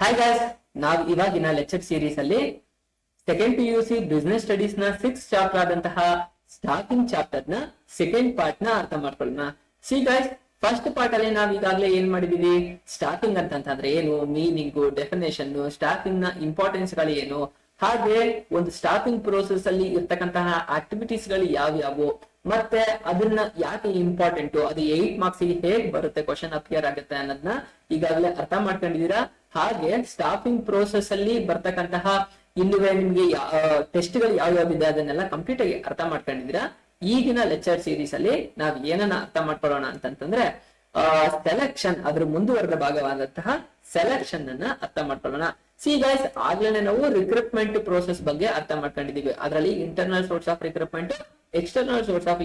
Hi guys, ನಾವು ಇವಾಗಿನ lecture series ಅಲ್ಲಿ ಸೆಕೆಂಡ್ PUC ಬಿಸ್ನೆಸ್ ಸ್ಟಡೀಸ್ ನ 6th ಚಾಪ್ಟರ್ ಆದಂತಹ ಸ್ಟಾರ್ಟಿಂಗ್ ಚಾಪ್ಟರ್ ನ ಸೆಕೆಂಡ್ ಪಾರ್ಟ್ ನ ಅರ್ಥ ಮಾಡ್ಕೊಳ್ಳೋಣ. ಸಿ ಗಾಯ್ಸ್, ಫಸ್ಟ್ ಪಾರ್ಟ್ ಅಲ್ಲಿ ನಾವು ಈಗಾಗಲೇ ಏನ್ ಮಾಡಿದೀವಿ, ಸ್ಟಾರ್ಟಿಂಗ್ ಅಂತಂದ್ರೆ ಏನು, ಮೀನಿಂಗ್, ಡೆಫಿನೇಷನ್, ಸ್ಟಾರ್ಟಿಂಗ್ ನ ಇಂಪಾರ್ಟೆನ್ಸ್ ಗಳು ಏನು, ಹಾಗೆ ಒಂದು ಸ್ಟಾರ್ಟಿಂಗ್ ಪ್ರೋಸೆಸ್ ಅಲ್ಲಿ ಇರ್ತಕ್ಕಂತಹ ಆಕ್ಟಿವಿಟೀಸ್ ಗಳು ಯಾವ್ಯಾವು, ಮತ್ತೆ ಅದನ್ನ ಯಾಕೆ ಇಂಪಾರ್ಟೆಂಟ್, ಅದು 8 ಮಾರ್ಕ್ಸ್ ಗೆ ಹೇಗ್ ಬರುತ್ತೆ, ಕ್ವಶನ್ ಅಪಿಯರ್ ಆಗುತ್ತೆ ಅನ್ನೋದನ್ನ ಈಗಾಗಲೇ ಅರ್ಥ ಮಾಡ್ಕೊಂಡಿದೀರಾ. ಹಾಗೆ ಸ್ಟಾಫಿಂಗ್ ಪ್ರೋಸೆಸ್ ಅಲ್ಲಿ ಬರ್ತಕ್ಕಂತಹ ಇನ್ನುವೆ ನಿಮ್ಗೆ ಟೆಸ್ಟ್ ಗಳು ಯಾವ್ಯಾವಿದೆ ಅದನ್ನೆಲ್ಲ ಕಂಪ್ಲೀಟ್ ಆಗಿ ಅರ್ಥ ಮಾಡ್ಕೊಂಡಿದೀರಾ. ಈಗಿನ ಲೆಕ್ಚರ್ ಸೀರೀಸ್ ಅಲ್ಲಿ ನಾವ್ ಏನನ್ನ ಅರ್ಥ ಮಾಡ್ಕೊಳ್ಳೋಣ ಅಂತಂತಂದ್ರೆ ಸೆಲೆಕ್ಷನ್, ಅದ್ರ ಮುಂದುವರೆದ ಭಾಗವಾದಂತಹ ಸೆಲೆಕ್ಷನ್ ಅನ್ನ ಅರ್ಥ ಮಾಡ್ಕೊಳ್ಳೋಣ. ಸಿ ಗೈಸ್, ಆಗ್ಲೇ ನಾವು ರಿಕ್ರೂಟ್ಮೆಂಟ್ ಪ್ರೋಸೆಸ್ ಬಗ್ಗೆ ಅರ್ಥ ಮಾಡ್ಕೊಂಡಿದೀವಿ. ಅದರಲ್ಲಿ internal source of recruitment, external source of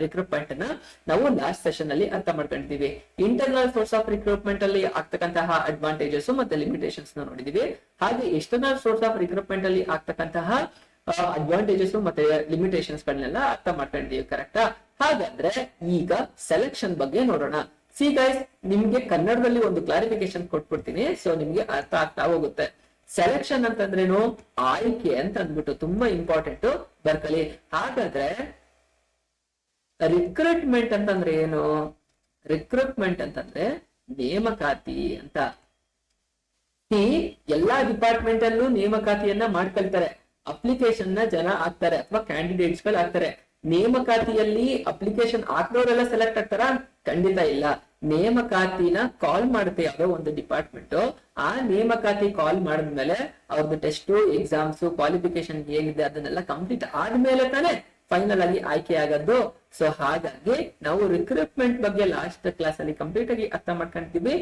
recruitment ಅನ್ನ ನಾವು ಲಾಸ್ಟ್ ಸೆಷನ್ ಅಲ್ಲಿ ಅರ್ಥ ಮಾಡ್ಕೊಂಡಿದೀವಿ. ಇಂಟರ್ನಲ್ ಸೋರ್ಸ್ ಆಫ್ ರಿಕ್ರೂಟ್ಮೆಂಟ್ ಅಲ್ಲಿ ಆಗ್ತಕ್ಕಂತಹ ಅಡ್ವಾಂಟೇಜಸ್ ಮತ್ತೆ ಲಿಮಿಟೇಷನ್ಸ್ ನೋಡಿದೀವಿ. ಹಾಗೆ ಎಕ್ಸ್ಟರ್ನಲ್ ಸೋರ್ಸ್ ಆಫ್ ರಿಕ್ರೂಟ್ಮೆಂಟ್ ಅಲ್ಲಿ ಆಗ್ತಕ್ಕಂತಹ ಅಡ್ವಾಂಟೇಜಸ್ ಮತ್ತೆ ಲಿಮಿಟೇಷನ್ಸ್ ಗಳನ್ನೆಲ್ಲ ಅರ್ಥ ಮಾಡ್ಕೊಂಡಿದೀವಿ. ಕರೆಕ್ಟಾ? ಹಾಗಾದ್ರೆ ಈಗ ಸೆಲೆಕ್ಷನ್ ಬಗ್ಗೆ ನೋಡೋಣ. ಸಿ ಗೈಸ್, ನಿಮ್ಗೆ ಕನ್ನಡದಲ್ಲಿ ಒಂದು ಕ್ಲಾರಿಫಿಕೇಶನ್ ಕೊಟ್ಬಿಡ್ತೀನಿ, ಸೊ ನಿಮ್ಗೆ ಅರ್ಥ ಆಗ್ತಾ ಹೋಗುತ್ತೆ. ಸೆಲೆಕ್ಷನ್ ಅಂತಂದ್ರೇನು, ಆಯ್ಕೆ ಅಂತ ಅಂದ್ಬಿಟ್ಟು ತುಂಬಾ ಇಂಪಾರ್ಟೆಂಟ್, ಬರ್ಕಲಿ. ಹಾಗಾದ್ರೆ ರಿಕ್ರೂಟ್ಮೆಂಟ್ ಅಂತಂದ್ರೆ ಏನು? ರಿಕ್ರೂಟ್ಮೆಂಟ್ ಅಂತಂದ್ರೆ ನೇಮಕಾತಿ ಅಂತ. ಎಲ್ಲಾ ಡಿಪಾರ್ಟ್ಮೆಂಟ್ ಅಲ್ಲೂ ನೇಮಕಾತಿಯನ್ನ ಮಾಡ್ಕೊಳ್ತಾರೆ. ಅಪ್ಲಿಕೇಶನ್ ನ ಜನ ಹಾಕ್ತಾರೆ ಅಥವಾ ಕ್ಯಾಂಡಿಡೇಟ್ಸ್ ಗಳು ಹಾಕ್ತಾರೆ. ನೇಮಕಾತಿಯಲ್ಲಿ ಅಪ್ಲಿಕೇಶನ್ ಹಾಕ್ದವರೆಲ್ಲ ಸೆಲೆಕ್ಟ್ ಆಗ್ತಾರ? ಖಂಡಿತ ಇಲ್ಲ. ನೇಮಕಾತಿನ ಕಾಲ್ ಮಾಡುತ್ತೆ ಯಾವ್ದೋ ಒಂದು ಡಿಪಾರ್ಟ್ಮೆಂಟ್. ಆ ನೇಮಕಾತಿ ಕಾಲ್ ಮಾಡಿದ್ಮೇಲೆ ಅವ್ರದ್ದು ಟೆಸ್ಟ್, ಎಕ್ಸಾಮ್ಸ್, ಕ್ವಾಲಿಫಿಕೇಶನ್ ಹೇಗಿದೆ ಅದನ್ನೆಲ್ಲ ಕಂಪ್ಲೀಟ್ ಆದ್ಮೇಲೆ ತಾನೇ ಫೈನಲ್ ಆಗಿ ಆಯ್ಕೆ ಆಗೋದು. ಸೊ ಹಾಗಾಗಿ ನಾವು ರಿಕ್ರೂಟ್ಮೆಂಟ್ ಬಗ್ಗೆ ಲಾಸ್ಟ್ ಕ್ಲಾಸ್ ಅಲ್ಲಿ ಕಂಪ್ಲೀಟ್ ಆಗಿ ಅರ್ಥ ಮಾಡ್ಕೊಂಡಿದ್ದೀವಿ.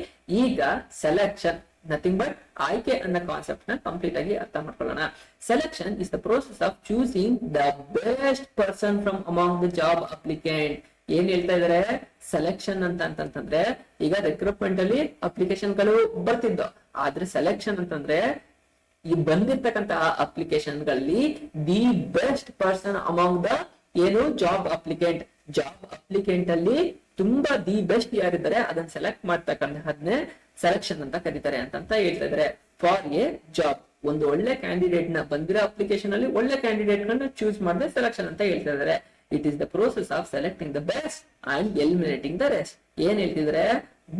ಈಗ ಸೆಲೆಕ್ಷನ್, ನಥಿಂಗ್ ಬಟ್ ಆಯ್ಕೆ ಅನ್ನೋ ಕಾನ್ಸೆಪ್ಟ್ ನ ಕಂಪ್ಲೀಟ್ ಆಗಿ ಅರ್ಥ ಮಾಡ್ಕೊಳ್ಳೋಣ. Selection is the process of choosing the best person from among the job applicant. ಏನ್ ಹೇಳ್ತಾ ಇದಾರೆ? ಸೆಲೆಕ್ಷನ್ ಅಂತಂದ್ರೆ ಈಗ ರಿಕ್ರೂಟ್ಮೆಂಟ್ ಅಲ್ಲಿ ಅಪ್ಲಿಕೇಶನ್ ಗಳು ಬರ್ತಿದ್ದೋ, ಆದ್ರೆ ಸೆಲೆಕ್ಷನ್ ಅಂತಂದ್ರೆ ಈ ಬಂದಿರ್ತಕ್ಕಂತಹ ಅಪ್ಲಿಕೇಶನ್ ಗಳಲ್ಲಿ the best person among the ಏನು ಜಾಬ್ ಅಪ್ಲಿಕೆಂಟ್. ಜಾಬ್ ಅಪ್ಲಿಕೆಂಟ್ ಅಲ್ಲಿ ತುಂಬಾ ದಿ ಬೆಸ್ಟ್ ಯಾರಿದ್ದಾರೆ ಅದನ್ನ ಸೆಲೆಕ್ಟ್ ಮಾಡ್ತಕ್ಕಂತಹದ್ನೇ ಸೆಲೆಕ್ಷನ್ ಅಂತ ಕರೀತಾರೆ ಅಂತ ಹೇಳ್ತಾ ಇದಾರೆ. ಫಾರ್ ಎ ಜಾಬ್, ಒಂದು ಒಳ್ಳೆ ಕ್ಯಾಂಡಿಡೇಟ್ ನ ಬಂದಿರೋ ಅಪ್ಲಿಕೇಶನ್ ಅಲ್ಲಿ ಒಳ್ಳೆ ಕ್ಯಾಂಡಿಡೇಟ್ ಗಳನ್ನ ಚೂಸ್ ಮಾಡಿದ್ರೆ ಸೆಲೆಕ್ಷನ್ ಅಂತ ಹೇಳ್ತಾ ಇದಾರೆ. It is the process of selecting the best and eliminating the rest. ಏನ್ ಹೇಳ್ತಿದ್ರೆ,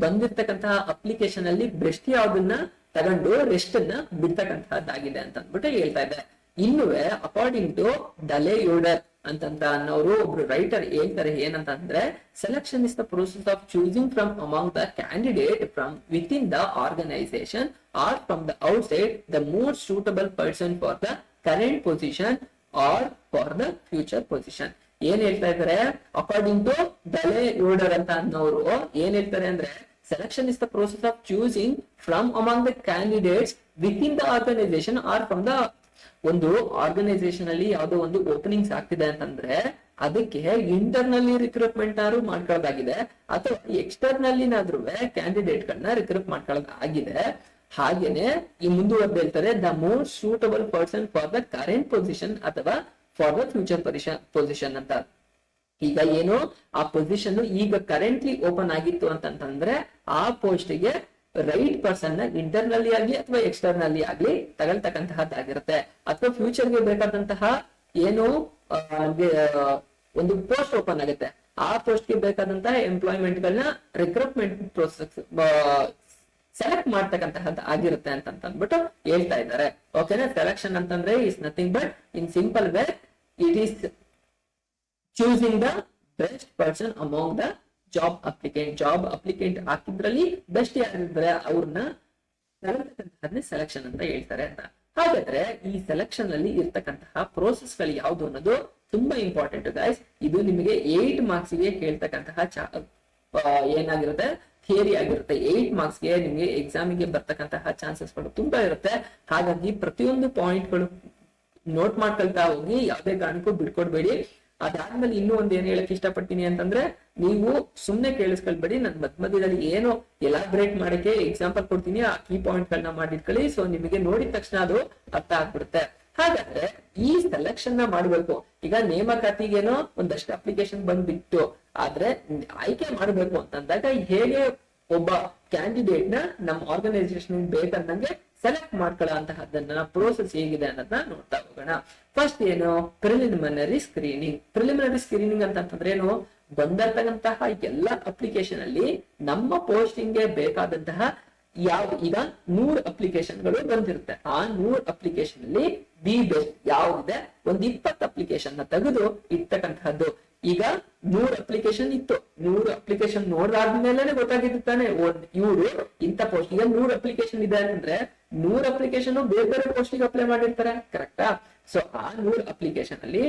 ಬಂದಿರ್ತಕ್ಕಂತಹ ಅಪ್ಲಿಕೇಶನ್ ಅಲ್ಲಿ ಬೆಸ್ಟ್ ಯಾವ್ದನ್ನ ತಗೊಂಡು ರೆಸ್ಟ್ ಅನ್ನ ಬಿಡ್ತಕ್ಕಂತಹದ್ದಾಗಿದೆ ಅಂತ ಅಂದ್ಬಿಟ್ಟು ಹೇಳ್ತಾ ಇದೆ. ಇನ್ನುವೆ ಅಕಾರ್ಡಿಂಗ್ ಟು ಡಲೆ ಯೋಡರ್ ಅಂತಂತ ಅನ್ನೋರು ಒಬ್ರು ರೈಟರ್ ಹೇಳ್ತಾರೆ ಏನಂತಂದ್ರೆ, selection is the process of choosing from among the candidate from within the organisation or from the outside the most suitable person for the current position or for the future position. ಏನ್ ಹೇಳ್ತಾ ಇದಾರೆ? According to ಡಲೆ ಯೋಡರ್ ಅಂತ ಅನ್ನೋರು ಏನ್ ಹೇಳ್ತಾರೆ ಅಂದ್ರೆ, selection is the process of choosing from among the candidates within the organisation or from the, ಒಂದು organisation ಅಲ್ಲಿ ಯಾವ್ದೋ ಒಂದು ಓಪನಿಂಗ್ಸ್ ಆಗ್ತಿದೆ ಅಂತಂದ್ರೆ ಅದಕ್ಕೆ ಇಂಟರ್ನಲ್ಲಿ ರಿಕ್ರೂಟ್ಮೆಂಟ್ ಆದ್ರೂ ಮಾಡ್ಕೊಳ್ಳೋದಾಗಿದೆ ಅಥವಾ ಎಕ್ಸ್ಟರ್ನಲ್ಲಿನಾದ್ರೂ ಕ್ಯಾಂಡಿಡೇಟ್ ಗಳನ್ನ ರಿಕ್ರೂಟ್ ಮಾಡ್ಕೊಳ್ಳೋದಾಗಿದೆ. ಹಾಗೇನೆ ಈ ಮುಂದುವರೆದು ಹೇಳ್ತಾರೆ, the most suitable person for the current position ಅಥವಾ ಫಾರ್ ದ ಫ್ಯೂಚರ್ ಪೊಸಿಷನ್ ಅಂತ. ಈಗ ಏನು ಆ ಪೊಸಿಷನ್ ಈಗ ಕರೆಂಟ್ಲಿ ಓಪನ್ ಆಗಿತ್ತು ಅಂತಂದ್ರೆ ಆ ಪೋಸ್ಟ್ ಗೆ ರೈಟ್ ಪರ್ಸನ್ ನ ಇಂಟರ್ನಲ್ಲಿ ಆಗ್ಲಿ ಅಥವಾ ಎಕ್ಸ್ಟರ್ನಲ್ಲಿ ಆಗ್ಲಿ ತಗೊಳ್ತಕ್ಕಂತಹದ್ದಾಗಿರುತ್ತೆ. ಅಥವಾ ಫ್ಯೂಚರ್ ಗೆ ಬೇಕಾದಂತಹ ಏನು ನಮ್ಗೆ ಒಂದು ಪೋಸ್ಟ್ ಓಪನ್ ಆಗುತ್ತೆ, ಆ ಪೋಸ್ಟ್ ಗೆ ಬೇಕಾದಂತಹ ಎಂಪ್ಲಾಯ್ಮೆಂಟ್ ಗಳನ್ನ ರಿಕ್ರೂಟ್ಮೆಂಟ್ ಪ್ರೋಸೆಸ್ ಸೆಲೆಕ್ಟ್ ಮಾಡ್ತಕ್ಕಂತಹದ್ದು ಆಗಿರುತ್ತೆ ಅಂತ ಅಂದ್ಬಿಟ್ಟು ಹೇಳ್ತಾ ಇದ್ದಾರೆ. ಓಕೆನಾ? ಸೆಲೆಕ್ಷನ್ ಅಂತಂದ್ರೆ is nothing but in simple way it is choosing the best person among the job applicant. Job applicant ಹಾಕಿದ್ರಲ್ಲಿ ಬೆಸ್ಟ್ ಯಾರಿದ್ದಾರೆ ಅವ್ರನ್ನ ತಗೊಳ್ತಕ್ಕಂತಹದ್ನೇ ಸೆಲೆಕ್ಷನ್ ಅಂತ ಹೇಳ್ತಾರೆ ಅಂತ. ಹಾಗಾದ್ರೆ ಈ ಸೆಲೆಕ್ಷನ್ ಅಲ್ಲಿ ಇರ್ತಕ್ಕಂತಹ ಪ್ರೋಸೆಸ್ ಗಳು ಯಾವ್ದು ಅನ್ನೋದು ತುಂಬಾ ಇಂಪಾರ್ಟೆಂಟ್ ಗೈಸ್. ಇದು ನಿಮಗೆ 8 ಮಾರ್ಕ್ಸ್ ಗೆ ಕೇಳ್ತಕ್ಕಂತಹ ಏನಾಗಿರುತ್ತೆ, ಥಿಯರಿ ಆಗಿರುತ್ತೆ. 8 ಮಾರ್ಕ್ಸ್ ಗೆ ನಿಮಗೆ ಎಕ್ಸಾಮ್ ಗೆ ಬರ್ತಕ್ಕಂತಹ ಚಾನ್ಸಸ್ ಗಳು ತುಂಬಾ ಇರುತ್ತೆ. ಹಾಗಾಗಿ ಪ್ರತಿಯೊಂದು ಪಾಯಿಂಟ್ ಗಳು ನೋಟ್ ಮಾಡ್ಕೊಳ್ತಾ ಹೋಗಿ, ಯಾವ್ದೇ ಕಾರಣಕ್ಕೂ ಬಿಡ್ಕೊಡ್ಬೇಡಿ. ಅದಾದ್ಮೇಲೆ ಇನ್ನೂ ಒಂದ್ ಏನ್ ಹೇಳಕ್ ಇಷ್ಟಪಡ್ತೀನಿ ಅಂತಂದ್ರೆ, ನೀವು ಸುಮ್ನೆ ಕೇಳಿಸ್ಕೊಳ್ಬೇಡಿ, ನನ್ ಮಧ್ಯದಲ್ಲಿ ಏನೋ ಎಲಾಬ್ರೇಟ್ ಮಾಡಕ್ಕೆ ಎಕ್ಸಾಂಪಲ್ ಕೊಡ್ತೀನಿ, ಆ ಕೀ ಪಾಯಿಂಟ್ ಗಳನ್ನ ಮಾಡಿಟ್ಕೊಳ್ಳಿ. ಸೊ ನಿಮಗೆ ನೋಡಿದ ತಕ್ಷಣ ಅದು ಅರ್ಥ ಆಗ್ಬಿಡುತ್ತೆ. ಹಾಗಾದ್ರೆ ಈ ಸೆಲೆಕ್ಷನ್ ನ ಮಾಡ್ಬೇಕು. ಈಗ ನೇಮಕಾತಿಗೇನೋ ಒಂದಷ್ಟು ಅಪ್ಲಿಕೇಶನ್ ಬಂದ್ಬಿಟ್ಟು, ಆದ್ರೆ ಆಯ್ಕೆ ಮಾಡ್ಬೇಕು ಅಂತಂದಾಗ ಹೇಗೆ ಒಬ್ಬ ಕ್ಯಾಂಡಿಡೇಟ್ ನ ನಮ್ಮ ಆರ್ಗನೈಸೇಷನ್ ಬೇಕಂದಂಗೆ ಸೆಲೆಕ್ಟ್ ಮಾಡ್ಕೊಳ್ಳೋಂತಹದ್ದನ್ನ ಪ್ರೋಸೆಸ್ ಹೇಗಿದೆ ಅನ್ನೋದನ್ನ ನೋಡ್ತಾ ಹೋಗೋಣ. ಫಸ್ಟ್ ಏನು ಪ್ರಿಲಿಮಿನರಿ ಸ್ಕ್ರೀನಿಂಗ್. ಪ್ರಿಲಿಮಿನರಿ ಸ್ಕ್ರೀನಿಂಗ್ ಅಂತಂದ್ರೆ ಏನು, ಬಂದಿರ್ತಕ್ಕಂತಹ ಎಲ್ಲ ಅಪ್ಲಿಕೇಶನ್ ಅಲ್ಲಿ ನಮ್ಮ ಪೋಸ್ಟಿಂಗ್ ಗೆ ಬೇಕಾದಂತಹ ಈಗ 100 ಅಪ್ಲಿಕೇಶನ್ಗಳು ಬಂದಿರುತ್ತೆ. ಆ 100 ಅಪ್ಲಿಕೇಶನ್ ಅಲ್ಲಿ ದಿ ಬೆಸ್ಟ್ ಯಾವ್ದಿದೆ, ಒಂದ್ 20 ಅಪ್ಲಿಕೇಶನ್ ನ ತೆಗೆದು ಇರ್ತಕ್ಕಂತಹದ್ದು. ಈಗ 100 ಅಪ್ಲಿಕೇಶನ್ ಇತ್ತು, 100 ಅಪ್ಲಿಕೇಶನ್ ನೋಡ್ದಾದ್ಮೇಲೆ ಗೊತ್ತಾಗಿದ್ದು ತಾನೆ ಇವರು ಇಂಥ ಪೋಸ್ಟ್. ಈಗ 100 ಅಪ್ಲಿಕೇಶನ್ ಇದೆ ಅಂದ್ರೆ 100 ಅಪ್ಲಿಕೇಶನ್ ಬೇರೆ ಬೇರೆ ಪೋಸ್ಟಿಗೆ ಅಪ್ಲೈ ಮಾಡಿರ್ತಾರೆ, ಕರೆಕ್ಟಾ? ಸೊ ಆ 100 ಅಪ್ಲಿಕೇಶನ್ ಅಲ್ಲಿ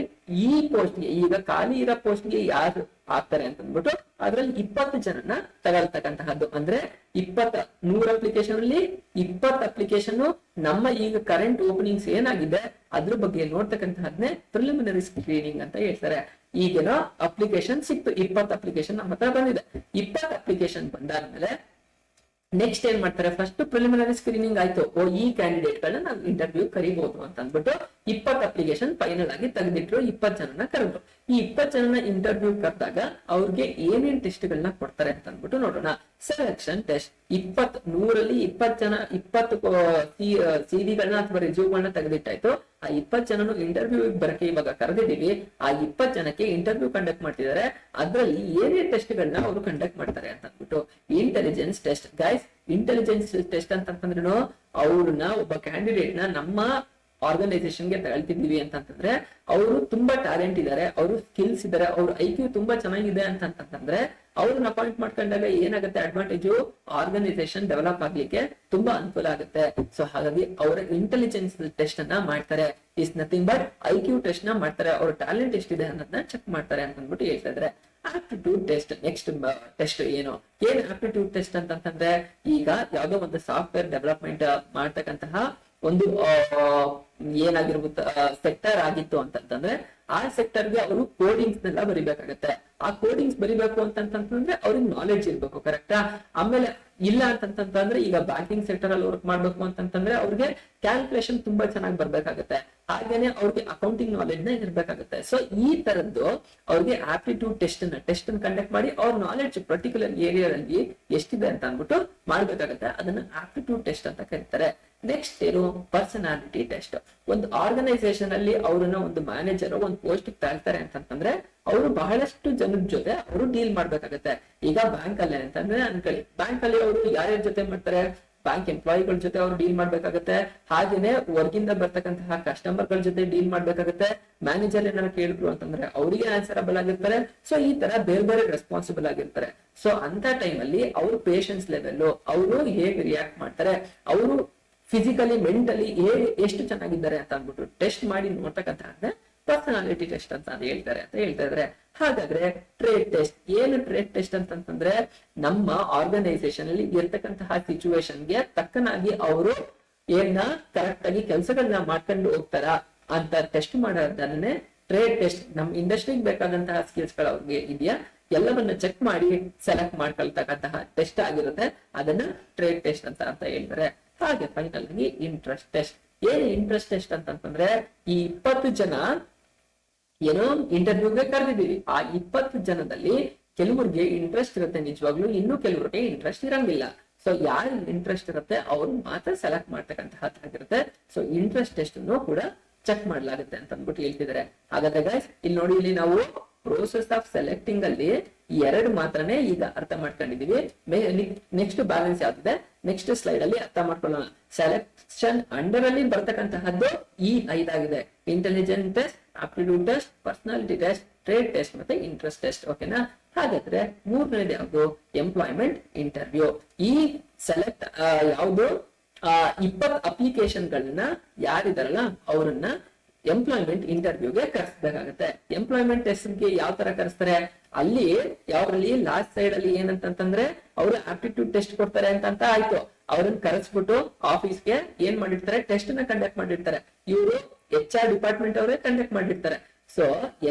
ಈ ಪೋಸ್ಟ್ಗೆ, ಈಗ ಖಾಲಿ ಇರೋ ಪೋಸ್ಟ್ಗೆ ಯಾರು ಆಗ್ತಾರೆ ಅಂತ ಅಂದ್ಬಿಟ್ಟು ಅದ್ರಲ್ಲಿ 20 ಜನನ ತಗೊಳ್ತಕ್ಕಂತಹದ್ದು. ಅಂದ್ರೆ 100 ಅಪ್ಲಿಕೇಶನ್ ಅಲ್ಲಿ 20 ಅಪ್ಲಿಕೇಶನ್ ನಮ್ಮ ಈಗ ಕರೆಂಟ್ ಓಪನಿಂಗ್ಸ್ ಏನಾಗಿದೆ ಅದ್ರ ಬಗ್ಗೆ ನೋಡ್ತಕ್ಕಂತಹದ್ನೇ ಪ್ರಿಲಿಮಿನರಿ ಸ್ಕ್ರೀನಿಂಗ್ ಅಂತ ಹೇಳ್ತಾರೆ. ಈಗೇನೋ ಅಪ್ಲಿಕೇಶನ್ ಸಿಕ್ತು, 20 ಅಪ್ಲಿಕೇಶನ್ ನಮ್ಮ ಹತ್ರ ಬಂದಿದೆ. 20 ಅಪ್ಲಿಕೇಶನ್ ಬಂದಾದ್ಮೇಲೆ ನೆಕ್ಸ್ಟ್ ಏನ್ ಮಾಡ್ತಾರೆ, ಫಸ್ಟ್ ಪ್ರಿಲಿಮಿನರಿ ಸ್ಕ್ರೀನಿಂಗ್ ಆಯ್ತು, ಈ ಕ್ಯಾಂಡಿಡೇಟ್ ಗಳನ್ನ ನಾವು ಇಂಟರ್ವ್ಯೂ ಕರಿಬಹುದು ಅಂತ ಅಂದ್ಬಿಟ್ಟು 20 ಅಪ್ಲಿಕೇಶನ್ ಫೈನಲ್ ಆಗಿ ತೆಗೆದಿಟ್ರು, 20 ಜನನ ಕರೆದ್ರು. ಈ 20 ಜನನ ಇಂಟರ್ವ್ಯೂ ಕರೆದಾಗ ಅವ್ರಿಗೆ ಏನೇನ್ ಟೆಸ್ಟ್ ಗಳನ್ನ ಕೊಡ್ತಾರೆ ಅಂತ ಅಂದ್ಬಿಟ್ಟು ನೋಡೋಣ. ಸೆಲೆಕ್ಷನ್ ಟೆಸ್ಟ್ 100ರಲ್ಲಿ 20 ಜನ 20 ಸಿವಿಗಳನ್ನ ಅಥವಾ ರಿಸ್ಯೂಮ್ಗಳನ್ನ ತೆಗೆದಿಟ್ಟಾಯ್ತು. ಆ 20 ಜನನು ಇಂಟರ್ವ್ಯೂ ಬರಕ್ಕೆ ಇವಾಗ ಕರೆದಿದ್ದೀವಿ. ಆ 20 ಜನಕ್ಕೆ ಇಂಟರ್ವ್ಯೂ ಕಂಡಕ್ಟ್ ಮಾಡ್ತಿದ್ದಾರೆ. ಅದ್ರಲ್ಲಿ ಏನೇನ್ ಟೆಸ್ಟ್ ಗಳನ್ನ ಅವರು ಕಂಡಕ್ಟ್ ಮಾಡ್ತಾರೆ ಅಂತ ಅಂದ್ಬಿಟ್ಟು intelligence test. Guys, intelligence test ಅಂತಂದ್ರೇನು, ಅವ್ರನ್ನ ಒಬ್ಬ ಕ್ಯಾಂಡಿಡೇಟ್ ನ ನಮ್ಮ ಆರ್ಗನೈಸೇಷನ್ ಗೆ ತಗೊಳ್ತಿದೀವಿ ಅಂತಂದ್ರೆ ಅವರು ತುಂಬಾ ಟ್ಯಾಲೆಂಟ್ ಇದಾರೆ, ಅವರು ಸ್ಕಿಲ್ಸ್ ಇದಾರೆ, ಅವ್ರ IQ ತುಂಬಾ ಚೆನ್ನಾಗಿದೆ ಅಂತಂತಂದ್ರೆ ಅವ್ರನ್ನ ಅಪಾಯಿಂಟ್ ಮಾಡ್ಕೊಂಡಾಗ ಏನಾಗುತ್ತೆ, ಅಡ್ವಾಂಟೇಜು ಆರ್ಗನೈಸೇಷನ್ ಡೆವಲಪ್ ಆಗ್ಲಿಕ್ಕೆ ತುಂಬಾ ಅನುಕೂಲ ಆಗುತ್ತೆ. ಸೊ ಹಾಗಾಗಿ ಅವರ ಇಂಟೆಲಿಜೆನ್ಸ್ ಟೆಸ್ಟ್ ಅನ್ನ ಮಾಡ್ತಾರೆ. Is nothing but IQ test ನ ಮಾಡ್ತಾರೆ. ಅವ್ರ ಟ್ಯಾಲೆಂಟ್ ಎಷ್ಟಿದೆ ಅನ್ನೋದನ್ನ ಚೆಕ್ ಮಾಡ್ತಾರೆ ಅಂತ ಅಂದ್ಬಿಟ್ಟು ಹೇಳ್ತಾ ಇದ್ರೆ. ಆಪ್ಟಿಟ್ಯೂಡ್ ಟೆಸ್ಟ್ ನೆಕ್ಸ್ಟ್ ಟೆಸ್ಟ್ ಏನು ಆಪ್ಟಿಟ್ಯೂಡ್ ಟೆಸ್ಟ್ ಅಂತಂದ್ರೆ, ಈಗ ಯಾವ್ದೋ ಒಂದು ಸಾಫ್ಟ್ವೇರ್ ಡೆವಲಪ್ಮೆಂಟ್ ಮಾಡ್ತಕ್ಕಂತಹ ಒಂದು ಏನಾಗಿರ್ಬೋದು ಸೆಕ್ಟರ್ ಆಗಿತ್ತು ಅಂತಂದ್ರೆ ಆ ಸೆಕ್ಟರ್ಗೆ ಅವರು ಕೋಡಿಂಗ್ಸ್ ನೆಲ್ಲ ಬರಿಬೇಕಾಗತ್ತೆ. ಆ ಕೋಡಿಂಗ್ಸ್ ಬರಿಬೇಕು ಅಂತಂತಂದ್ರೆ ಅವ್ರಿಗೆ ನಾಲೆಡ್ಜ್ ಇರ್ಬೇಕು, ಕರೆಕ್ಟಾ? ಆಮೇಲೆ ಇಲ್ಲ ಅಂತಂತಂದ್ರೆ ಈಗ ಬ್ಯಾಂಕಿಂಗ್ ಸೆಕ್ಟರ್ ಅಲ್ಲಿ ವರ್ಕ್ ಮಾಡ್ಬೇಕು ಅಂತಂತಂದ್ರೆ ಅವ್ರಿಗೆ ಕ್ಯಾಲ್ಕುಲೇಷನ್ ತುಂಬಾ ಚೆನ್ನಾಗಿ ಬರ್ಬೇಕಾಗತ್ತೆ. ಹಾಗೇನೆ ಅವ್ರಿಗೆ ಅಕೌಂಟಿಂಗ್ ನಾಲೆಡ್ಜ್ ನ ಇರ್ಬೇಕಾಗುತ್ತೆ. ಸೊ ಈ ತರದ್ದು ಅವ್ರಿಗೆ ಆಪ್ಟಿಟ್ಯೂಡ್ ಟೆಸ್ಟ್ ಅನ್ನ ಕಂಡಕ್ಟ್ ಮಾಡಿ ಅವ್ರ ನಾಲೆಡ್ಜ್ ಪರ್ಟಿಕ್ಯುಲರ್ ಏರಿಯಾದಲ್ಲಿ ಎಷ್ಟಿದೆ ಅಂತ ಅಂದ್ಬಿಟ್ಟು ಮಾಡ್ಬೇಕಾಗತ್ತೆ. ಅದನ್ನ ಆಪ್ಟಿಟ್ಯೂಡ್ ಟೆಸ್ಟ್ ಅಂತ ಕರೀತಾರೆ. ನೆಕ್ಸ್ಟ್ ಏನು ಪರ್ಸನಾಲಿಟಿ ಟೆಸ್ಟ್. ಒಂದು ಆರ್ಗನೈಸೇಷನ್ ಅಲ್ಲಿ ಅವ್ರನ್ನ ಒಂದು ಮ್ಯಾನೇಜರ್ ಒಂದು ಪೋಸ್ಟ್ ತಗೊಳ್ತಾರೆ ಅಂತಂದ್ರೆ ಅವರು ಬಹಳಷ್ಟು ಜನದ ಜೊತೆ ಅವರು ಡೀಲ್ ಮಾಡ್ಬೇಕಾಗತ್ತೆ. ಈಗ ಬ್ಯಾಂಕ್ ಅಲ್ಲಿ ಅಂತಂದ್ರೆ ಅನ್ಕೊಳ್ಳಿ, ಬ್ಯಾಂಕ್ ಅಲ್ಲಿ ಅವರು ಯಾರ್ಯಾರ ಜೊತೆ ಮಾಡ್ತಾರೆ, ಬ್ಯಾಂಕ್ ಎಂಪ್ಲಾಯಿಗಳ ಜೊತೆ ಅವ್ರು ಡೀಲ್ ಮಾಡ್ಬೇಕಾಗತ್ತೆ. ಹಾಗೇನೆ ವರ್ಗಿಂದ ಬರ್ತಕ್ಕಂತಹ ಕಸ್ಟಮರ್ ಗಳ ಜೊತೆ ಡೀಲ್ ಮಾಡ್ಬೇಕಾಗತ್ತೆ. ಮ್ಯಾನೇಜರ್ ಏನಾದ್ರು ಕೇಳಿದ್ರು ಅಂತಂದ್ರೆ ಅವರಿಗೆ ಆನ್ಸರಬಲ್ ಆಗಿರ್ತಾರೆ. ಸೊ ಈ ತರ ಬೇರೆ ಬೇರೆ ರೆಸ್ಪಾನ್ಸಿಬಲ್ ಆಗಿರ್ತಾರೆ. ಸೊ ಅಂತ ಟೈಮ್ ಅಲ್ಲಿ ಅವ್ರ ಪೇಷನ್ಸ್ ಲೆವೆಲ್, ಅವರು ಹೇಗೆ ರಿಯಾಕ್ಟ್ ಮಾಡ್ತಾರೆ, ಅವರು ಫಿಸಿಕಲಿ ಮೆಂಟಲಿ ಹೇಗೆ ಎಷ್ಟು ಚೆನ್ನಾಗಿದ್ದಾರೆ ಅಂತ ಅಂದ್ಬಿಟ್ಟು ಟೆಸ್ಟ್ ಮಾಡಿ ನೋಡ್ತಕ್ಕಂಥ ಪರ್ಸನಾಲಿಟಿ ಟೆಸ್ಟ್ ಅಂತ ಹೇಳ್ತಾರೆ ಅಂತ ಹೇಳ್ತಾ ಇದ್ರೆ. ಹಾಗಾದ್ರೆ ಟ್ರೇಡ್ ಟೆಸ್ಟ್ ಏನು? ಟ್ರೇಡ್ ಟೆಸ್ಟ್ ಅಂತಂದ್ರೆ ನಮ್ಮ ಆರ್ಗನೈಸೇಷನ್ ಅಲ್ಲಿ ಇರ್ತಕ್ಕಂತಹ ಸಿಚುವೇಶನ್ಗೆ ತಕ್ಕನಾಗಿ ಅವರು ಏನ ಕರೆಕ್ಟ್ ಆಗಿ ಕೆಲಸಗಳನ್ನ ಮಾಡ್ಕೊಂಡು ಹೋಗ್ತಾರ ಅಂತ ಟೆಸ್ಟ್ ಮಾಡೋದನ್ನೇ ಟ್ರೇಡ್ ಟೆಸ್ಟ್. ನಮ್ ಇಂಡಸ್ಟ್ರಿಗೆ ಬೇಕಾದಂತಹ ಸ್ಕಿಲ್ಸ್ ಗಳು ಅವ್ರಿಗೆ ಇದೆಯಾ ಎಲ್ಲವನ್ನ ಚೆಕ್ ಮಾಡಿ ಸೆಲೆಕ್ಟ್ ಮಾಡ್ಕೊಳ್ತಕ್ಕಂತಹ ಟೆಸ್ಟ್ ಆಗಿರುತ್ತೆ. ಅದನ್ನ ಟ್ರೇಡ್ ಟೆಸ್ಟ್ ಅಂತ ಹೇಳ್ತಾರೆ. ಹಾಗೆ ಫೈನಲ್ ಆಗಿ ಇಂಟ್ರೆಸ್ಟ್ ಟೆಸ್ಟ್. ಏನು ಇಂಟ್ರೆಸ್ಟ್ ಟೆಸ್ಟ್ ಅಂತಂದ್ರೆ, ಈ 20 ಜನ ಏನೋ ಇಂಟರ್ವ್ಯೂಗೆ ಕರೆದಿದ್ದೀವಿ. ಆ 20 ಜನದಲ್ಲಿ ಕೆಲವರಿಗೆ ಇಂಟ್ರೆಸ್ಟ್ ಇರುತ್ತೆ ನಿಜವಾಗ್ಲೂ, ಇನ್ನು ಕೆಲವರಿಗೆ ಇಂಟ್ರೆಸ್ಟ್ ಇರಂಗಿಲ್ಲ. ಸೊ ಯಾರು ಇಂಟ್ರೆಸ್ಟ್ ಇರುತ್ತೆ ಅವ್ರು ಮಾತ್ರ ಸೆಲೆಕ್ಟ್ ಮಾಡ್ತಕ್ಕಂತಹದ್ದಾಗಿರುತ್ತೆ. ಸೊ ಇಂಟ್ರೆಸ್ಟ್ ಟೆಸ್ಟ್ ಕೂಡ ಚೆಕ್ ಮಾಡ್ಲಾಗುತ್ತೆ ಅಂತ ಅಂದ್ಬಿಟ್ಟು ಹೇಳ್ತಿದ್ದಾರೆ. ಹಾಗಾದ್ರೆ ಗೈಸ್ ಇಲ್ಲಿ ನೋಡಿ, ಇಲ್ಲಿ ನಾವು ಪ್ರೋಸೆಸ್ ಆಫ್ ಸೆಲೆಕ್ಟಿಂಗ್ ಅಲ್ಲಿ 2 ಮಾತ್ರನೇ ಈಗ ಅರ್ಥ ಮಾಡ್ಕೊಂಡಿದೀವಿ. ನೆಕ್ಸ್ಟ್ ಬ್ಯಾಲೆನ್ಸ್ ಯಾವ್ದಿದೆ ನೆಕ್ಸ್ಟ್ ಸ್ಲೈಡ್ ಅಲ್ಲಿ ಅರ್ಥ ಮಾಡ್ಕೊಳ್ಳೋಣ. ಸೆಲೆಕ್ಷನ್ ಅಂಡರ್ ಅಲ್ಲಿ ಬರ್ತಕ್ಕಂತಹದ್ದು ಈ 5 ಆಗಿದೆ. Intelligence test, aptitude test, personality test, trade test ಮತ್ತೆ ಇಂಟ್ರೆಸ್ಟ್ ಟೆಸ್ಟ್. ಓಕೆನಾ? ಹಾಗಾದ್ರೆ 3ನೇದು ಯಾವ್ದು? Employment interview. ಈ ಸೆಲೆಕ್ಟ್ ಯಾವ್ದು 20 ಅಪ್ಲಿಕೇಶನ್ ಗಳನ್ನ ಯಾರಿದಾರಲ್ಲ ಅವ್ರನ್ನ ಎಂಪ್ಲಾಯ್ಮೆಂಟ್ ಇಂಟರ್ವ್ಯೂಗೆ ಕರೆಸಬೇಕಾಗುತ್ತೆ. ಎಂಪ್ಲಾಯ್ಮೆಂಟ್ ಟೆಸ್ಟ್ಗೆ ಯಾವ ತರ ಕರೆಸ್ತಾರೆ, ಅಲ್ಲಿ ಯಾವ್ದ್ರಲ್ಲಿ ಲಾಸ್ಟ್ ಸೈಡ್ ಅಲ್ಲಿ ಏನಂತಂದ್ರೆ ಅವರು ಆಪ್ಟಿಟ್ಯೂಡ್ ಟೆಸ್ಟ್ ಕೊಡ್ತಾರೆ ಅಂತ ಆಯ್ತು. ಅವ್ರನ್ನ ಕರೆಸ್ಬಿಟ್ಟು ಆಫೀಸ್ಗೆ ಏನ್ ಮಾಡಿರ್ತಾರೆ, ಟೆಸ್ಟ್ ನ ಕಂಡಕ್ಟ್ ಮಾಡಿರ್ತಾರೆ. ಇವರು HR ಡಿಪಾರ್ಟ್ಮೆಂಟ್ ಅವರೇ ಕಂಡಕ್ಟ್ ಮಾಡಿರ್ತಾರೆ. ಸೊ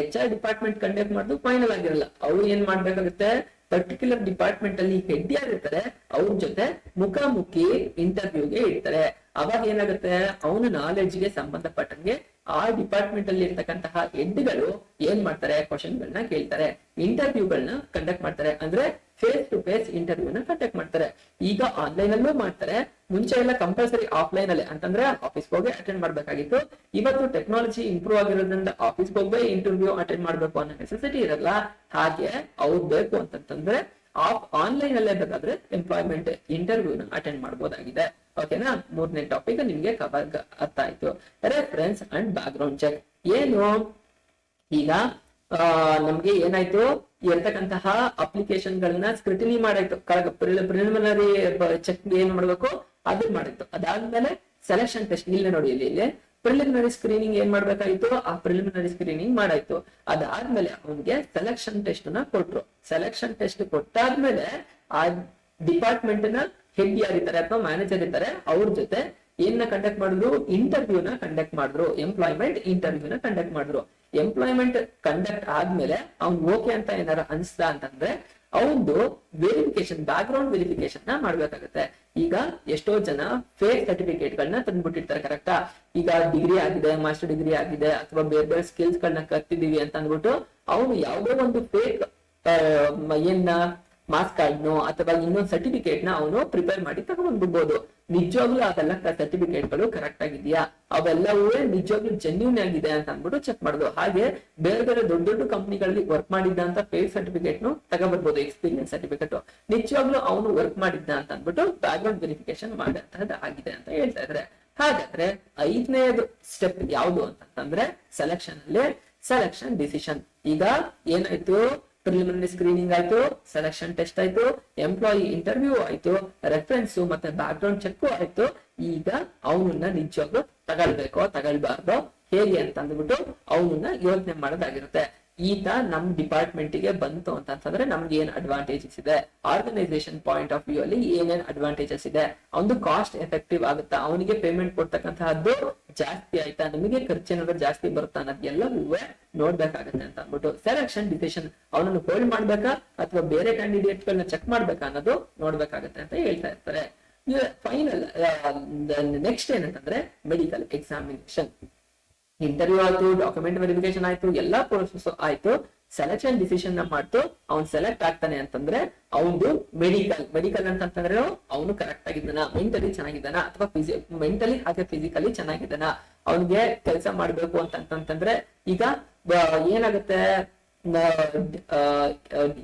HR ಡಿಪಾರ್ಟ್ಮೆಂಟ್ ಕಂಡಕ್ಟ್ ಮಾಡೋದು ಫೈನಲ್ ಆಗಿರಲ್ಲ. ಅವ್ರು ಏನ್ ಮಾಡ್ಬೇಕಾಗುತ್ತೆ, ಪರ್ಟಿಕ್ಯುಲರ್ ಡಿಪಾರ್ಟ್ಮೆಂಟ್ ಅಲ್ಲಿ ಹೆಡ್ ಯಾರಿರ್ತಾರೆ ಅವ್ರ ಜೊತೆ ಮುಖಾಮುಖಿ ಇಂಟರ್ವ್ಯೂಗೆ ಇಡ್ತಾರೆ. ಅವಾಗ ಏನಾಗುತ್ತೆ, ಅವನ ನಾಲೆಡ್ಜ್ಗೆ ಸಂಬಂಧಪಟ್ಟಂಗೆ ಆ ಡಿಪಾರ್ಟ್ಮೆಂಟ್ ಅಲ್ಲಿ ಇರ್ತಕ್ಕಂತಹ ಹೆಡ್ಗಳು ಏನ್ ಮಾಡ್ತಾರೆ, ಕ್ವಶನ್ ಗಳನ್ನ ಕೇಳ್ತಾರೆ, ಇಂಟರ್ವ್ಯೂಗಳನ್ನ ಕಂಡಕ್ಟ್ ಮಾಡ್ತಾರೆ. ಅಂದ್ರೆ ಫೇಸ್ ಟು ಫೇಸ್ ಇಂಟರ್ವ್ಯೂನ ಕಂಡಕ್ಟ್ ಮಾಡ್ತಾರೆ. ಈಗ ಆನ್ಲೈನ್ ಅಲ್ಲೂ ಮಾಡ್ತಾರೆ, ಮುಂಚೆ ಎಲ್ಲ ಕಂಪಲ್ಸರಿ ಆಫ್ಲೈನ್ ಅಲ್ಲೇ, ಅಂತಂದ್ರೆ ಆಫೀಸ್ ಹೋಗಿ ಅಟೆಂಡ್ ಮಾಡ್ಬೇಕಾಗಿತ್ತು. ಇವತ್ತು ಟೆಕ್ನಾಲಜಿ ಇಂಪ್ರೂವ್ ಆಗಿರೋದ್ರಿಂದ ಆಫೀಸ್ ಹೋಗಿ ಇಂಟರ್ವ್ಯೂ ಅಟೆಂಡ್ ಮಾಡ್ಬೇಕು ಅನ್ನೋ ನೆಸೆಸಿಟಿ ಇರಲ್ಲ. ಹಾಗೆ ಅವ್ರು ಬೇಕು ಅಂತಂದ್ರೆ ಆನ್ಲೈನ್ ಅಲ್ಲೇ ಬೇಕಾದ್ರೆ ಎಂಪ್ಲಾಯ್ಮೆಂಟ್ ಇಂಟರ್ವ್ಯೂನ ಅಟೆಂಡ್ ಮಾಡಬಹುದಾಗಿದೆ. ಓಕೆನಾ, ಮೂರನೇ ಟಾಪಿಕ್ ನಿಮ್ಗೆ ಕವರ್ ಅರ್ಥ ಆಯ್ತು. Reference and background check ಏನು, ಈಗ ನಮ್ಗೆ ಏನಾಯ್ತು, ಇರ್ತಕ್ಕಂತಹ ಅಪ್ಲಿಕೇಶನ್ ಗಳನ್ನ ಸ್ಕ್ರಿಟಿನಿ ಮಾಡಾಯ್ತು, ಪ್ರಿಲಿಮಿನರಿ ಚೆಕ್ ಏನ್ ಮಾಡ್ಬೇಕು ಅದನ್ನ ಮಾಡಿತ್ತು. ಅದಾದ್ಮೇಲೆ ಸೆಲೆಕ್ಷನ್ ಟೆಸ್ಟ್, ಇಲ್ಲೇ ನೋಡಿ ಇಲ್ಲಿ ಪ್ರಿಲಿಮಿನರಿ ಸ್ಕ್ರೀನಿಂಗ್ ಏನ್ ಮಾಡ್ಬೇಕಾಯ್ತು, ಆ ಪ್ರಿಲಿಮಿನರಿ ಸ್ಕ್ರೀನಿಂಗ್ ಮಾಡಾಯ್ತು. ಅದಾದ್ಮೇಲೆ ಅವನಿಗೆ ಸೆಲೆಕ್ಷನ್ ಟೆಸ್ಟ್ ನ ಕೊಟ್ರು. ಸೆಲೆಕ್ಷನ್ ಟೆಸ್ಟ್ ಕೊಟ್ಟಾದ್ಮೇಲೆ ಆ ಡಿಪಾರ್ಟ್ಮೆಂಟ್ ನ ಹೆಡ್ ಯಾರಿದ್ದಾರೆ ಅಥವಾ ಮ್ಯಾನೇಜರ್ ಇರ್ತಾರೆ ಅವ್ರ ಜೊತೆ ಏನ ಕಂಡಕ್ಟ್ ಮಾಡಿದ್ರು, ಇಂಟರ್ವ್ಯೂನ ಕಂಡಕ್ಟ್ ಮಾಡಿದ್ರು, ಎಂಪ್ಲಾಯ್ಮೆಂಟ್ ಇಂಟರ್ವ್ಯೂನ ಕಂಡಕ್ಟ್ ಮಾಡಿದ್ರು. ಎಂಪ್ಲಾಯ್ಮೆಂಟ್ ಕಂಡಕ್ಟ್ ಆದ್ಮೇಲೆ ಅವ್ನ್ ಓಕೆ ಅಂತ ಏನಾರ ಅನ್ಸ್ತಾ ಅಂತಂದ್ರೆ ಅವನು ವೆರಿಫಿಕೇಶನ್, ಬ್ಯಾಕ್ ಗ್ರೌಂಡ್ ವೆರಿಫಿಕೇಶನ್ ನ ಮಾಡ್ಬೇಕಾಗತ್ತೆ. ಈಗ ಎಷ್ಟೋ ಜನ ಫೇಕ್ ಸರ್ಟಿಫಿಕೇಟ್ ಗಳನ್ನ ತಂದ್ಬಿಟ್ಟಿರ್ತಾರೆ, ಕರೆಕ್ಟಾ. ಈಗ ಡಿಗ್ರಿ ಆಗಿದೆ, ಮಾಸ್ಟರ್ ಡಿಗ್ರಿ ಆಗಿದೆ, ಅಥವಾ ಬೇರೆ ಬೇರೆ ಸ್ಕಿಲ್ಸ್ ಗಳನ್ನ ಕಲ್ತಿದೀವಿ ಅಂತ ಅಂದ್ಬಿಟ್ಟು ಅವನು ಯಾವುದೋ ಒಂದು ಫೇಕ್ ಏನ ಮಾರ್ಕ್ಸ್ ಕಾರ್ಡ್ ನೋ ಅಥವಾ ಇನ್ನೊಂದು ಸರ್ಟಿಫಿಕೇಟ್ ನ ಅವನು ಪ್ರಿಪೇರ್ ಮಾಡಿ ತಗೊಂಡ್ಬಿಡ್ಬೋದು. ನಿಜವಾಗ್ಲೂ ಅದೆಲ್ಲ ಸರ್ಟಿಫಿಕೇಟ್ ಗಳು ಕರೆಕ್ಟ್ ಆಗಿದೆಯಾ, ಅವೆಲ್ಲವೂ ನಿಜವಾಗ್ಲೂ ಜೆನ್ಯೂನ್ ಆಗಿದೆ ಅಂತ ಅಂದ್ಬಿಟ್ಟು ಚೆಕ್ ಮಾಡೋದು. ಹಾಗೆ ಬೇರೆ ಬೇರೆ ದೊಡ್ಡ ದೊಡ್ಡ ಕಂಪನಿಗಳಲ್ಲಿ ವರ್ಕ್ ಮಾಡಿದ್ದಂತ ಫೇಕ್ ಸರ್ಟಿಫಿಕೇಟ್ ನು ತಗೋಬರ್ಬೋದು, ಎಕ್ಸ್ಪೀರಿಯನ್ಸ್ ಸರ್ಟಿಫಿಕೇಟ್. ನಿಜವಾಗ್ಲೂ ಅವನು ವರ್ಕ್ ಮಾಡಿದ್ದ ಅಂತ ಅಂದ್ಬಿಟ್ಟು ಬ್ಯಾಕ್ ಗ್ರೌಂಡ್ ವೆರಿಫಿಕೇಶನ್ ಮಾಡಂತಹದ್ದು ಆಗಿದೆ ಅಂತ ಹೇಳ್ತಾ ಇದ್ರೆ. ಹಾಗಾದ್ರೆ 5ನೇದು ಸ್ಟೆಪ್ ಯಾವುದು ಅಂತಂದ್ರೆ ಸೆಲೆಕ್ಷನ್ ಅಲ್ಲಿ ಸೆಲೆಕ್ಷನ್ ಡಿಸಿಷನ್. ಈಗ ಏನಾಯ್ತು, ಪ್ರಿಲಿಮಿನರಿ ಸ್ಕ್ರೀನಿಂಗ್ ಆಯ್ತು, ಸೆಲೆಕ್ಷನ್ ಟೆಸ್ಟ್ ಆಯ್ತು, ಎಂಪ್ಲಾಯಿ ಇಂಟರ್ವ್ಯೂ ಆಯ್ತು, ರೆಫರೆನ್ಸ್ ಮತ್ತೆ ಬ್ಯಾಕ್ ಗ್ರೌಂಡ್ ಚೆಕ್ ಆಯ್ತು. ಈಗ ಅವನನ್ನ ನಿಜವಾಗ್ಲೂ ತಗೊಳ್ಬೇಕೋ ತಗೊಳ್ಬಾರ್ದೋ ಹೇಗೆ ಅಂತ ಅಂದ್ಬಿಟ್ಟು ಅವನನ್ನ ಯೋಚನೆ ಮಾಡೋದಾಗಿರುತ್ತೆ. ಈತ ನಮ್ ಡಿಪಾರ್ಟ್ಮೆಂಟ್ ಗೆ ಬಂತು ಅಂತಂದ್ರೆ ನಮ್ಗೆ ಏನ್ ಅಡ್ವಾಂಟೇಜಸ್ ಇದೆ, ಆರ್ಗನೈಸೇಷನ್ ಪಾಯಿಂಟ್ ಆಫ್ ವ್ಯೂ ಅಲ್ಲಿ ಏನೇನ್ ಅಡ್ವಾಂಟೇಜಸ್ ಇದೆ, ಒಂದು ಕಾಸ್ಟ್ ಎಫೆಕ್ಟಿವ್ ಆಗುತ್ತಾ, ಅವನಿಗೆ ಪೇಮೆಂಟ್ ಕೊಡ್ತಕ್ಕಂತಹದ್ದು ಜಾಸ್ತಿ ಆಯ್ತಾ, ನಮಗೆ ಖರ್ಚೇನಾದ್ರೂ ಜಾಸ್ತಿ ಬರುತ್ತಾ ಅನ್ನೋದೆಲ್ಲವೂ ನೋಡ್ಬೇಕಾಗತ್ತೆ ಅಂತ ಅಂದ್ಬಿಟ್ಟು ಸೆಲೆಕ್ಷನ್ ಡಿಸಿಷನ್ ಅವನನ್ನು ಹೋಲ್ಡ್ ಮಾಡ್ಬೇಕಾ ಅಥವಾ ಬೇರೆ ಕ್ಯಾಂಡಿಡೇಟ್ ಗಳನ್ನ ಚೆಕ್ ಮಾಡ್ಬೇಕಾ ಅನ್ನೋದು ನೋಡ್ಬೇಕಾಗತ್ತೆ ಅಂತ ಹೇಳ್ತಾ ಇರ್ತಾರೆ. ಫೈನಲ್ ನೆಕ್ಸ್ಟ್ ಏನಂತಂದ್ರೆ ಮೆಡಿಕಲ್ ಎಕ್ಸಾಮಿನೇಷನ್. ಇಂಟರ್ವ್ಯೂ ಆಯ್ತು, ಡಾಕ್ಯುಮೆಂಟ್ ವೆರಿಫಿಕೇಶನ್ ಆಯ್ತು, ಎಲ್ಲಾ ಪ್ರೋಸೆಸ್ ಆಯ್ತು, ಸೆಲೆಕ್ಷನ್ ಡಿಸಿಷನ್ ನ ಮಾಡ್ತು. ಅವ್ನ್ ಸೆಲೆಕ್ಟ್ ಆಗ್ತಾನೆ ಅಂತಂದ್ರೆ ಅವನು ಮೆಡಿಕಲ್ ಅಂತಂದ್ರೆ ಅವನು ಕರೆಕ್ಟ್ ಆಗಿದ್ದಾನ, ಮೆಂಟಲಿ ಚೆನ್ನಾಗಿದ್ದಾನ ಅಥವಾ ಮೆಂಟಲಿ ಹಾಗೆ ಫಿಸಿಕಲಿ ಚೆನ್ನಾಗಿದ್ದಾನ, ಅವನಿಗೆ ಕೆಲಸ ಮಾಡ್ಬೇಕು ಅಂತಂತಂದ್ರೆ ಈಗ ಏನಾಗುತ್ತೆ,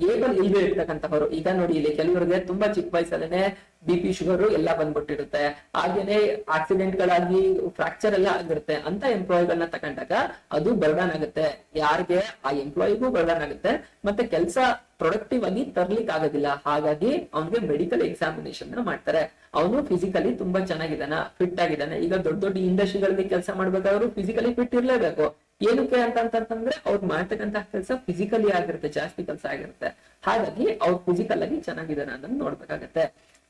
ಏಬಲ್ ಇಲ್ವೇ ಇರ್ತಕ್ಕಂಥವ್ರು. ಈಗ ನೋಡಿ ಇಲ್ಲಿ ಕೆಲವರಿಗೆ ತುಂಬಾ ಚಿಕ್ಕ ವಯಸ್ಸಲ್ಲೇನೆ BP ಶುಗರ್ ಎಲ್ಲ ಬಂದ್ಬಿಟ್ಟಿರುತ್ತೆ, ಹಾಗೇನೆ ಆಕ್ಸಿಡೆಂಟ್ ಗಳಾಗಿ ಫ್ರಾಕ್ಚರ್ ಎಲ್ಲ ಆಗಿರುತ್ತೆ. ಅಂತ ಎಂಪ್ಲಾಯಿಗಳನ್ನ ತಗೊಂಡಾಗ ಅದು ಬರ್ಡನ್ ಆಗುತ್ತೆ, ಯಾರಿಗೆ ಆ ಎಂಪ್ಲಾಯಿಗೂ ಬರ್ಡನ್ ಆಗುತ್ತೆ, ಮತ್ತೆ ಕೆಲಸ ಪ್ರೊಡಕ್ಟಿವ್ ಆಗಿ ತರ್ಲಿಕ್ಕೆ ಆಗೋದಿಲ್ಲ. ಹಾಗಾಗಿ ಅವನಿಗೆ ಮೆಡಿಕಲ್ ಎಕ್ಸಾಮಿನೇಷನ್ ಮಾಡ್ತಾರೆ. ಅವನು ಫಿಸಿಕಲಿ ತುಂಬಾ ಚೆನ್ನಾಗಿದ್ದಾನ, ಫಿಟ್ ಆಗಿದ್ದಾನೆ. ಈಗ ದೊಡ್ಡ ದೊಡ್ಡ ಇಂಡಸ್ಟ್ರಿಗಳಲ್ಲಿ ಕೆಲಸ ಮಾಡ್ಬೇಕಾದ್ರು ಫಿಸಿಕಲಿ ಫಿಟ್ ಇರ್ಲೇಬೇಕು. ಏನಕ್ಕೆ ಅಂತಂತಂದ್ರೆ ಅವ್ರು ಮಾಡ್ತಕ್ಕಂತಹ ಕೆಲಸ ಫಿಸಿಕಲಿ ಆಗಿರುತ್ತೆ, ಜಾಸ್ತಿ ಕೆಲಸ ಆಗಿರುತ್ತೆ. ಹಾಗಾಗಿ ಅವ್ರು ಫಿಸಿಕಲ್ ಆಗಿ ಚೆನ್ನಾಗಿದ್ದಾನೆ ಅನ್ನೋದನ್ನ ನೋಡ್ಬೇಕಾಗತ್ತೆ.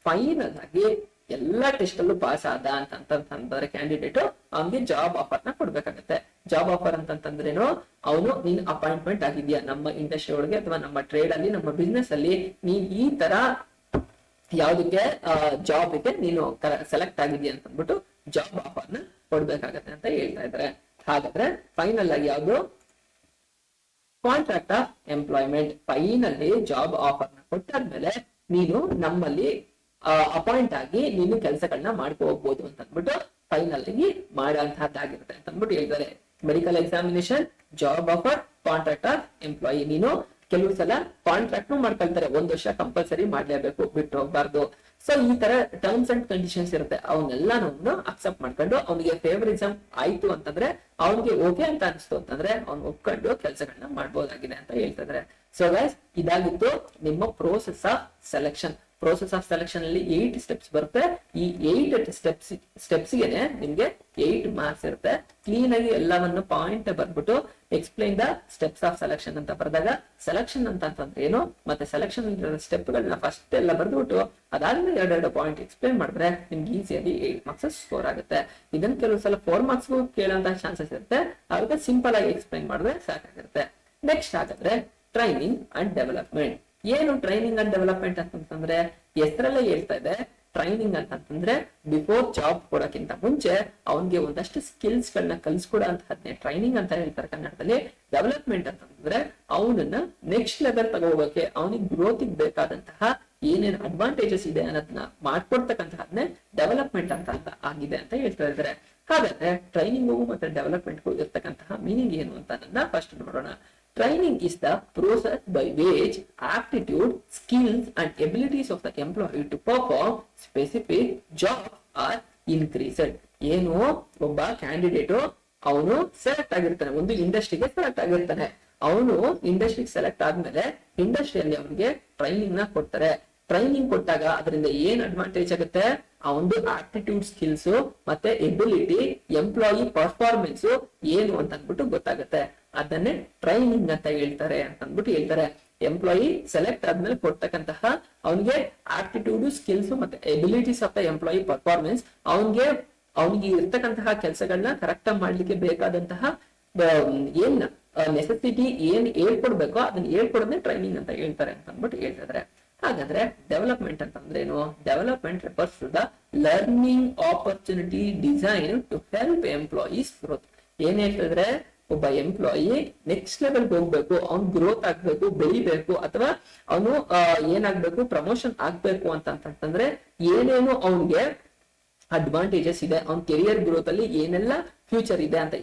ಫೈನಲ್ ಆಗಿ ಎಲ್ಲಾ ಟೆಸ್ಟ್ ಅಲ್ಲೂ ಪಾಸ್ ಆದ ಅಂತಂದ್ರೆ ಕ್ಯಾಂಡಿಡೇಟ್ ಅವ್ನಿಗೆ ಜಾಬ್ ಆಫರ್ ನ ಕೊಡ್ಬೇಕಾಗತ್ತೆ. ಜಾಬ್ ಆಫರ್ ಅಂತಂದ್ರೇನು, ಅವನು ನೀನ್ ಅಪಾಯಿಂಟ್ಮೆಂಟ್ ಆಗಿದ್ಯಾ ನಮ್ಮ ಇಂಡಸ್ಟ್ರಿ ಒಳಗೆ ಅಥವಾ ನಮ್ಮ ಟ್ರೇಡ್ ಅಲ್ಲಿ, ನಮ್ಮ ಬಿಸ್ನೆಸ್ ಅಲ್ಲಿ ನೀನ್ ಈ ತರ ಯಾವ್ದಕ್ಕೆ ಜಾಬ್ಗೆ ನೀನು ಸೆಲೆಕ್ಟ್ ಆಗಿದ್ಯಾ ಅಂತ ಅಂದ್ಬಿಟ್ಟು ಜಾಬ್ ಆಫರ್ ನ ಕೊಡ್ಬೇಕಾಗತ್ತೆ ಅಂತ ಹೇಳ್ತಾ ಇದ್ದಾರೆ. ಹಾಗಾದ್ರೆ ಫೈನಲ್ ಆಗಿ ಯಾವ್ದು, contract of employment. Finally job offer ನ ಕೊಟ್ಟಾದ್ಮೇಲೆ ನೀನು ನಮ್ಮಲ್ಲಿ ಅಪಾಯಿಂಟ್ ಆಗಿ ನೀನು ಕೆಲಸಗಳನ್ನ ಮಾಡ್ಕೊ ಹೋಗ್ಬೋದು ಅಂತ ಅಂದ್ಬಿಟ್ಟು ಫೈನಲ್ ಆಗಿ ಮಾಡೋಂತಹದ್ದಾಗಿರುತ್ತೆ ಅಂತ ಅಂದ್ಬಿಟ್ಟು ಹೇಳ್ತಾರೆ. Medical examination, job offer, contract of employee. ನೀನು ಕೆಲವು ಸಲ ಕಾಂಟ್ರಾಕ್ಟ್ ಮಾಡ್ಕೊಳ್ತಾರೆ, 1 ವರ್ಷ ಕಂಪಲ್ಸರಿ ಮಾಡ್ಲೇಬೇಕು, ಬಿಟ್ಟು ಹೋಗ್ಬಾರ್ದು. ಸೊ ಈ ತರ ಟರ್ಮ್ಸ್ ಅಂಡ್ ಕಂಡೀಷನ್ಸ್ ಇರುತ್ತೆ, ಅವನ್ನೆಲ್ಲಾನು ಅಕ್ಸೆಪ್ಟ್ ಮಾಡ್ಕೊಂಡು ಅವನಿಗೆ ಫೇವರಿಸಮ್ ಆಯ್ತು ಅಂತಂದ್ರೆ, ಅವನಿಗೆ ಓಕೆ ಅಂತ ಅನಿಸ್ತು ಅಂತಂದ್ರೆ ಅವ್ನು ಒಪ್ಕೊಂಡು ಕೆಲಸಗಳನ್ನ ಮಾಡ್ಬೋದಾಗಿದೆ ಅಂತ ಹೇಳ್ತಿದ್ರೆ. ಸೊ ಗೈಸ್, ಇದಾಗಿತ್ತು ನಿಮ್ಮ process of selection. Process of selection ಅಲ್ಲಿ 8 ಸ್ಟೆಪ್ಸ್ ಬರುತ್ತೆ. ಈ 8 ಸ್ಟೆಪ್ಸ್ ಗೆ ನಿಮ್ಗೆ 8 ಮಾರ್ಕ್ಸ್ ಇರುತ್ತೆ. ಕ್ಲೀನ್ ಆಗಿ ಎಲ್ಲವನ್ನು ಪಾಯಿಂಟ್ ಬರ್ಬಿಟ್ಟು explain the steps of selection ಅಂತ ಬರೆದಾಗ, ಸೆಲೆಕ್ಷನ್ ಅಂತಂದ್ರೆ ಏನು ಮತ್ತೆ ಸೆಲೆಕ್ಷನ್ ಸ್ಟೆಪ್ ಗಳನ್ನ ಫಸ್ಟ್ ಎಲ್ಲ ಬರ್ದ್ಬಿಟ್ಟು ಅದಾದ್ಮೇಲೆ 2 ಪಾಯಿಂಟ್ ಎಕ್ಸ್ಪ್ಲೈನ್ ಮಾಡಿದ್ರೆ ನಿಮ್ಗೆ ಈಸಿಯಾಗಿ 8 ಮಾರ್ಕ್ಸ್ ಸ್ಕೋರ್ ಆಗುತ್ತೆ. ಇದನ್ನ ಕೆಲವು ಸಲ 4 ಮಾರ್ಕ್ಸ್ ಕೇಳೋಂತಹ ಚಾನ್ಸಸ್ ಇರುತ್ತೆ, ಅದಕ್ಕೆ ಸಿಂಪಲ್ ಆಗಿ ಎಕ್ಸ್ಪ್ಲೈನ್ ಮಾಡಿದ್ರೆ ಸಾಕಾಗಿರುತ್ತೆ. ನೆಕ್ಸ್ಟ್ ಹಾಗಾದ್ರೆ ಟ್ರೈನಿಂಗ್ ಅಂಡ್ ಡೆವಲಪ್ಮೆಂಟ್. ಏನು ಟ್ರೈನಿಂಗ್ ಅಂಡ್ ಡೆವಲಪ್ಮೆಂಟ್ ಅಂತಂದ್ರೆ ಹೆಸರಲ್ಲೇ ಹೇಳ್ತಾ ಇದೆ. ಟ್ರೈನಿಂಗ್ ಅಂತಂದ್ರೆ ಬಿಫೋರ್ ಜಾಬ್ ಕೊಡಕ್ಕಿಂತ ಮುಂಚೆ ಅವನ್ಗೆ ಒಂದಷ್ಟು ಸ್ಕಿಲ್ಸ್ ಗಳನ್ನ ಕಲ್ಸ್ಕೊಡೋ ಅಂತಹದ್ನೇ ಟ್ರೈನಿಂಗ್ ಅಂತ ಹೇಳ್ತಾರೆ ಕನ್ನಡದಲ್ಲಿ. ಡೆವಲಪ್ಮೆಂಟ್ ಅಂತಂದ್ರೆ ಅವನನ್ನ ನೆಕ್ಸ್ಟ್ ಲೆವೆಲ್ ತಗೋಬೇಕೆ, ಅವನಿಗೆ ಗ್ರೋತ್ ಬೇಕಾದಂತಹ ಏನೇನ್ ಅಡ್ವಾಂಟೇಜಸ್ ಇದೆ ಅನ್ನೋದನ್ನ ಮಾಡ್ಕೊಡ್ತಕ್ಕಂತಹದ್ನೇ ಡೆವಲಪ್ಮೆಂಟ್ ಅಂತ ಆಗಿದೆ ಅಂತ ಹೇಳ್ತಾ ಇದ್ದಾರೆ. ಹಾಗಾದ್ರೆ ಟ್ರೈನಿಂಗು ಮತ್ತೆ ಡೆವಲಪ್ಮೆಂಟ್ಗೂ ಇರ್ತಕ್ಕಂತಹ ಮೀನಿಂಗ್ ಏನು ಅಂತ ಫಸ್ಟ್ ನೋಡೋಣ. Training is the process by which aptitude, skills and abilities of the employee to perform specific jobs are increased. ಏನು ಒಬ್ಬ ಕ್ಯಾಂಡಿಡೇಟ್ ಅವನು ಸೆಲೆಕ್ಟ್ ಆಗಿರ್ತಾನೆ, ಒಂದು ಇಂಡಸ್ಟ್ರಿಗೆ ಸೆಲೆಕ್ಟ್ ಆಗಿರ್ತಾನೆ. ಅವನು ಇಂಡಸ್ಟ್ರಿಗೆ ಸೆಲೆಕ್ಟ್ ಆದ್ಮೇಲೆ ಇಂಡಸ್ಟ್ರಿಯಲ್ಲಿ ಅವನಿಗೆ ಟ್ರೈನಿಂಗ್ ನ ಕೊಡ್ತಾರೆ. ಟ್ರೈನಿಂಗ್ ಕೊಟ್ಟಾಗ ಅದರಿಂದ ಏನ್ ಅಡ್ವಾಂಟೇಜ್ ಆಗುತ್ತೆ, ಅವನು ಆಪ್ಟಿಟ್ಯೂಡ್ ಸ್ಕಿಲ್ಸ್ ಮತ್ತೆ ಎಬಿಲಿಟಿ, ಎಂಪ್ಲಾಯಿ ಪರ್ಫಾರ್ಮೆನ್ಸ್ ಏನು ಅಂತ ಅಂದ್ಬಿಟ್ಟು ಗೊತ್ತಾಗುತ್ತೆ. ಅದನ್ನೇ ಟ್ರೈನಿಂಗ್ ಅಂತ ಹೇಳ್ತಾರೆ ಅಂತ ಅಂದ್ಬಿಟ್ಟು ಹೇಳ್ತಾರೆ. ಎಂಪ್ಲಾಯಿ ಸೆಲೆಕ್ಟ್ ಆದ್ಮೇಲೆ ಕೊಡ್ತಕ್ಕಂತಹ ಅವನಿಗೆ ಆಪ್ಟಿಟ್ಯೂಡ್ ಸ್ಕಿಲ್ಸ್ ಮತ್ತೆ abilities of the employee performance, ಅವನಿಗೆ ಇರ್ತಕ್ಕಂತಹ ಕೆಲಸಗಳನ್ನ ಕರೆಕ್ಟ್ ಆಗಿ ಮಾಡ್ಲಿಕ್ಕೆ ಬೇಕಾದಂತಹ ಏನ್ ನೆಸೆಸಿಟಿ ಏನ್ ಹೇಳ್ಕೊಡ್ಬೇಕೋ ಅದನ್ನ ಹೇಳ್ಕೊಡೋದೇ ಟ್ರೈನಿಂಗ್ ಅಂತ ಹೇಳ್ತಾರೆ ಅಂತ ಅಂದ್ಬಿಟ್ಟು ಹೇಳ್ತಿದ್ದಾರೆ. ಹಾಗಾದ್ರೆ ಡೆವಲಪ್ಮೆಂಟ್ ಅಂತಂದ್ರೆ ಏನು? Development refers to the learning opportunity design to help employees growth. ಏನ್ ಹೇಳ್ತಿದ್ರೆ, ಒಬ್ಬ ಎಂಪ್ಲಾಯಿ ನೆಕ್ಸ್ಟ್ ಲೆವೆಲ್ ಹೋಗ್ಬೇಕು, ಅವ್ನು ಗ್ರೋತ್ ಆಗ್ಬೇಕು, ಬೆಳಿಬೇಕು, ಅಥವಾ ಅವನು ಏನಾಗ್ಬೇಕು, ಪ್ರಮೋಷನ್ ಆಗ್ಬೇಕು ಅಂತಂದ್ರೆ ಏನೇನು ಅವನ್ಗೆ ಅಡ್ವಾಂಟೇಜಸ್ ಇದೆ, ಅವ್ನ ಕೆರಿಯರ್ ಗ್ರೋತ್ ಅಲ್ಲಿ ಏನೆಲ್ಲ ಫ್ಯೂಚರ್ ಇದೆ ಅಂತ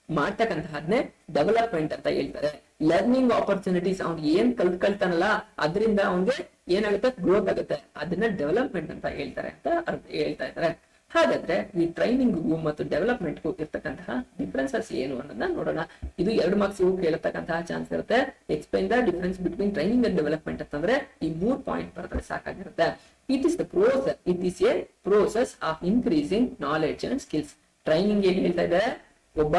ಮಾಡ್ತಕ್ಕಂತಹದ್ನೇ ಡೆವಲಪ್ಮೆಂಟ್ ಅಂತ ಹೇಳ್ತಾರೆ. ಲರ್ನಿಂಗ್ ಆಪರ್ಚುನಿಟೀಸ್, ಅವ್ನ್ ಏನ್ ಕಲ್ತ್ಕೊಳ್ತಾನಲ್ಲ ಅದರಿಂದ ಅವನ್ಗೆ ಏನಾಗುತ್ತೆ, ಗ್ರೋತ್ ಆಗುತ್ತೆ, ಅದನ್ನ ಡೆವಲಪ್ಮೆಂಟ್ ಅಂತ ಹೇಳ್ತಾರೆ ಅಂತ ಹೇಳ್ತಾ ಇದ್ದಾರೆ. ಹಾಗಾದ್ರೆ ಈ ಟ್ರೈನಿಂಗ್ಗೂ ಮತ್ತು ಡೆವಲಪ್ಮೆಂಟ್ಗೂ ಇರ್ತಕ್ಕಂತಹ ಡಿಫ್ರೆನ್ಸಸ್ ಏನು ಅನ್ನೋದನ್ನ ನೋಡೋಣ. ಇದು 2 ಮಾರ್ಕ್ಸ್ ಕೇಳತಕ್ಕಂತಹ ಚಾನ್ಸ್ ಇರುತ್ತೆ. Explain the difference between training and development ಅಂತಂದ್ರೆ ಈ 3 ಪಾಯಿಂಟ್ ಬರೆದ್ರೆ ಸಾಕಾಗಿರುತ್ತೆ. It is a process of increasing knowledge and skills. Training ಏನ್ ಹೇಳ್ತಾ ಇದೆ, ಒಬ್ಬ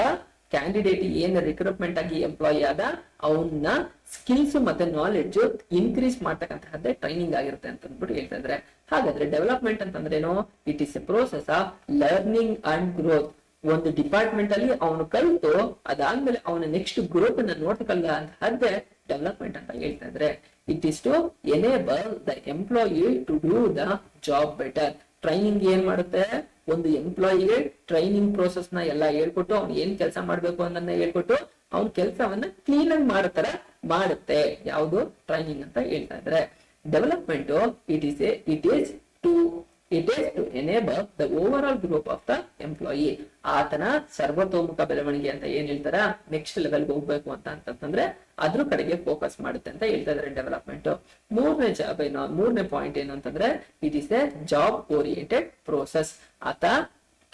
ಕ್ಯಾಂಡಿಡೇಟ್ ಏನ್ ರಿಕ್ರೂಟ್ಮೆಂಟ್ ಆಗಿ ಎಂಪ್ಲಾಯಿ ಆದ ಅವನ್ನ ಸ್ಕಿಲ್ಸ್ ಮತ್ತೆ ನಾಲೆಡ್ಜ್ ಇನ್ಕ್ರೀಸ್ ಮಾಡ್ತಕ್ಕಂತಹದ್ದೇ ಟ್ರೈನಿಂಗ್ ಆಗಿರುತ್ತೆ ಅಂತ ಅಂದ್ಬಿಟ್ಟು ಹೇಳ್ತಾ ಇದ್ರೆ. ಹಾಗಾದ್ರೆ ಡೆವಲಪ್ಮೆಂಟ್ ಅಂತಂದ್ರೇನು? It is a process of learning and growth. ಒಂದು ಡಿಪಾರ್ಟ್ಮೆಂಟ್ ಅಲ್ಲಿ ಅವನು ಕಲಿತು ಅದಾದ್ಮೇಲೆ ಅವನ ನೆಕ್ಸ್ಟ್ ಗ್ರೋತ್ ಅನ್ನ ನೋಡ್ತಕ್ಕಲ್ಲ ಅಂತಹದ್ದೇ ಡೆವಲಪ್ಮೆಂಟ್ ಅಂತ ಹೇಳ್ತಾ ಇದ್ರೆ. It is to enable the employee to do the job better. Training ಏನ್ ಮಾಡುತ್ತೆ, ಒಂದು ಎಂಪ್ಲಾಯಿಗೆ ಟ್ರೈನಿಂಗ್ ಪ್ರೋಸೆಸ್ ನ ಎಲ್ಲ ಹೇಳ್ಕೊಟ್ಟು ಅವ್ನು ಏನ್ ಕೆಲಸ ಮಾಡ್ಬೇಕು ಅನ್ನೋದನ್ನ ಹೇಳ್ಕೊಟ್ಟು ಅವ್ನ ಕೆಲಸವನ್ನ ಕ್ಲೀನ್ ಆಗಿ ಮಾಡತರ ಮಾಡುತ್ತೆ. ಯಾವುದು? ಟ್ರೈನಿಂಗ್ ಅಂತ ಹೇಳ್ತಾ ಇದ್ರೆ. Development it is to enable the overall growth of the employee. ಆತನ ಸರ್ವತೋಮುಖ ಬೆಳವಣಿಗೆ ಅಂತ ಏನ್ ಹೇಳ್ತಾರ, ನೆಕ್ಸ್ಟ್ ಲೆವೆಲ್ ಹೋಗ್ಬೇಕು ಅಂತಂದ್ರೆ ಅದ್ರ ಕಡೆಗೆ ಫೋಕಸ್ ಮಾಡುತ್ತೆ ಅಂತ ಹೇಳ್ತಾ ಇದಾರೆ ಡೆವಲಪ್ಮೆಂಟ್. ಮೂರನೇ ಪಾಯಿಂಟ್ ಏನು ಅಂತಂದ್ರೆ, it is A job oriented process. ಆತ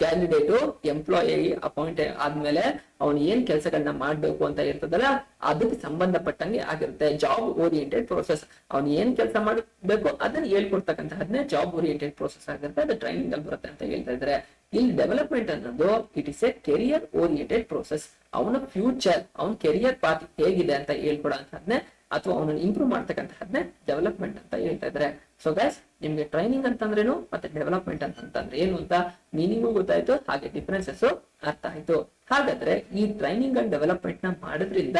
ಕ್ಯಾಂಡಿಡೇಟ್ ಎಂಪ್ಲಾಯಿ ಅಪಾಯಿಂಟ್ ಆದ್ಮೇಲೆ ಅವನು ಏನ್ ಕೆಲಸಗಳನ್ನ ಮಾಡ್ಬೇಕು ಅಂತ ಇರ್ತದಲ್ಲ ಅದಕ್ಕೆ ಸಂಬಂಧಪಟ್ಟಂಗೆ ಆಗಿರುತ್ತೆ. ಜಾಬ್ ಓರಿಯೆಂಟೆಡ್ ಪ್ರೋಸೆಸ್, ಅವ್ನು ಏನ್ ಕೆಲಸ ಮಾಡಬೇಕು ಅದನ್ನ ಹೇಳ್ಕೊಡ್ತಕ್ಕಂತಹದ್ನೇ ಜಾಬ್ ಓರಿಯೆಂಟೆಡ್ ಪ್ರೋಸೆಸ್ ಆಗಿರುತ್ತೆ. ಅದು ಟ್ರೈನಿಂಗ್ ಅಲ್ಲಿ ಬರುತ್ತೆ ಅಂತ ಹೇಳ್ತಾ ಇದ್ರೆ. ಇಲ್ಲಿ ಡೆವಲಪ್ಮೆಂಟ್ ಅನ್ನೋದು it is A career oriented process. ಅವನ ಫ್ಯೂಚರ್, ಅವನ ಕೆರಿಯರ್ ಪಾತ್ ಹೇಗಿದೆ ಅಂತ ಹೇಳ್ಕೊಡೋಂತಹದ್ನೇ ಅಥವಾ ಅವನನ್ನು ಇಂಪ್ರೂವ್ ಮಾಡ್ತಕ್ಕಂತಹದ್ನೇ ಡೆವಲಪ್ಮೆಂಟ್ ಅಂತ ಹೇಳ್ತಾ ಇದ್ದಾರೆ. ಸೊ ಗೈಸ್, ನಿಮ್ಗೆ ಟ್ರೈನಿಂಗ್ ಅಂತಂದ್ರೇನು ಮತ್ತೆ ಡೆವಲಪ್ಮೆಂಟ್ ಅಂತಂದ್ರೆ ಏನು ಅಂತ ಮೀನಿಂಗು ಗೊತ್ತಾಯ್ತು, ಹಾಗೆ ಡಿಫ್ರೆನ್ಸಸ್ ಅರ್ಥ ಆಯ್ತು. ಹಾಗಾದ್ರೆ ಈ ಟ್ರೈನಿಂಗ್ ಅಂಡ್ ಡೆವಲಪ್ಮೆಂಟ್ ನ ಮಾಡೋದ್ರಿಂದ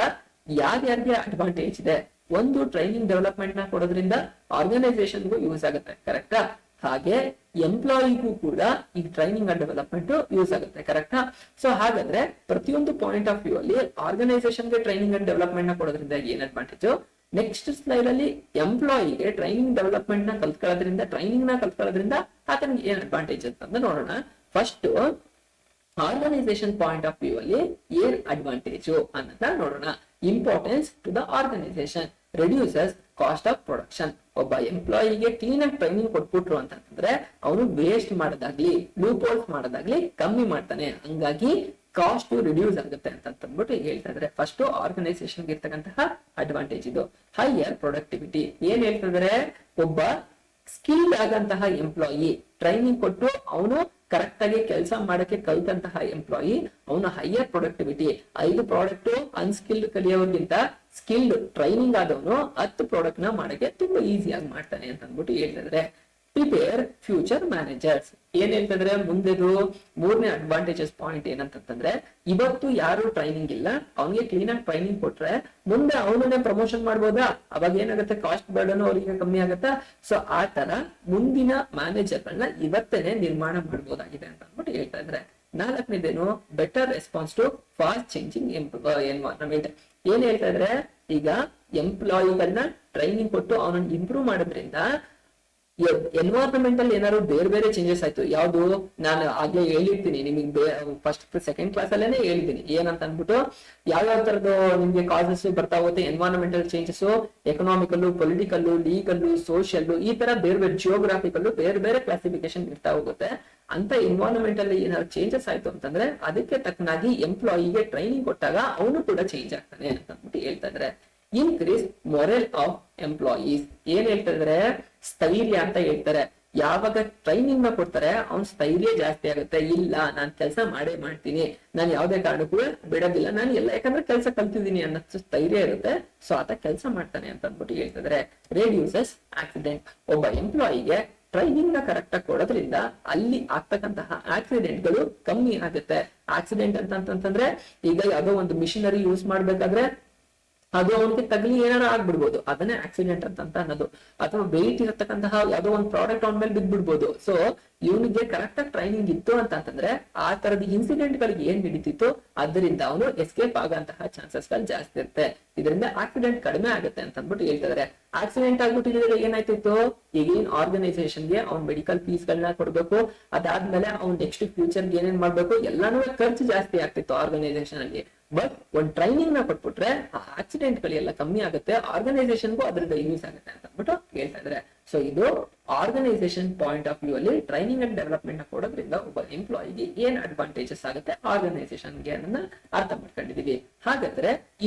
ಯಾರ್ಯಾರಿಗೆ ಅಡ್ವಾಂಟೇಜ್ ಇದೆ? ಒಂದು, ಟ್ರೈನಿಂಗ್ ಡೆವಲಪ್ಮೆಂಟ್ ನ ಕೊಡೋದ್ರಿಂದ ಆರ್ಗನೈಸೇಷನ್ಗೂ ಯೂಸ್ ಆಗುತ್ತೆ, ಕರೆಕ್ಟಾ? ಹಾಗೆ ಎಂಪ್ಲಾಯಿಗೂ ಕೂಡ ಈ ಟ್ರೈನಿಂಗ್ ಅಂಡ್ ಡೆವಲಪ್ಮೆಂಟ್ ಯೂಸ್ ಆಗುತ್ತೆ, ಕರೆಕ್ಟಾ? ಸೊ ಹಾಗಾದ್ರೆ ಪ್ರತಿಯೊಂದು ಪಾಯಿಂಟ್ ಆಫ್ ವ್ಯೂ ಅಲ್ಲಿ ಆರ್ಗನೈಸೇಷನ್ಗೆ ಟ್ರೈನಿಂಗ್ ಅಂಡ್ ಡೆವಲಪ್ಮೆಂಟ್ ನ ಕೊಡೋದ್ರಿಂದ ಏನ್ ಅಡ್ವಾಂಟೇಜ್? ನೆಕ್ಸ್ಟ್ ಸ್ಲೈಡ್ ಅಲ್ಲಿ ಎಂಪ್ಲಾಯಿಗೆ ಟ್ರೈನಿಂಗ್ ಡೆವಲಪ್ಮೆಂಟ್ ನ ಕಲ್ತ್ಕೊಳ್ಳೋದ್ರಿಂದ ಆತನಿಗೆ ಏನ್ ಅಡ್ವಾಂಟೇಜ್ ಅಂತ ನೋಡೋಣ. First, organisation point of view ಅಲ್ಲಿ ಏನ್ ಅಡ್ವಾಂಟೇಜ್ ಅನ್ನೋದನ್ನ ನೋಡೋಣ. Importance to the organisation, reduces cost of production. ಒಬ್ಬ ಎಂಪ್ಲಾಯಿಗೆ ಕ್ಲೀನ್ ಆಗಿ ಟ್ರೈನಿಂಗ್ ಕೊಟ್ಬಿಟ್ರು ಅಂತಂದ್ರೆ ಅವನು ವೇಸ್ಟ್ ಮಾಡೋದಾಗ್ಲಿ ಲೂಪ್ ಹೋಲ್ಸ್ ಮಾಡೋದಾಗ್ಲಿ ಕಮ್ಮಿ ಮಾಡ್ತಾನೆ, ಹಂಗಾಗಿ ಕಾಸ್ಟ್ ರಿಡ್ಯೂಸ್ ಆಗುತ್ತೆ ಅಂತಂದ್ಬಿಟ್ಟು ಹೇಳ್ತಾ ಇದ್ರೆ. ಫಸ್ಟ್, ಆರ್ಗನೈಸೇಷನ್ ಇರ್ತಕ್ಕಂತಹ ಅಡ್ವಾಂಟೇಜ್ ಇದು. ಹೈಯರ್ ಪ್ರೊಡಕ್ಟಿವಿಟಿ, ಏನ್ ಹೇಳ್ತಾ ಇದಾರೆ, ಒಬ್ಬ ಸ್ಕಿಲ್ಡ್ ಆಗಂತಹ ಎಂಪ್ಲಾಯಿ ಟ್ರೈನಿಂಗ್ ಕೊಟ್ಟು ಅವನು ಕರೆಕ್ಟ್ ಆಗಿ ಕೆಲಸ ಮಾಡಕ್ಕೆ ಕಲ್ತಂತಹ ಎಂಪ್ಲಾಯಿ ಅವನು ಹೈಯರ್ ಪ್ರೊಡಕ್ಟಿವಿಟಿ, 5 ಪ್ರಾಡಕ್ಟ್ ಅನ್ಸ್ಕಿಲ್ಡ್ ಕಲಿಯೋರ್ಗಿಂತ ಸ್ಕಿಲ್ಡ್ ಟ್ರೈನಿಂಗ್ ಆದವನು 10 ಪ್ರಾಡಕ್ಟ್ ನ ಮಾಡಕ್ಕೆ ತುಂಬಾ ಈಸಿಯಾಗಿ ಮಾಡ್ತಾನೆ ಅಂತ ಅಂದ್ಬಿಟ್ಟು ಹೇಳ್ತಿದ್ರೆ. Prepare future managers. ಏನ್ ಹೇಳ್ತಂದ್ರೆ ಮುಂದೆದು ಮೂರನೇ ಅಡ್ವಾಂಟೇಜಸ್ ಪಾಯಿಂಟ್ ಏನಂತಂದ್ರೆ, ಇವತ್ತು ಯಾರು ಟ್ರೈನಿಂಗ್ ಇಲ್ಲ ಅವ್ನಿಗೆ ಕ್ಲೀನ್ ಆಗಿ ಟ್ರೈನಿಂಗ್ ಕೊಟ್ರೆ ಮುಂದೆ ಅವನನ್ನೇ ಪ್ರಮೋಷನ್ ಮಾಡ್ಬೋದಾ, ಅವಾಗ ಏನಾಗುತ್ತೆ ಕಾಸ್ಟ್ ಬರ್ಡನ್ ಅವರಿಗೆ ಕಮ್ಮಿ ಆಗುತ್ತಾ. ಸೊ ಆ ತರ ಮುಂದಿನ ಮ್ಯಾನೇಜರ್ ಗಳನ್ನ ಇವತ್ತೇನೆ ನಿರ್ಮಾಣ ಮಾಡ್ಬೋದಾಗಿದೆ ಅಂತ ಅಂದ್ಬಿಟ್ಟು ಹೇಳ್ತಾ ಇದ್ರೆ. ನಾಲ್ಕನೇದೇನು, better response to fast changing environment. ಏನ್ ಹೇಳ್ತಾ ಇದ್ರೆ, ಈಗ ಎಂಪ್ಲಾಯಿಗಳನ್ನ ಟ್ರೈನಿಂಗ್ ಕೊಟ್ಟು ಅವನನ್ನ ಇಂಪ್ರೂವ್ ಮಾಡೋದ್ರಿಂದ ಎನ್ವೈರನ್ಮೆಂಟ್ ಅಲ್ಲಿ ಏನಾದ್ರು ಬೇರೆ ಬೇರೆ ಚೇಂಜಸ್ ಆಯ್ತು. ಯಾವ್ದು ನಾನು ಆಗ್ಲೇ ಹೇಳಿರ್ತೀನಿ ನಿಮಗೆ, ಫಸ್ಟ್ ಸೆಕೆಂಡ್ ಕ್ಲಾಸ್ ಅಲ್ಲೇನೆ ಹೇಳಿದ್ದೀನಿ ಏನಂತ ಅಂದ್ಬಿಟ್ಟು, ಯಾವ್ಯಾವ ತರದ್ದು ನಿಮ್ಗೆ ಕಾಸಸ್ ಬರ್ತಾ ಹೋಗುತ್ತೆ. Environmental changes, economical, political, legal, social, ಈ ತರ ಬೇರೆ ಬೇರೆ ಜಿಯೋಗ್ರಾಫಿಕಲ್ ಬೇರೆ ಬೇರೆ ಕ್ಲಾಸಿಫಿಕೇಶನ್ ಇರ್ತಾ ಹೋಗುತ್ತೆ. ಅಂತ ಎನ್ವೈರನ್ಮೆಂಟ್ ಅಲ್ಲಿ ಏನಾದ್ರು ಚೇಂಜಸ್ ಆಯ್ತು ಅಂತಂದ್ರೆ ಅದಕ್ಕೆ ತಕ್ಕನಾಗಿ ಎಂಪ್ಲಾಯಿಗೆ ಟ್ರೈನಿಂಗ್ ಕೊಟ್ಟಾಗ ಅವನು ಕೂಡ ಚೇಂಜ್ ಆಗ್ತಾನೆ ಅಂತ ಅಂದ್ಬಿಟ್ಟು ಹೇಳ್ತಾ ಇದ್ರೆ. Increase moral of employees. ಏನ್ ಹೇಳ್ತಾ ಇದ್ರೆ, ಸ್ಥೈರ್ಯ ಅಂತ ಹೇಳ್ತಾರೆ. ಯಾವಾಗ ಟ್ರೈನಿಂಗ್ ನ ಕೊಡ್ತಾರೆ ಅವ್ನ ಸ್ಥೈರ್ಯ ಜಾಸ್ತಿ ಆಗುತ್ತೆ. ಇಲ್ಲ ನಾನ್ ಕೆಲಸ ಮಾಡೇ ಮಾಡ್ತೀನಿ, ನಾನು ಯಾವ್ದೇ ಕಾರಣಕ್ಕೂ ಬಿಡೋದಿಲ್ಲ, ನಾನು ಎಲ್ಲ ಯಾಕಂದ್ರೆ ಕೆಲಸ ಕಲ್ತಿದ್ದೀನಿ ಅನ್ನೋ ಸ್ಥೈರ್ಯ ಇರುತ್ತೆ. ಸೊ ಆತ ಕೆಲಸ ಮಾಡ್ತಾನೆ ಅಂತ ಅಂದ್ಬಿಟ್ಟು ಹೇಳ್ತಿದ್ರೆ. Reduces accident. ಒಬ್ಬ ಎಂಪ್ಲಾಯಿಗೆ ಟ್ರೈನಿಂಗ್ ನ ಕರೆಕ್ಟ್ ಆಗಿ ಕೊಡೋದ್ರಿಂದ ಅಲ್ಲಿ ಆಗ್ತಕ್ಕಂತಹ ಆಕ್ಸಿಡೆಂಟ್ ಗಳು ಕಮ್ಮಿ ಆಗುತ್ತೆ. ಆಕ್ಸಿಡೆಂಟ್ ಅಂತಂದ್ರೆ ಈಗ ಯಾವುದೋ ಒಂದು ಮಿಷಿನರಿ ಯೂಸ್ ಮಾಡ್ಬೇಕಾದ್ರೆ ಅದು ಅವನಿಗೆ ತಗಲಿ ಏನಾರ ಆಗ್ಬಿಡ್ಬೋದು, ಅದನ್ನೇ ಆಕ್ಸಿಡೆಂಟ್ ಅಂತ ಅನ್ನೋದು. ಅಥವಾ ವೆಯ್ಟ್ ಇರತಕ್ಕಂತಹ ಯಾವುದೋ ಒಂದು ಪ್ರಾಡಕ್ಟ್ ಅವನ ಮೇಲೆ ಬಿದ್ದ್ಬಿಡ್ಬೋದು. ಸೊ ಇವನಿಗೆ ಕರೆಕ್ಟ್ ಆಗಿ ಟ್ರೈನಿಂಗ್ ಇತ್ತು ಅಂತಂದ್ರೆ ಆ ತರದ ಇನ್ಸಿಡೆಂಟ್ ಗಳಿಗೆ ಏನ್ ನಡೀತಿತ್ತು ಅದರಿಂದ ಅವನು ಎಸ್ಕೇಪ್ ಆಗಂತಹ ಚಾನ್ಸಸ್ ಗಳು ಜಾಸ್ತಿ ಇರುತ್ತೆ. ಇದರಿಂದ ಆಕ್ಸಿಡೆಂಟ್ ಕಡಿಮೆ ಆಗುತ್ತೆ ಅಂತ ಅಂದ್ಬಿಟ್ಟು ಹೇಳ್ತಿದ್ದಾರೆ. ಆಕ್ಸಿಡೆಂಟ್ ಆಗ್ಬಿಟ್ಟಿದ್ರೆ ಏನಾಯ್ತಿತ್ತು, ಈಗಿನ ಆರ್ಗನೈಸೇಷನ್ಗೆ ಅವ್ನ್ ಮೆಡಿಕಲ್ ಫೀಸ್ ಗಳನ್ನ ಕೊಡ್ಬೇಕು, ಅದಾದ್ಮೇಲೆ ಅವ್ನ್ ನೆಕ್ಸ್ಟ್ ಫ್ಯೂಚರ್ಗೆ ಏನೇನ್ ಮಾಡ್ಬೇಕು ಎಲ್ಲಾನು ಖರ್ಚು ಜಾಸ್ತಿ ಆಗ್ತಿತ್ತು ಆರ್ಗನೈಸೇಷನ್ ಅಲ್ಲಿ. ಬಟ್ ಒಂದ್ ಟ್ರೈನಿಂಗ್ ನ ಕೊಟ್ಬಿಟ್ರೆ ಆ ಆಕ್ಸಿಡೆಂಟ್ ಗಳೆಲ್ಲ ಕಮ್ಮಿ ಆಗುತ್ತೆ, ಆರ್ಗನೈಸೇಷನ್ಗೂ ಅದರಿಂದ ಯೂಸ್ ಆಗುತ್ತೆ ಅಂತ ಅಂದ್ಬಿಟ್ಟು ಹೇಳ್ತಾ ಇದ್ದಾರೆ. ಸೊ ಇದು ಆರ್ಗನೈಸೇಷನ್ ಪಾಯಿಂಟ್ ಆಫ್ ವ್ಯೂ ಅಲ್ಲಿ ಟ್ರೈನಿಂಗ್ ಅಂಡ್ ಡೆವಲಪ್ಮೆಂಟ್ ನ ಕೊಡೋದ್ರಿಂದ ಒಬ್ಬ ಎಂಪ್ಲಾಯಿಗೆ ಏನ್ ಅಡ್ವಾಂಟೇಜಸ್ ಆಗುತ್ತೆ ಆರ್ಗನೈಸೇಷನ್ಗೆ ಅನ್ನೋದನ್ನ ಅರ್ಥ ಮಾಡ್ಕೊಂಡಿದೀವಿ. ಹಾಗಾದ್ರೆ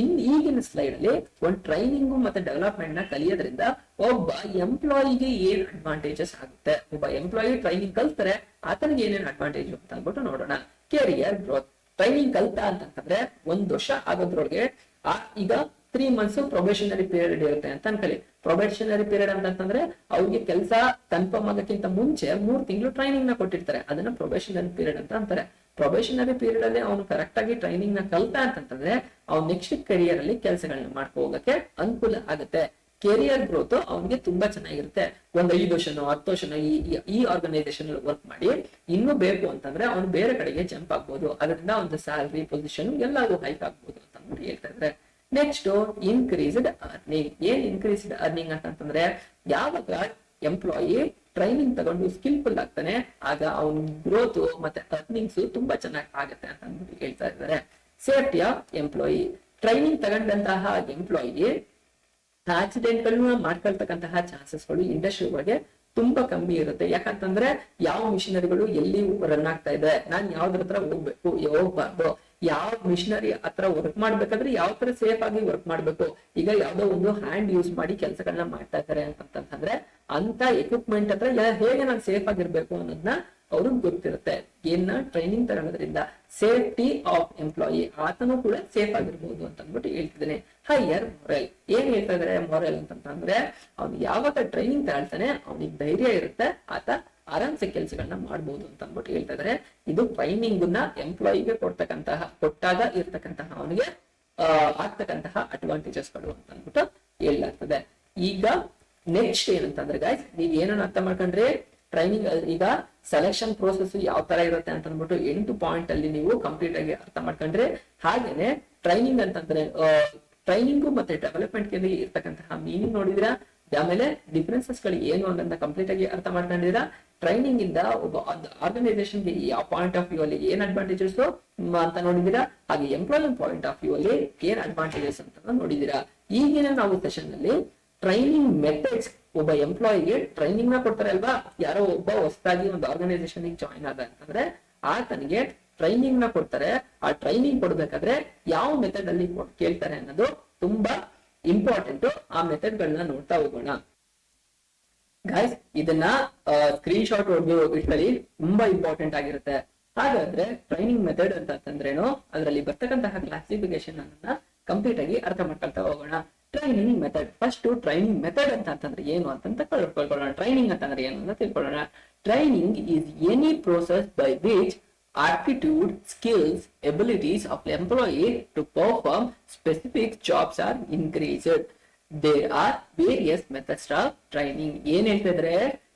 ಈಗಿನ ಸ್ಲೈಡ್ ಅಲ್ಲಿ ಒಂದ್ ಟ್ರೈನಿಂಗ್ ಮತ್ತೆ ಡೆವಲಪ್ಮೆಂಟ್ ನ ಕಲಿಯೋದ್ರಿಂದ ಒಬ್ಬ ಎಂಪ್ಲಾಯಿಗೆ ಏನ್ ಅಡ್ವಾಂಟೇಜಸ್ ಆಗುತ್ತೆ, ಒಬ್ಬ ಎಂಪ್ಲಾಯಿ ಟ್ರೈನಿಂಗ್ ಕಲ್ತಾರೆ ಆತನಿಗೆ ಏನೇನ್ ಅಡ್ವಾಂಟೇಜ್ ಅಂತ ಅಂದ್ಬಿಟ್ಟು ನೋಡೋಣ. Career growth. ಟ್ರೈನಿಂಗ್ ಕಲ್ತಾ ಅಂತಂದ್ರೆ 1 ವರ್ಷ ಆಗೋದ್ರೊಳಗೆ ಈಗ 3 months ಪ್ರೊಬೇಷನರಿ ಪೀರಿಯಡ್ ಇರುತ್ತೆ ಅಂತ ಅನ್ಕೊಳ್ಳಿ. ಪ್ರೊಬೇಷನರಿ ಪೀರಿಯಡ್ ಅಂತಂದ್ರೆ ಅವ್ರಿಗೆ ಕೆಲಸ ಕನ್ಫರ್ಮ್ ಆಗೋಕ್ಕಿಂತ ಮುಂಚೆ 3 ತಿಂಗಳು ಟ್ರೈನಿಂಗ್ ನ ಕೊಟ್ಟಿರ್ತಾರೆ, ಅದನ್ನ ಪ್ರೊಬೇಷನರಿ ಪೀರಿಯಡ್ ಅಂತ ಅಂತಾರೆ. ಪ್ರೊಬೇಷನರಿ ಪೀರಿಯಡ್ ಅಲ್ಲಿ ಅವ್ನು ಕರೆಕ್ಟ್ ಆಗಿ ಟ್ರೈನಿಂಗ್ ನ ಕಲ್ತಾ ಅಂತಂದ್ರೆ ಅವ್ನು ನೆಕ್ಸ್ಟ್ ಕರಿಯರ್ ಅಲ್ಲಿ ಕೆಲಸಗಳನ್ನ ಮಾಡ್ಕೊ ಹೋಗಕ್ಕೆ ಅನುಕೂಲ ಆಗುತ್ತೆ. ಕೆರಿಯರ್ ಗ್ರೋತ್ ಅವನಿಗೆ ತುಂಬಾ ಚೆನ್ನಾಗಿರುತ್ತೆ. 5 ವರ್ಷನೋ 10 ವರ್ಷನೋ ಈ ಆರ್ಗನೈಸೇಷನ್ ವರ್ಕ್ ಮಾಡಿ ಇನ್ನೂ ಬೇಕು ಅಂತಂದ್ರೆ ಅವ್ನು ಬೇರೆ ಕಡೆಗೆ ಜಂಪ್ ಆಗ್ಬೋದು, ಅದರಿಂದ ಒಂದು ಸ್ಯಾಲರಿ ಪೊಸಿಷನ್ ಎಲ್ಲಾದ್ರೂ ಹೈಕ್ ಆಗ್ಬೋದು ಅಂತ ಅಂದ್ಬಿಟ್ಟು ಹೇಳ್ತಾ ಇದ್ದಾರೆ. Next increased earning. ಏನ್ ಇನ್ಕ್ರೀಸ್ಡ್ ಅರ್ನಿಂಗ್ ಅಂತಂದ್ರೆ ಯಾವಾಗ ಎಂಪ್ಲಾಯಿ ಟ್ರೈನಿಂಗ್ ತಗೊಂಡು ಸ್ಕಿಲ್ಫುಲ್ ಆಗ್ತಾನೆ ಆಗ ಅವನ ಗ್ರೋತ್ ಮತ್ತೆ ಅರ್ನಿಂಗ್ಸ್ ತುಂಬಾ ಚೆನ್ನಾಗಿ ಆಗುತ್ತೆ ಅಂತ ಅಂದ್ಬಿಟ್ಟು ಹೇಳ್ತಾ ಇದ್ದಾರೆ. Safety of employee. ಟ್ರೈನಿಂಗ್ ತಗೊಂಡಂತಹ ಎಂಪ್ಲಾಯಿ ಆಕ್ಸಿಡೆಂಟ್ ಗಳನ್ನ ಮಾಡ್ಕೊಳ್ತಕ್ಕಂತಹ ಚಾನ್ಸಸ್ ಗಳು ಇಂಡಸ್ಟ್ರಿ ಒಳಗೆ ತುಂಬಾ ಕಮ್ಮಿ ಇರುತ್ತೆ. ಯಾಕಂತಂದ್ರೆ ಯಾವ ಮಿಷಿನರಿಗಳು ಎಲ್ಲಿ ರನ್ ಆಗ್ತಾ ಇದೆ, ನಾನ್ ಯಾವ್ದ್ರ ಹತ್ರ ಹೋಗ್ಬಾರ್ದು, ಯಾವ ಮಿಷಿನರಿ ಹತ್ರ ವರ್ಕ್ ಮಾಡ್ಬೇಕಾದ್ರೆ ಯಾವ ತರ ಸೇಫ್ ಆಗಿ ವರ್ಕ್ ಮಾಡ್ಬೇಕು. ಈಗ ಯಾವ್ದೋ ಒಂದು ಹ್ಯಾಂಡ್ ಯೂಸ್ ಮಾಡಿ ಕೆಲಸಗಳನ್ನ ಮಾಡ್ತಾ ಇದ್ದಾರೆ ಅಂತಂದ್ರೆ ಅಂತ ಎಕ್ವಿಪ್ಮೆಂಟ್ ಹತ್ರ ಹೇಗೆ ನಾನು ಸೇಫ್ ಆಗಿರ್ಬೇಕು ಅನ್ನೋದನ್ನ ಅವ್ರಿಗೆ ಗೊತ್ತಿರುತ್ತೆ. ಏನ ಟ್ರೈನಿಂಗ್ ತಗೊಳ್ಳೋದ್ರಿಂದ ಸೇಫ್ಟಿ ಆಫ್ ಎಂಪ್ಲಾಯಿ, ಆತನು ಕೂಡ ಸೇಫ್ ಆಗಿರ್ಬೋದು ಅಂತ ಅಂದ್ಬಿಟ್ಟು ಹೇಳ್ತಿದ್ದೇನೆ. Higher moral. ಏನ್ ಹೇಳ್ತಾ ಇದಾರೆ ಮೊರಲ್ ಅಂತಂದ್ರೆ ಅವ್ನು ಯಾವಾಗ ಟ್ರೈನಿಂಗ್ ತಗೊಳ್ತಾನೆ ಅವನಿಗೆ ಧೈರ್ಯ ಇರುತ್ತೆ, ಆತ ಆರಾಮ್ಸೆ ಕೆಲಸಗಳನ್ನ ಮಾಡ್ಬೋದು ಅಂತ ಅಂದ್ಬಿಟ್ಟು ಹೇಳ್ತಾ ಇದಾರೆ. ಇದು ಟ್ರೈನಿಂಗ್ ನ ಎಂಪ್ಲಾಯಿಗೆ ಕೊಟ್ಟಾಗ ಇರ್ತಕ್ಕಂತಹ ಅವನಿಗೆ ಆಗ್ತಕ್ಕಂತಹ ಅಡ್ವಾಂಟೇಜಸ್ ಗಳು ಅಂತ ಅಂದ್ಬಿಟ್ಟು ಹೇಳಲಾಗ್ತದೆ. ಈಗ ನೆಕ್ಸ್ಟ್ ಏನಂತಂದ್ರೆ ಗೈಸ್, ನೀವ್ ಏನನ್ನ ಅರ್ಥ ಮಾಡ್ಕೊಂಡ್ರೆ ಟ್ರೈನಿಂಗ್ ಈಗ ಸೆಲೆಕ್ಷನ್ ಪ್ರೋಸೆಸ್ ಯಾವ ತರ ಇರುತ್ತೆ ಅಂತ ಅಂದ್ಬಿಟ್ಟು 8 ಪಾಯಿಂಟ್ ಅಲ್ಲಿ ನೀವು ಕಂಪ್ಲೀಟ್ ಆಗಿ ಅರ್ಥ ಮಾಡ್ಕೊಂಡ್ರೆ, ಹಾಗೇನೆ ಟ್ರೈನಿಂಗ್ ಅಂತಂದ್ರೆ ಟ್ರೈನಿಂಗು ಮತ್ತೆ ಡೆವಲಪ್ಮೆಂಟ್ ಗೆ ಇರ್ತಕ್ಕಂತಹ ಮೀನಿಂಗ್ ನೋಡಿದಿರಾ, ಆಮೇಲೆ ಡಿಫರೆನ್ಸಸ್ ಗಳು ಏನು ಅನ್ನೋದನ್ನ ಕಂಪ್ಲೀಟ್ ಆಗಿ ಅರ್ಥ ಮಾಡ್ಕೊಂಡಿರಾ. ಟ್ರೈನಿಂಗ್ ಇಂದ ಒಬ್ಬ ಆರ್ಗನೈಸೇಷನ್ ಗೆ ಯಾವ ಪಾಯಿಂಟ್ ಆಫ್ ವ್ಯೂ ಅಲ್ಲಿ ಏನ್ ಅಡ್ವಾಂಟೇಜಸ್ ಅಂತ ನೋಡಿದಿರಾ, ಹಾಗೆ ಎಂಪ್ಲಾಯ್ ಪಾಯಿಂಟ್ ಆಫ್ ವ್ಯೂ ಅಲ್ಲಿ ಏನ್ ಅಡ್ವಾಂಟೇಜಸ್ ಅಂತ ನೋಡಿದಿರಾ. ಈಗಿನ ನಾವು ಸೆಷನ್ ಅಲ್ಲಿ ಟ್ರೈನಿಂಗ್ ಮೆಥಡ್ಸ್, ಒಬ್ಬ ಎಂಪ್ಲಾಯಿಗೆ ಟ್ರೈನಿಂಗ್ ನ ಕೊಡ್ತಾರೆ ಅಲ್ವಾ, ಯಾರೋ ಒಬ್ಬ ಹೊಸದಾಗಿ ಒಂದು ಆರ್ಗನೈಸೇಷನ್ ಜಾಯಿನ್ ಆದ ಅಂತಂದ್ರೆ ಆತನಿಗೆ ಟ್ರೈನಿಂಗ್ ನ ಕೊಡ್ತಾರೆ. ಆ ಟ್ರೈನಿಂಗ್ ಕೊಡ್ಬೇಕಾದ್ರೆ ಯಾವ ಮೆಥಡ್ ಅಲ್ಲಿ ಕೇಳ್ತಾರೆ ಅನ್ನೋದು ತುಂಬಾ ಇಂಪಾರ್ಟೆಂಟ್. ಆ ಮೆಥಡ್ ಗಳನ್ನ ನೋಡ್ತಾ ಹೋಗೋಣ ಗೈಸ್. ಇದನ್ನ ಸ್ಕ್ರೀನ್ ಶಾಟ್ ಇಟ್ಕೊಳ್ಳಿ, ತುಂಬಾ ಇಂಪಾರ್ಟೆಂಟ್ ಆಗಿರುತ್ತೆ. ಹಾಗಾದ್ರೆ ಟ್ರೈನಿಂಗ್ ಮೆಥಡ್ ಅಂತಂದ್ರೇನು, ಅದರಲ್ಲಿ ಬರ್ತಕ್ಕಂತಹ ಕ್ಲಾಸಿಫಿಕೇಶನ್ ಅನ್ನ ಕಂಪ್ಲೀಟ್ ಆಗಿ ಅರ್ಥ ಮಾಡ್ಕೊಳ್ತಾ ಹೋಗೋಣ. Training method. First training method ಅಂತಂದ್ರೆ ಏನು ಅಂತ ತಿಳ್ಕೊಳ್ಳೋಣ. ಟ್ರೈನಿಂಗ್ ಅಂತಂದ್ರೆ ಏನು ಅಂತ ತಿಳ್ಕೊಳ್ಳೋಣ. Training is any process by which aptitude, skills, abilities of employee to perform specific jobs are increased. There are various methods of training. ಏನ್ ಹೇಳ್ತಿದ್ರೆ,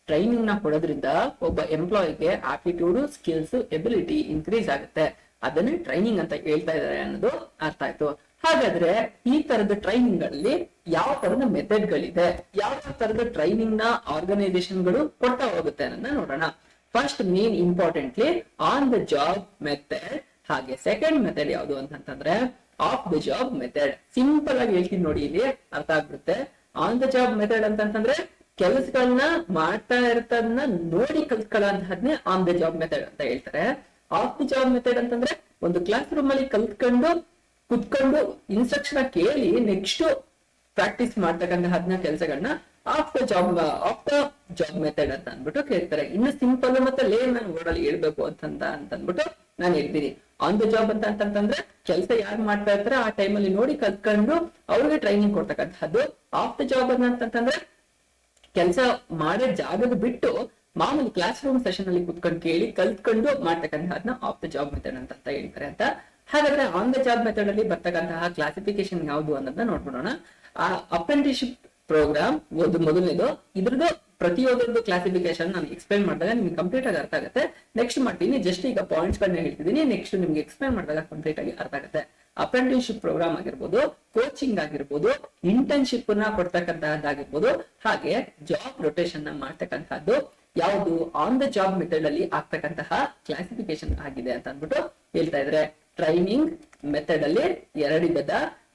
ಟ್ರೈನಿಂಗ್ ನ ಕೊಡೋದ್ರಿಂದ ಒಬ್ಬ ಎಂಪ್ಲಾಯಿಗೆ ಆಪ್ಟಿಟ್ಯೂಡ್, ಸ್ಕಿಲ್ಸ್, ಎಬಿಲಿಟಿ ಇನ್ಕ್ರೀಸ್ ಆಗುತ್ತೆ. ಅದನ್ನೇ ಟ್ರೈನಿಂಗ್ ಅಂತ ಹೇಳ್ತಾ ಇದ್ದಾರೆ ಅನ್ನೋದು ಅರ್ಥ ಆಯ್ತು. ಹಾಗಾದ್ರೆ ಈ ತರದ ಟ್ರೈನಿಂಗ್ ಗಳಲ್ಲಿ ಯಾವ ತರದ ಮೆಥಡ್ ಗಳಿದೆ, ಯಾವ ತರದ ಟ್ರೈನಿಂಗ್ ನ ಆರ್ಗನೈಸೇಷನ್ ಗಳು ಕೊಡ್ತಾ ಹೋಗುತ್ತೆ ಅನ್ನೋದನ್ನ ನೋಡೋಣ. First main importantly on the job method. ಹಾಗೆ ಸೆಕೆಂಡ್ ಮೆಥಡ್ ಯಾವುದು ಅಂತಂದ್ರೆ of the job method. Simple ಆಗಿ ಹೇಳ್ತೀನಿ ನೋಡಿ, ಇಲ್ಲಿ ಅರ್ಥ ಆಗ್ಬಿಡುತ್ತೆ. ಆನ್ ದ ಜಾಬ್ ಮೆಥಡ್ ಅಂತಂದ್ರೆ ಕೆಲಸಗಳನ್ನ ಮಾಡ್ತಾ ಇರ್ತದನ್ನ ನೋಡಿ ಕಲ್ತ್ಕೊಳ್ಳೋಂತಹದ್ನೇ ಆನ್ ದ ಜಾಬ್ ಮೆಥಡ್ ಅಂತ ಹೇಳ್ತಾರೆ. ಆಫ್ ದ ಜಾಬ್ ಮೆಥಡ್ ಅಂತಂದ್ರೆ ಒಂದು ಕ್ಲಾಸ್ ರೂಮ್ ಅಲ್ಲಿ ಕಲ್ತ್ಕೊಂಡು ಕುತ್ಕೊಂಡು ಇನ್ಸ್ಟ್ರಕ್ಷನ್ ಕೇಳಿ ನೆಕ್ಸ್ಟ್ ಪ್ರಾಕ್ಟೀಸ್ ಮಾಡ್ತಕ್ಕಂತಹದ್ನ ಕೆಲಸಗಳನ್ನ ಆಫ್ ದ ಜಾಬ್ ಮೆಥಡ್ ಅಂತ ಅಂದ್ಬಿಟ್ಟು ಕೇಳ್ತಾರೆ. ಇನ್ನು ಸಿಂಪಲ್ ಮತ್ತೆ ಲೇಮನ್ ವರ್ಡ್ ಅಲ್ಲಿ ಹೇಳ್ಬೇಕು ಅಂತಂದ್ಬಿಟ್ಟು ನಾನು ಹೇಳ್ತೀನಿ. ಆನ್ ದ ಜಾಬ್ ಅಂತಂದ್ರೆ ಕೆಲಸ ಯಾರು ಮಾಡ್ತಾ ಇರ್ತಾರೆ ಆ ಟೈಮಲ್ಲಿ ನೋಡಿ ಕಲ್ತ್ಕೊಂಡು ಅವ್ರಿಗೆ ಟ್ರೈನಿಂಗ್ ಕೊಡ್ತಕ್ಕಂಥದ್ದು. ಆಫ್ ದ ಜಾಬ್ ಅಂತಂದ್ರೆ ಕೆಲಸ ಮಾಡೋ ಜಾಗದ ಬಿಟ್ಟು ಮಾಮೂಲಿ ಕ್ಲಾಸ್ ರೂಮ್ ಸೆಷನ್ ಅಲ್ಲಿ ಕುತ್ಕೊಂಡು ಕೇಳಿ ಕಲ್ತ್ಕೊಂಡು ಮಾಡ್ತಕ್ಕಂಥದ್ನ ಆಫ್ ದ ಜಾಬ್ ಮೆಥಡ್ ಅಂತ ಹೇಳ್ತಾರೆ ಅಂತ. ಹಾಗಾದ್ರೆ ಆನ್ ದ ಜಾಬ್ ಮೆಥಡ್ ಅಲ್ಲಿ ಬರ್ತಕ್ಕಂತಹ ಕ್ಲಾಸಿಫಿಕೇಶನ್ ಯಾವುದು ಅನ್ನೋದನ್ನ ನೋಡ್ಬಿಡೋಣ. ಆ ಅಪ್ರೆಂಟಿಸ್ಶಿಪ್ ಪ್ರೋಗ್ರಾಮ್ ಒಂದು ಮೊದಲನೇದು. ಇದ್ರದ್ದು ಪ್ರತಿಯೊಂದರದ್ದು ಕ್ಲಾಸಿಫಿಕೇಶನ್ ನಾನು ಎಕ್ಸ್ಪ್ಲೈನ್ ಮಾಡಿದಾಗ ನಿಮ್ಗೆ ಕಂಪ್ಲೀಟ್ ಆಗಿ ಅರ್ಥ ಆಗುತ್ತೆ. ನೆಕ್ಸ್ಟ್ ಮಾಡ್ತೀನಿ, ಜಸ್ಟ್ ಈಗ ಪಾಯಿಂಟ್ಸ್ ಗಳನ್ನ ಹೇಳ್ತಿದ್ದೀನಿ, ನೆಕ್ಸ್ಟ್ ನಿಮ್ಗೆ ಎಕ್ಸ್ಪ್ಲೈನ್ ಮಾಡಿದಾಗ ಕಂಪ್ಲೀಟ್ ಆಗಿ ಅರ್ಥ ಆಗುತ್ತೆ. ಅಪ್ರೆಂಟಿಸ್ಶಿಪ್ ಪ್ರೋಗ್ರಾಮ್ ಆಗಿರ್ಬೋದು, ಕೋಚಿಂಗ್ ಆಗಿರ್ಬೋದು, ಇಂಟರ್ನ್ಶಿಪ್ ನ ಕೊಡ್ತಕ್ಕಂತಹದ್ದಾಗಿರ್ಬೋದು, ಹಾಗೆ ಜಾಬ್ ರೊಟೇಷನ್ ನ ಮಾಡ್ತಕ್ಕಂತಹದ್ದು ಯಾವುದು ಆನ್ ದ ಜಾಬ್ ಮೆಥಡ್ ಅಲ್ಲಿ ಆಗ್ತಕ್ಕಂತಹ ಕ್ಲಾಸಿಫಿಕೇಶನ್ ಆಗಿದೆ ಅಂತ ಅಂದ್ಬಿಟ್ಟು ಹೇಳ್ತಾ ಇದ್ರೆ. ಟ್ರೈನಿಂಗ್ ಮೆಥಡ್ ಅಲ್ಲಿ ಎರಡಿದೆ,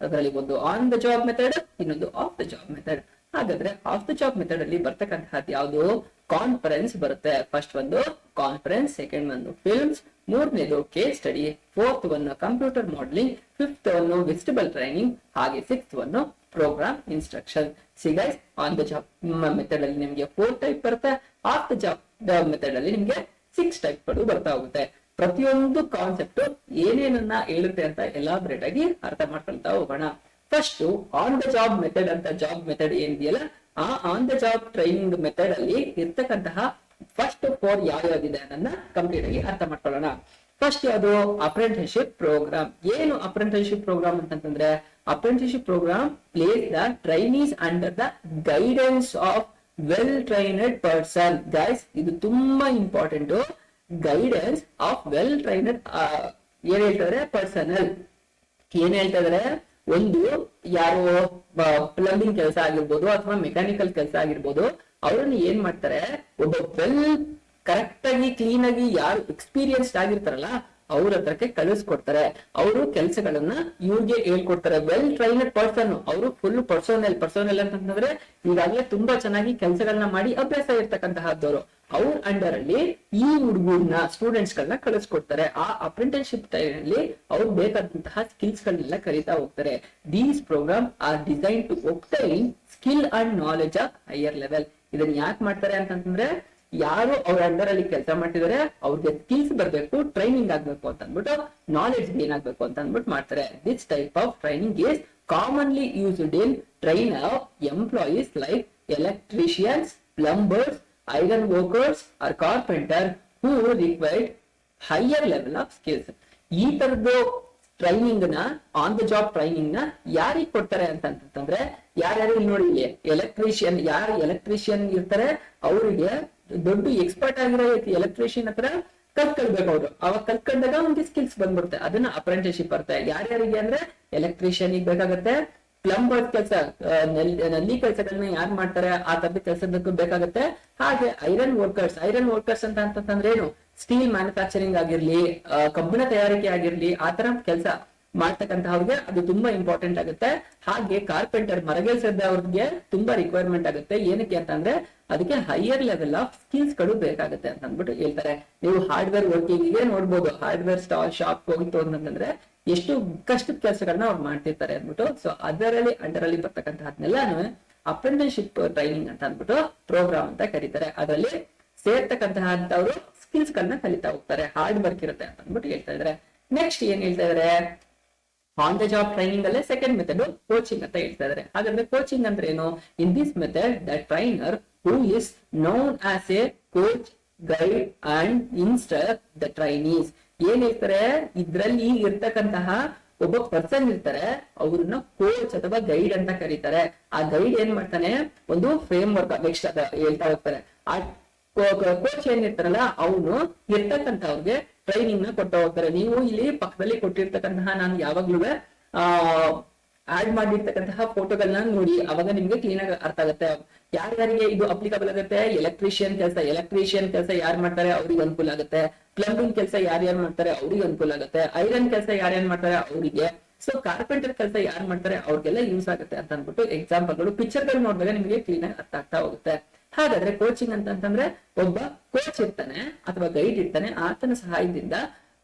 ಅದರಲ್ಲಿ ಒಂದು ಆನ್ ದ ಜಾಬ್ ಮೆಥಡ್, ಇನ್ನೊಂದು ಆಫ್ ದ ಜಾಬ್ ಮೆಥಡ್. ಹಾಗಾದ್ರೆ ಆಫ್ ದ ಜಾಬ್ ಮೆಥಡ್ ಅಲ್ಲಿ ಬರ್ತಕ್ಕಂತಹದ್ದು ಯಾವುದು, ಕಾನ್ಫರೆನ್ಸ್ ಬರುತ್ತೆ. ಫಸ್ಟ್ ಒಂದು ಕಾನ್ಫರೆನ್ಸ್, ಸೆಕೆಂಡ್ ಒಂದು ಫಿಲ್ಮ್ಸ್, ಮೂರನೇದು case study, fourth one computer modelling, fifth one visible training, ಹಾಗೆ sixth one programme instruction. Guys, on the job method ಅಲ್ಲಿ ನಿಮ್ಗೆ 4 ಟೈಪ್ ಬರುತ್ತೆ. ಆಫ್ ದ ಜಾಬ್ ಮೆಥಡ್ ಅಲ್ಲಿ ನಿಮ್ಗೆ 6 ಟೈಪ್ ಗಳು ಬರ್ತಾ ಹೋಗುತ್ತೆ. ಪ್ರತಿಯೊಂದು ಕಾನ್ಸೆಪ್ಟ್ ಏನೇನನ್ನ ಹೇಳುತ್ತೆ ಅಂತ ಎಲಾಬ್ರೇಟ್ ಆಗಿ ಅರ್ಥ ಮಾಡ್ಕೊಳ್ತಾ ಹೋಗೋಣ. First on the job method ಅಂತ ಜಾಬ್ ಮೆಥಡ್ ಏನಿದೆಯಲ್ಲ, ಆ on the job training method ಅಲ್ಲಿ ಇರ್ತಕ್ಕಂತಹ ಫಸ್ಟ್ 4 ಯಾವ್ಯಾವ್ದಿದೆ ಅನ್ನೋದನ್ನ ಕಂಪ್ಲೀಟ್ ಆಗಿ ಅರ್ಥ ಮಾಡ್ಕೊಳ್ಳೋಣ. ಫಸ್ಟ್ ಯಾವುದು, ಅಪ್ರೆಂಟಿಸ್ಶಿಪ್ ಪ್ರೋಗ್ರಾಮ್. ಏನು ಅಪ್ರೆಂಟಿಸ್ಶಿಪ್ ಪ್ರೋಗ್ರಾಮ್ ಅಂತಂದ್ರೆ, apprenticeship programme places the trainees under the guidance of well trained person. Guys, ಇದು ತುಂಬಾ important. Guidance of well trained ಏನ್ ಹೇಳ್ತಾರೆ, ಪರ್ಸನಲ್. ಏನ್ ಹೇಳ್ತಾ ಇದಾರೆ, ಒಂದು ಯಾರು ಪ್ಲಂಬಿಂಗ್ ಕೆಲಸ ಆಗಿರ್ಬೋದು ಅಥವಾ ಮೆಕ್ಯಾನಿಕಲ್ ಕೆಲಸ ಆಗಿರ್ಬೋದು, ಅವ್ರನ್ನ ಏನ್ ಮಾಡ್ತಾರೆ, ಒಬ್ಬ ವೆಲ್ ಕರೆಕ್ಟ್ ಆಗಿ ಕ್ಲೀನ್ ಆಗಿ ಯಾರು ಎಕ್ಸ್ಪೀರಿಯನ್ಸ್ಡ್ ಆಗಿರ್ತಾರಲ್ಲ ಅವ್ರ ಹತ್ರಕ್ಕೆ ಕಳಿಸ್ಕೊಡ್ತಾರೆ. ಅವರು ಕೆಲಸಗಳನ್ನ ಇವ್ರಿಗೆ ಹೇಳ್ಕೊಡ್ತಾರೆ. ವೆಲ್ ಟ್ರೈನಡ್ ಪರ್ಸನ್, ಅವರು ಫುಲ್ ಪರ್ಸೋನಲ್ ಅಂತಂದ್ರೆ ಈಗಾಗಲೇ ತುಂಬಾ ಚೆನ್ನಾಗಿ ಕೆಲಸಗಳನ್ನ ಮಾಡಿ ಅಭ್ಯಾಸ ಇರ್ತಕ್ಕಂತಹದ್ದವರು. ಅವ್ರ ಅಂಡರ್ ಅಲ್ಲಿ ಈ ಹುಡುಗರನ್ನ ಸ್ಟೂಡೆಂಟ್ಸ್ ಗಳನ್ನ ಕಳಿಸ್ಕೊಡ್ತಾರೆ. ಆ ಅಪ್ರೆಂಟಿಸ್ಶಿಪ್ ಟೈಮ್ ಅಲ್ಲಿ ಅವ್ರು ಬೇಕಾದಂತಹ ಸ್ಕಿಲ್ಸ್ ಗಳನ್ನೆಲ್ಲ ಕಲಿತಾ ಹೋಗ್ತಾರೆ. These programme are design to obtain skill and knowledge of higher level. ಇದನ್ನ ಯಾಕೆ ಮಾಡ್ತಾರೆ ಅಂತಂದ್ರೆ, ಯಾರು ಅವ್ರ ಅಂಡರ್ ಅಲ್ಲಿ ಕೆಲಸ ಮಾಡ್ತಿದಾರೆ ಅವ್ರಿಗೆ ಸ್ಕಿಲ್ಸ್ ಬರ್ಬೇಕು, ಟ್ರೈನಿಂಗ್ ಆಗ್ಬೇಕು ಅಂತ ಅಂದ್ಬಿಟ್ಟು, ನಾಲೆಡ್ಜ್ ಗೇನ್ ಆಗ್ಬೇಕು ಅಂತ ಅಂದ್ಬಿಟ್ಟು ಮಾಡ್ತಾರೆ. This type of training is commonly used in train of employees like electricians, plumbers, iron workers R carpenter who required higher level of skills. ಈ ತರದ್ದು ಟ್ರೈನಿಂಗ್ ನ, ಆನ್ ದ ಜಾಬ್ ಟ್ರೈನಿಂಗ್ ನ ಯಾರಿಗೆ ಕೊಡ್ತಾರೆ ಅಂತಂದ್ರೆ, ಯಾರ್ಯಾರು ಇಲ್ಲಿ ನೋಡಿ, ಎಲೆಕ್ಟ್ರಿಷಿಯನ್, ಯಾರು ಎಲೆಕ್ಟ್ರಿಷಿಯನ್ ಇರ್ತಾರೆ ಅವರಿಗೆ ದೊಡ್ಡ ಎಕ್ಸ್ಪರ್ಟ್ ಆಗಿರೋ ಎಲೆಕ್ಟ್ರಿಷಿಯನ್ ಹತ್ರ ಕಲ್ತ್ಕೊಳ್ಬೇಕು. ಅವ್ರು ಅವಾಗ ಕಲ್ತ್ಕೊಂಡಾಗ ಅವ್ನಿಗೆ ಸ್ಕಿಲ್ಸ್ ಬಂದ್ಬಿಡುತ್ತೆ. ಅದನ್ನ ಅಪ್ರೆಂಟಿಸ್ಶಿಪ್ ಬರುತ್ತೆ. ಯಾರ್ಯಾರಿಗೆ ಅಂದ್ರೆ ಎಲೆಕ್ಟ್ರಿಷಿಯನ್ ಬೇಕಾಗತ್ತೆ, ಪ್ಲಂಬರ್ ಕೆಲಸ, ನಲ್ಲಿ ಕೆಲಸಗಳನ್ನ ಯಾರು ಮಾಡ್ತಾರೆ ಆ ತರದ ಕೆಲಸದಕ್ಕೂ ಬೇಕಾಗುತ್ತೆ. ಹಾಗೆ ಐರನ್ ವರ್ಕರ್ಸ್ ಅಂತಂದ್ರೆ ಏನು, ಸ್ಟೀಲ್ ಮ್ಯಾನುಫ್ಯಾಕ್ಚರಿಂಗ್ ಆಗಿರ್ಲಿ, ಕಬ್ಬಿಣ ತಯಾರಿಕೆ ಆಗಿರ್ಲಿ, ಆ ತರ ಕೆಲಸ ಮಾಡ್ತಕ್ಕಂತವ್ರಿಗೆ ಅದು ತುಂಬಾ ಇಂಪಾರ್ಟೆಂಟ್ ಆಗುತ್ತೆ. ಹಾಗೆ ಕಾರ್ಪೆಂಟರ್, ಮರಗೆಲ್ಸದ ಅವ್ರಿಗೆ ತುಂಬಾ ರಿಕ್ವೈರ್ಮೆಂಟ್ ಆಗುತ್ತೆ. ಏನಕ್ಕೆ ಅಂತಂದ್ರೆ ಅದಕ್ಕೆ ಹೈಯರ್ ಲೆವೆಲ್ ಆಫ್ ಸ್ಕಿಲ್ಸ್ ಗಳು ಬೇಕಾಗುತ್ತೆ ಅಂತ ಅಂದ್ಬಿಟ್ಟು ಹೇಳ್ತಾರೆ. ನೀವು ಹಾರ್ಡ್ವೇರ್ ವರ್ಕಿಂಗ್ ಗೆ ನೋಡ್ಬೋದು, ಹಾರ್ಡ್ವೇರ್ ಶಾಪ್ ಹೋಗಿತ್ತು ಅಂತಂದ್ರೆ ಎಷ್ಟು ಕಷ್ಟದ ಕೆಲಸಗಳನ್ನ ಅವ್ರು ಮಾಡ್ತಿರ್ತಾರೆ ಅಂದ್ಬಿಟ್ಟು. ಸೊ ಅದರಲ್ಲಿ ಅಂಡರ್ ಅಲ್ಲಿ ಬರ್ತಕ್ಕಂತಹದ್ನೆಲ್ಲಾನು ಅಪ್ರೆಂಟಿಸ್ಶಿಪ್ ಟ್ರೈನಿಂಗ್ ಅಂತ ಅಂದ್ಬಿಟ್ಟು ಪ್ರೋಗ್ರಾಮ್ ಅಂತ ಕರೀತಾರೆ. ಅದರಲ್ಲಿ ಸೇರ್ತಕ್ಕಂತಹವರು ಸ್ಕಿಲ್ಸ್ ಗಳನ್ನ ಕಲಿತಾ ಹೋಗ್ತಾರೆ. ಹಾರ್ಡ್ ವರ್ಕ್ ಇರುತ್ತೆ ಅಂತ ಅಂದ್ಬಿಟ್ಟು ಹೇಳ್ತಾ ಇದಾರೆ. ನೆಕ್ಸ್ಟ್ ಏನ್ ಹೇಳ್ತಾ ಇದಾರೆ, ಆನ್ ದ ಜಾಬ್ ಟ್ರೈನಿಂಗ್ ಅಲ್ಲೇ ಸೆಕೆಂಡ್ ಮೆಥಡ್ ಕೋಚಿಂಗ್ ಅಂತ ಹೇಳ್ತಾ ಇದಾರೆ. ಹಾಗಾದ್ರೆ ಕೋಚಿಂಗ್ ಅಂದ್ರೆ ಏನು? In this method the trainer who is known as A coach guide and instruct the trainees. ಏನ್ ಹೇಳ್ತಾರೆ, ಇದ್ರಲ್ಲಿ ಇರ್ತಕ್ಕಂತಹ ಒಬ್ಬ ಪರ್ಸನ್ ಇರ್ತಾರೆ, ಅವ್ರನ್ನ ಕೋಚ್ ಅಥವಾ ಗೈಡ್ ಅಂತ ಕರೀತಾರೆ. ಆ ಗೈಡ್ ಏನ್ ಮಾಡ್ತಾನೆ, ಒಂದು ಫ್ರೇಮ್ ವರ್ಕ್ ನೆಕ್ಸ್ಟ್ ಅದ ಹೇಳ್ತಾ ಹೋಗ್ತಾರೆ. ಆ ಕೋಚ್ ಏನಿರ್ತಾರಲ್ಲ ಅವನು ಇರ್ತಕ್ಕಂಥವ್ರಿಗೆ ಟ್ರೈನಿಂಗ್ ನ ಕೊಟ್ಟು ಹೋಗ್ತಾರೆ. ನೀವು ಇಲ್ಲಿ ಪಕ್ಕದಲ್ಲಿ ಕೊಟ್ಟಿರ್ತಕ್ಕಂತಹ ನಾನು ಯಾವಾಗ್ಲೂ ಆಡ್ ಮಾಡಿರ್ತಕ್ಕಂತಹ ಫೋಟೋಗಳನ್ನ ನೋಡಿ, ಅವಾಗ ನಿಮ್ಗೆ ಕ್ಲೀನ್ ಆಗಿ ಅರ್ಥ ಆಗುತ್ತೆ ಯಾರ್ಯಾರಿಗೆ ಇದು ಅಪ್ಲಿಕಬಲ್ ಆಗುತ್ತೆ. ಎಲೆಕ್ಟ್ರಿಷಿಯನ್ ಕೆಲಸ ಯಾರು ಮಾಡ್ತಾರೆ ಅವ್ರಿಗೆ ಅನುಕೂಲ ಆಗುತ್ತೆ. ಪ್ಲಂಬಿಂಗ್ ಕೆಲಸ ಯಾರ್ಯಾರು ಮಾಡ್ತಾರೆ ಅವ್ರಿಗೆ ಅನುಕೂಲ ಆಗುತ್ತೆ. ಐರನ್ ಕೆಲಸ ಯಾರ್ಯಾರು ಮಾಡ್ತಾರೆ ಅವರಿಗೆ. ಸೊ ಕಾರ್ಪೆಂಟರ್ ಕೆಲಸ ಯಾರು ಮಾಡ್ತಾರೆ ಅವ್ರಿಗೆಲ್ಲ ಯೂಸ್ ಆಗುತ್ತೆ ಅಂತ ಅಂದ್ಬಿಟ್ಟು ಎಕ್ಸಾಂಪಲ್ಗಳು ಪಿಕ್ಚರ್ ಗಳು ನೋಡಿದಾಗ ನಿಮಗೆ ಕ್ಲೀನ್ ಆಗಿ ಅರ್ಥ ಆಗ್ತಾ ಹೋಗುತ್ತೆ. ಹಾಗಾದ್ರೆ ಕೋಚಿಂಗ್ ಅಂತಂದ್ರೆ ಒಬ್ಬ ಕೋಚ್ ಇರ್ತಾನೆ ಅಥವಾ ಗೈಡ್ ಇರ್ತಾನೆ, ಆತನ ಸಹಾಯದಿಂದ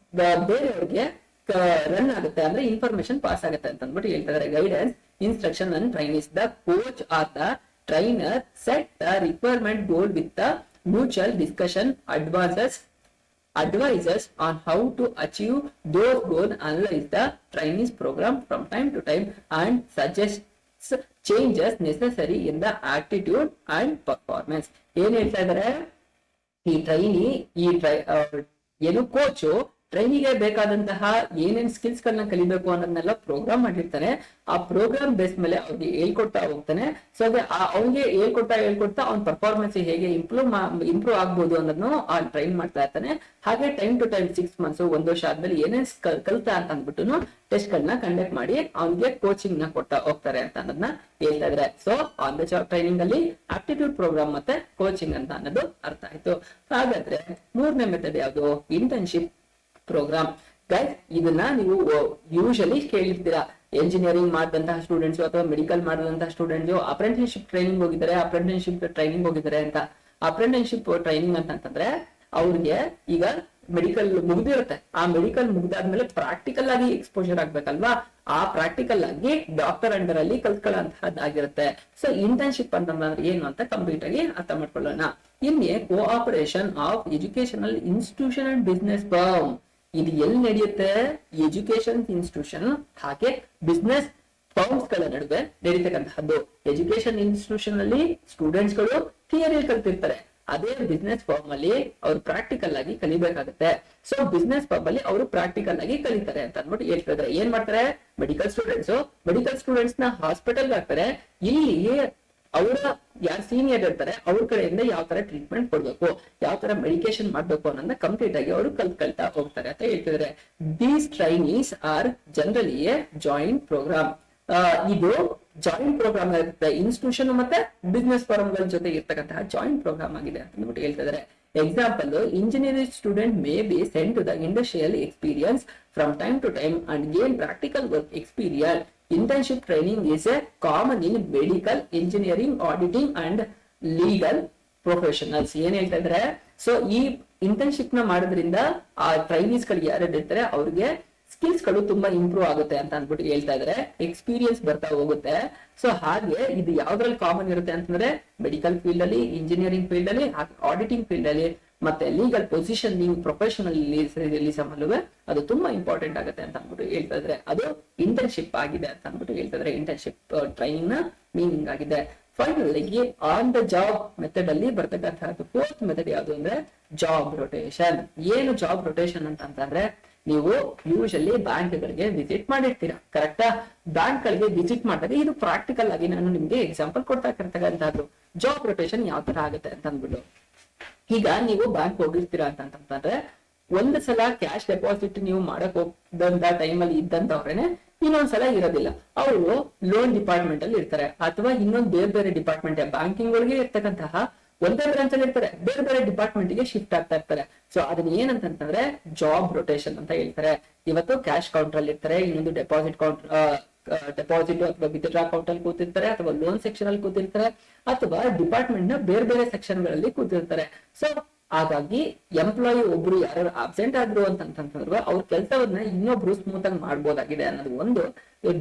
ಬೇರೆಯವ್ರಿಗೆ ರನ್ ಆಗುತ್ತೆ, ಅಂದ್ರೆ ಇನ್ಫಾರ್ಮೇಶನ್ ಪಾಸ್ ಆಗುತ್ತೆ ಅಂತ ಅಂದ್ಬಿಟ್ಟು ಹೇಳ್ತಾರೆ. Guidance, instruction and training. The coach or the trainer set the requirement goal with the mutual discussion, advises on how to achieve those goals, analyze the trainees program from time to time and suggests changes necessary in the attitude and performance. ಏನ್ ಹೇಳ್ತಾ ಇದಾರೆ, ಈ trainee ಏನು coach ಟ್ರೈನಿಗೆ ಬೇಕಾದಂತಹ ಏನೇನ್ skills ಗಳನ್ನ ಕಲಿಬೇಕು ಅನ್ನೋದನ್ನೆಲ್ಲ ಪ್ರೋಗ್ರಾಮ್ ಮಾಡಿರ್ತಾನೆ. ಆ ಪ್ರೋಗ್ರಾಮ್ ಬೇಸ್ ಮೇಲೆ ಅವ್ರಿಗೆ ಹೇಳ್ಕೊಡ್ತಾ ಹೋಗ್ತಾನೆ. ಸೊ ಅವ್ನಿಗೆ ಹೇಳ್ಕೊಡ್ತಾ ಅವ್ನ ಪರ್ಫಾರ್ಮೆನ್ಸ್ ಹೇಗೆ ಇಂಪ್ರೂವ್ ಆಗ್ಬೋದು ಅನ್ನೋದನ್ನು ಆ ಟ್ರೈನ್ ಮಾಡ್ತಾ ಇರ್ತಾನೆ. ಹಾಗೆ ಟೈಮ್ ಟು ಟೈಮ್ 6 months 1 ವರ್ಷ ಆದ್ಮೇಲೆ ಏನೇನ್ ಕಲ್ತಾ ಅಂತ ಅಂದ್ಬಿಟ್ಟು ಟೆಸ್ಟ್ ಗಳನ್ನ ಕಂಡಕ್ಟ್ ಮಾಡಿ ಅವ್ನಿಗೆ ಕೋಚಿಂಗ್ ನ ಕೊಡ್ತಾ ಹೋಗ್ತಾರೆ ಅಂತ ಅನ್ನೋದನ್ನ ಹೇಳ್ತಾ ಇದ್ರೆ. So on the job training ಅಲ್ಲಿ ಆಪ್ಟಿಟ್ಯೂಡ್ ಪ್ರೋಗ್ರಾಮ್ ಮತ್ತೆ ಕೋಚಿಂಗ್ ಅಂತ ಅನ್ನೋದು ಅರ್ಥ ಆಯ್ತು. ಹಾಗಾದ್ರೆ ಮೂರನೇ ಮೆಥಡ್ ಯಾವುದು? Internship program. ಗೈಸ್, ಇದನ್ನ ನೀವು ಯೂಶಲಿ ಕೇಳಿರ್ತೀರಾ. ಎಂಜಿನಿಯರಿಂಗ್ ಮಾಡಿದಂತಹ ಸ್ಟೂಡೆಂಟ್ಸ್ ಅಥವಾ ಮೆಡಿಕಲ್ ಮಾಡಿದಂತಹ ಸ್ಟೂಡೆಂಟ್ಸ್ ಅಪ್ರೆಂಟಿಸ್ಶಿಪ್ ಟ್ರೈನಿಂಗ್ ಹೋಗಿದ್ದಾರೆ ಅಂತ. ಅಪ್ರೆಂಟಿಸ್ಶಿಪ್ ಟ್ರೈನಿಂಗ್ ಅಂತಂದ್ರೆ ಅವ್ರಿಗೆ ಈಗ ಮೆಡಿಕಲ್ ಮುಗ್ದಿರುತ್ತೆ. ಆ ಮೆಡಿಕಲ್ ಮುಗ್ದಾದ್ಮೇಲೆ ಪ್ರಾಕ್ಟಿಕಲ್ ಆಗಿ ಎಕ್ಸ್ಪೋಜರ್ ಆಗ್ಬೇಕಲ್ವಾ? ಆ ಪ್ರಾಕ್ಟಿಕಲ್ ಆಗಿ ಡಾಕ್ಟರ್ ಅಂಡರ್ ಅಲ್ಲಿ ಕಲ್ತ್ಕೊಳ್ಳೋಂತಹದ್ದಾಗಿರುತ್ತೆ. ಸೊ ಇಂಟರ್ನ್ಶಿಪ್ ಅಂತಂದ್ರೆ ಏನು ಅಂತ ಕಂಪ್ಲೀಟ್ ಆಗಿ ಅರ್ಥ ಮಾಡ್ಕೊಳ್ಳೋಣ. ಇಲ್ಲಿ cooperation of educational institution and business firm. ಇದು ಎಲ್ಲಿ ನಡೆಯುತ್ತೆ? ಎಜುಕೇಶನ್ ಇನ್ಸ್ಟಿಟ್ಯೂಷನ್ ಹಾಗೆ ಬಿಸ್ನೆಸ್ ಫರ್ಮ್ಸ್ ಗಳ ನಡುವೆ ನಡೀತಕ್ಕಂತಹದ್ದು. ಎಜುಕೇಶನ್ ಇನ್ಸ್ಟಿಟ್ಯೂಷನ್ ಅಲ್ಲಿ ಸ್ಟೂಡೆಂಟ್ಸ್ ಗಳು ಥಿಯರಿ ಕಲ್ತಿರ್ತಾರೆ. ಅದೇ ಬಿಸ್ನೆಸ್ ಫರ್ಮ್ ಅಲ್ಲಿ ಅವ್ರು ಪ್ರಾಕ್ಟಿಕಲ್ ಆಗಿ ಕಲಿಬೇಕಾಗುತ್ತೆ. ಸೊ ಬಿಸ್ನೆಸ್ ಫರ್ಮ್ ಅಲ್ಲಿ ಅವರು ಪ್ರಾಕ್ಟಿಕಲ್ ಆಗಿ ಕಲಿತಾರೆ ಅಂತ ಅಂದ್ಬಿಟ್ಟು ಹೇಳ್ತಿದ್ರೆ. ಏನ್ ಮಾಡ್ತಾರೆ? ಮೆಡಿಕಲ್ ಸ್ಟೂಡೆಂಟ್ಸ್ ನ ಹಾಸ್ಪಿಟಲ್ ಹಾಕ್ತಾರೆ. ಇಲ್ಲಿ ಅವರ ಯಾರು ಸೀನಿಯರ್ ಇರ್ತಾರೆ ಅವ್ರ ಕಡೆಯಿಂದ ಯಾವ ತರ ಟ್ರೀಟ್ಮೆಂಟ್ ಕೊಡ್ಬೇಕು, ಯಾವ ತರ ಮೆಡಿಕೇಶನ್ ಮಾಡ್ಬೇಕು ಅನ್ನೋದನ್ನ ಕಂಪ್ಲೀಟ್ ಆಗಿ ಅವರು ಕಲ್ತಾ ಹೋಗ್ತಾರೆ ಅಂತ ಹೇಳ್ತಿದ್ರೆ. These trainees are generally a joint programme. ಇದು ಜಾಯಿಂಟ್ ಪ್ರೋಗ್ರಾಮ್ ಆಗಿರುತ್ತೆ. ಇನ್ಸ್ಟಿಟ್ಯೂಷನ್ ಮತ್ತೆ ಬಿಸ್ನೆಸ್ ಫರ್ಮ್ ಗಳ ಜೊತೆ ಇರ್ತಕ್ಕಂತಹ ಜಾಯಿಂಟ್ ಪ್ರೋಗ್ರಾಮ್ ಆಗಿದೆ ಅಂತ ಅಂದ್ಬಿಟ್ಟು ಹೇಳ್ತಿದ್ದಾರೆ. Example, engineering student may be sent to the industrial experience from time to time and gain practical work experience. Internship training is a common in medical, engineering, auditing and legal professionals. ಏನ್ ಹೇಳ್ತಾ ಇದ್ರೆ, so ಈ internship ನ ಮಾಡೋದ್ರಿಂದ ಆ trainees ಗಳು ಯಾರು ಇರ್ತಾರೆ ಅವ್ರಿಗೆ ಸ್ಕಿಲ್ಸ್ ಗಳು ತುಂಬಾ ಇಂಪ್ರೂವ್ ಆಗುತ್ತೆ ಅಂತ ಅಂದ್ಬಿಟ್ಟು ಹೇಳ್ತಾ ಇದಾರೆ. ಎಕ್ಸ್ಪೀರಿಯನ್ಸ್ ಬರ್ತಾ ಹೋಗುತ್ತೆ. ಸೊ ಹಾಗೆ ಇದು ಯಾವ್ದ್ರಲ್ಲಿ ಕಾಮನ್ ಇರುತ್ತೆ ಅಂತಂದ್ರೆ ಮೆಡಿಕಲ್ ಫೀಲ್ಡ್ ಅಲ್ಲಿ, ಇಂಜಿನಿಯರಿಂಗ್ ಫೀಲ್ಡ್ ಅಲ್ಲಿ, ಆಡಿಟಿಂಗ್ ಫೀಲ್ಡ್ ಅಲ್ಲಿ ಮತ್ತೆ ಲೀಗಲ್ ಪೊಸಿಷನಿಂಗ್ ಪ್ರೊಫೆಷನಲಿಸಮ್ ಅಲ್ಲೂ ಅದು ತುಂಬಾ ಇಂಪಾರ್ಟೆಂಟ್ ಆಗುತ್ತೆ ಅಂತ ಅಂದ್ಬಿಟ್ಟು ಹೇಳ್ತಾ ಇದ್ರೆ. ಅದು ಇಂಟರ್ನ್ಶಿಪ್ ಆಗಿದೆ ಅಂತ ಅಂದ್ಬಿಟ್ಟು ಹೇಳ್ತಾ ಇದ್ರೆ. ಇಂಟರ್ನ್ಶಿಪ್ ಟ್ರೈನಿಂಗ್ ನ ಮೀನಿಂಗ್ ಆಗಿದೆ. ಫೈನಲ್ ಆಗಿ ಆನ್ ದ ಜಾಬ್ ಮೆಥಡ್ ಅಲ್ಲಿ ಬರ್ತಕ್ಕಂತಹದ್ದು ಫೋರ್ತ್ ಮೆಥಡ್ ಯಾವುದು ಅಂದ್ರೆ ಜಾಬ್ ರೊಟೇಷನ್. ಏನು ಜಾಬ್ ರೊಟೇಷನ್ ಅಂತಂದ್ರೆ, ನೀವು ಯೂಶಲಿ ಬ್ಯಾಂಕ್ ಗಳಿಗೆ ವಿಸಿಟ್ ಮಾಡಿರ್ತೀರಾ, ಕರೆಕ್ಟಾ? ಬ್ಯಾಂಕ್ ಗಳಿಗೆ ವಿಸಿಟ್ ಮಾಡಿದಾಗ ಇದು ಪ್ರಾಕ್ಟಿಕಲ್ ಆಗಿ ನಾನು ನಿಮ್ಗೆ ಎಕ್ಸಾಂಪಲ್ ಕೊಡ್ತಾ ಇರ್ತಕ್ಕಂಥದ್ದು. ಜಾಬ್ ರೊಟೇಷನ್ ಯಾವ ತರ ಆಗುತ್ತೆ ಅಂತ ಅಂದ್ಬಿಟ್ಟು, ಈಗ ನೀವು ಬ್ಯಾಂಕ್ ಹೋಗಿರ್ತೀರಾ ಅಂತಂದ್ರೆ ಒಂದ್ ಸಲ ಕ್ಯಾಶ್ ಡೆಪಾಸಿಟ್ ನೀವು ಮಾಡಕ್ ಹೋದಂತ ಟೈಮಲ್ಲಿ ಇದ್ದಂತವ್ರೇನೆ ಇನ್ನೊಂದ್ಸಲ ಇರೋದಿಲ್ಲ. ಅವರು ಲೋನ್ ಡಿಪಾರ್ಟ್ಮೆಂಟ್ ಅಲ್ಲಿ ಇರ್ತಾರೆ ಅಥವಾ ಇನ್ನೊಂದು ಬೇರೆ ಡಿಪಾರ್ಟ್ಮೆಂಟ್, ಬ್ಯಾಂಕಿಂಗ್ ಒಳಗೆ ಇರ್ತಕ್ಕಂತಹ ಒಂದೇ ಬ್ರಾಂಚ್ ಅಲ್ಲಿ ಇರ್ತಾರೆ, ಬೇರೆ ಡಿಪಾರ್ಟ್ಮೆಂಟ್ ಗೆ ಶಿಫ್ಟ್ ಆಗ್ತಾ ಇರ್ತಾರೆ. ಸೊ ಅದನ್ನ ಏನಂತಂದ್ರೆ ಜಾಬ್ ರೊಟೇಷನ್ ಅಂತ ಹೇಳ್ತಾರೆ. ಇವತ್ತು ಕ್ಯಾಶ್ ಕೌಂಟರ್ ಅಲ್ಲಿ ಇರ್ತಾರೆ, ಇನ್ನೊಂದು ಡೆಪಾಸಿಟ್ ಅಥವಾ ವಿತ್ಡ್ರಾ ಅಕೌಂಟ್ ಅಲ್ಲಿ ಕೂತಿರ್ತಾರೆ, ಅಥವಾ ಲೋನ್ ಸೆಕ್ಷನ್ ಅಲ್ಲಿ ಕೂತಿರ್ತಾರೆ, ಅಥವಾ ಡಿಪಾರ್ಟ್ಮೆಂಟ್ ನ ಬೇರೆ ಸೆಕ್ಷನ್ ಗಳಲ್ಲಿ ಕೂತಿರ್ತಾರೆ. ಸೊ ಹಾಗಾಗಿ ಎಂಪ್ಲಾಯಿ ಒಬ್ರು ಯಾರು ಆಬ್ಸೆಂಟ್ ಆದ್ರು ಅಂತಂದ್ರೆ ಅವ್ರ ಕೆಲಸವನ್ನ ಇನ್ನೊಬ್ರು ಸ್ಮೂತ್ ಆಗಿ ಮಾಡ್ಬೋದಾಗಿದೆ ಅನ್ನೋದು ಒಂದು.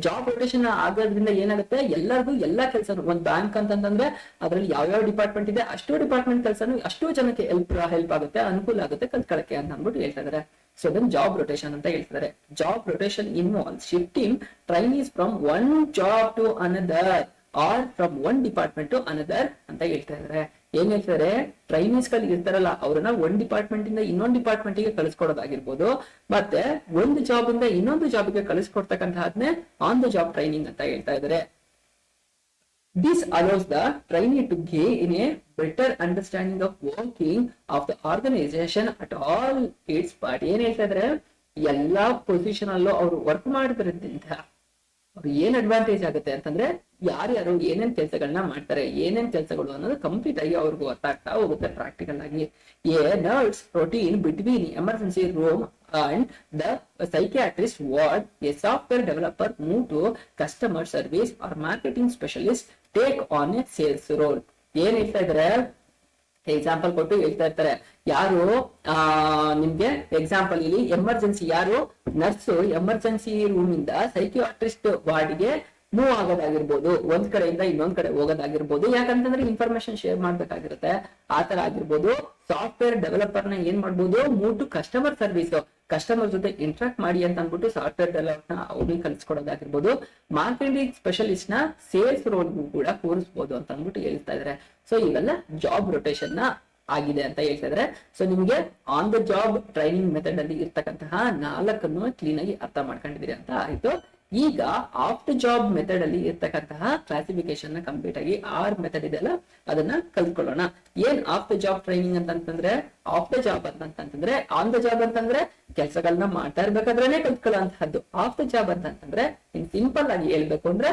ಜಾಬ್ ರೊಟೇಷನ್ ಆಗೋದ್ರಿಂದ ಏನಾಗುತ್ತೆ, ಎಲ್ಲರಿಗೂ ಎಲ್ಲಾ ಕೆಲಸ, ಒಂದ್ ಬ್ಯಾಂಕ್ ಅಂತಂದ್ರೆ ಅದ್ರಲ್ಲಿ ಯಾವ್ಯಾವ ಡಿಪಾರ್ಟ್ಮೆಂಟ್ ಇದೆ ಅಷ್ಟೋ ಡಿಪಾರ್ಟ್ಮೆಂಟ್ ಕೆಲಸನು ಅಷ್ಟೋ ಜನಕ್ಕೆ ಹೆಲ್ಪ್ ಆಗುತ್ತೆ, ಅನುಕೂಲ ಆಗುತ್ತೆ ಕಲ್ತ್ಕೊಳ್ಳಕ್ಕೆ ಅಂತ ಅಂದ್ಬಿಟ್ಟು ಹೇಳ್ತಾ ಇದಾರೆ. ಸೊ ಅದನ್ನ ಜಾಬ್ ರೊಟೇಷನ್ ಅಂತ ಹೇಳ್ತಾರೆ. Job rotation involve shifting trainees from one job to another or from one department to another ಅಂತ ಹೇಳ್ತಾ ಇದಾರೆ. ಏನ್ ಹೇಳ್ತಾರೆ, ಟ್ರೈನೀಸ್ ಗಳು ಇರ್ತಾರಲ್ಲ ಅವ್ರನ್ನ ಒಂದ್ ಡಿಪಾರ್ಟ್ಮೆಂಟ್ ಇಂದ ಇನ್ನೊಂದು ಡಿಪಾರ್ಟ್ಮೆಂಟ್ ಗೆ ಕಳಿಸ್ಕೊಡೋದಾಗಿರ್ಬೋದು, ಮತ್ತೆ ಒಂದು ಜಾಬ್ ಇಂದ ಇನ್ನೊಂದು ಜಾಬ್ ಗೆ ಕಳಿಸ್ಕೊಡ್ತಕ್ಕಂತಹದ್ನೇ ಆನ್ ದ ಜಾಬ್ ಟ್ರೈನಿಂಗ್ ಅಂತ ಹೇಳ್ತಾ ಇದಾರೆ. This allows the trainee to gain a better understanding of working of the organization at all its part. ಏನ್ ಹೇಳ್ತಾ ಇದ್ರೆ, ಎಲ್ಲಾ ಪೊಸಿಷನ್ ಅಲ್ಲೂ ಅವ್ರು ವರ್ಕ್ ಮಾಡಿದ್ರಿಂದ ಅವ್ರು ಏನ್ ಅಡ್ವಾಂಟೇಜ್ ಆಗುತ್ತೆ ಅಂತಂದ್ರೆ, ಯಾರ್ಯಾರು ಏನೇನ್ ಕೆಲಸಗಳನ್ನ ಮಾಡ್ತಾರೆ, ಏನೇನ್ ಕೆಲಸಗಳು ಅನ್ನೋದು ಕಂಪ್ಲೀಟ್ ಆಗಿ ಅವ್ರಿಗೂ ಅರ್ಥ ಆಗ್ತಾ ಹೋಗುತ್ತೆ ಪ್ರಾಕ್ಟಿಕಲ್ ಆಗಿ. A nurse routine between emergency room and the psychiatrist ward, a software developer move to customer service or marketing specialist take on a sales role. ಏನ್ ಹೇಳ್ತಾ ಇದಾರೆ, ಎಕ್ಸಾಂಪಲ್ ಕೊಟ್ಟು ಹೇಳ್ತಾ ಇರ್ತಾರೆ. ಯಾರು ನಿಮ್ಗೆ ಎಕ್ಸಾಂಪಲ್ ಇಲ್ಲಿ ಎಮರ್ಜೆನ್ಸಿ, ಯಾರು ನರ್ಸು ಎಮರ್ಜೆನ್ಸಿ ರೂಮ್ ಇಂದ ಸೈಕಿಯಾಟ್ರಿಸ್ಟ್ ವಾರ್ಡ್ಗೆ ಮೂವ್ ಆಗೋದಾಗಿರ್ಬೋದು, ಒಂದ್ ಕಡೆಯಿಂದ ಇನ್ನೊಂದ್ ಕಡೆ ಹೋಗೋದಾಗಿರ್ಬೋದು, ಯಾಕಂತಂದ್ರೆ ಇನ್ಫಾರ್ಮೇಶನ್ ಶೇರ್ ಮಾಡ್ಬೇಕಾಗಿರುತ್ತೆ, ಆತರ ಆಗಿರ್ಬೋದು. ಸಾಫ್ಟ್ವೇರ್ ಡೆವಲಪರ್ ನ ಏನ್ ಮಾಡ್ಬೋದು, move to customer service, customer ಜೊತೆ ಇಂಟ್ರಾಕ್ಟ್ ಮಾಡಿ ಅಂತ ಅಂದ್ಬಿಟ್ಟು ಸಾಫ್ಟ್ವೇರ್ ಡೆವಲಪರ್ ನ ಅವ್ರಿಗೆ ಕಲಿಸ್ಕೊಡೋದಾಗಿರ್ಬೋದು. ಮಾರ್ಕೆಟಿಂಗ್ ಸ್ಪೆಷಲಿಸ್ಟ್ ನ ಸೇಲ್ಸ್ ರೋಲ್ಗೂ ಕೂಡ ಕೂರಿಸಬಹುದು ಅಂತ ಅಂದ್ಬಿಟ್ಟು ಹೇಳ್ತಾ ಇದಾರೆ. ಸೊ ಇವೆಲ್ಲ ಜಾಬ್ ರೊಟೇಷನ್ ನ ಆಗಿದೆ ಅಂತ ಹೇಳ್ತಾ ಇದಾರೆ. ಸೊ ನಿಮ್ಗೆ on the job training method ಅಲ್ಲಿ ಇರ್ತಕ್ಕಂತಹ 4 ಕ್ಲೀನ್ ಆಗಿ ಅರ್ಥ ಮಾಡ್ಕೊಂಡಿದ್ದೀರಿ ಅಂತ ಆಯ್ತು. ಈಗ ಆಫ್ ದ ಜಾಬ್ ಮೆಥಡ್ ಅಲ್ಲಿ ಇರ್ತಕ್ಕಂತಹ ಕ್ಲಾಸಿಫಿಕೇಶನ್ ನ ಕಂಪ್ಲೀಟ್ ಆಗಿ 6 ಮೆಥಡ್ ಇದೆಲ್ಲ ಅದನ್ನ ಕಲ್ತ್ಕೊಳ್ಳೋಣ. ಏನ್ ಆಫ್ ದ ಜಾಬ್ ಟ್ರೈನಿಂಗ್ ಅಂತಂದ್ರೆ, ಆಫ್ ದ ಜಾಬ್ ಅಂತಂದ್ರೆ, ಆನ್ ದ ಜಾಬ್ ಅಂತಂದ್ರೆ ಕೆಲಸಗಳನ್ನ ಮಾಡ್ತಾ ಇರ್ಬೇಕಾದ್ರೇನೆ ಕಲ್ತ್ಕೊಳ್ಳೋಂತಹದ್ದು. ಆಫ್ ದ ಜಾಬ್ ಅಂತಂದ್ರೆ ಇನ್ ಸಿಂಪಲ್ ಆಗಿ ಹೇಳ್ಬೇಕು ಅಂದ್ರೆ,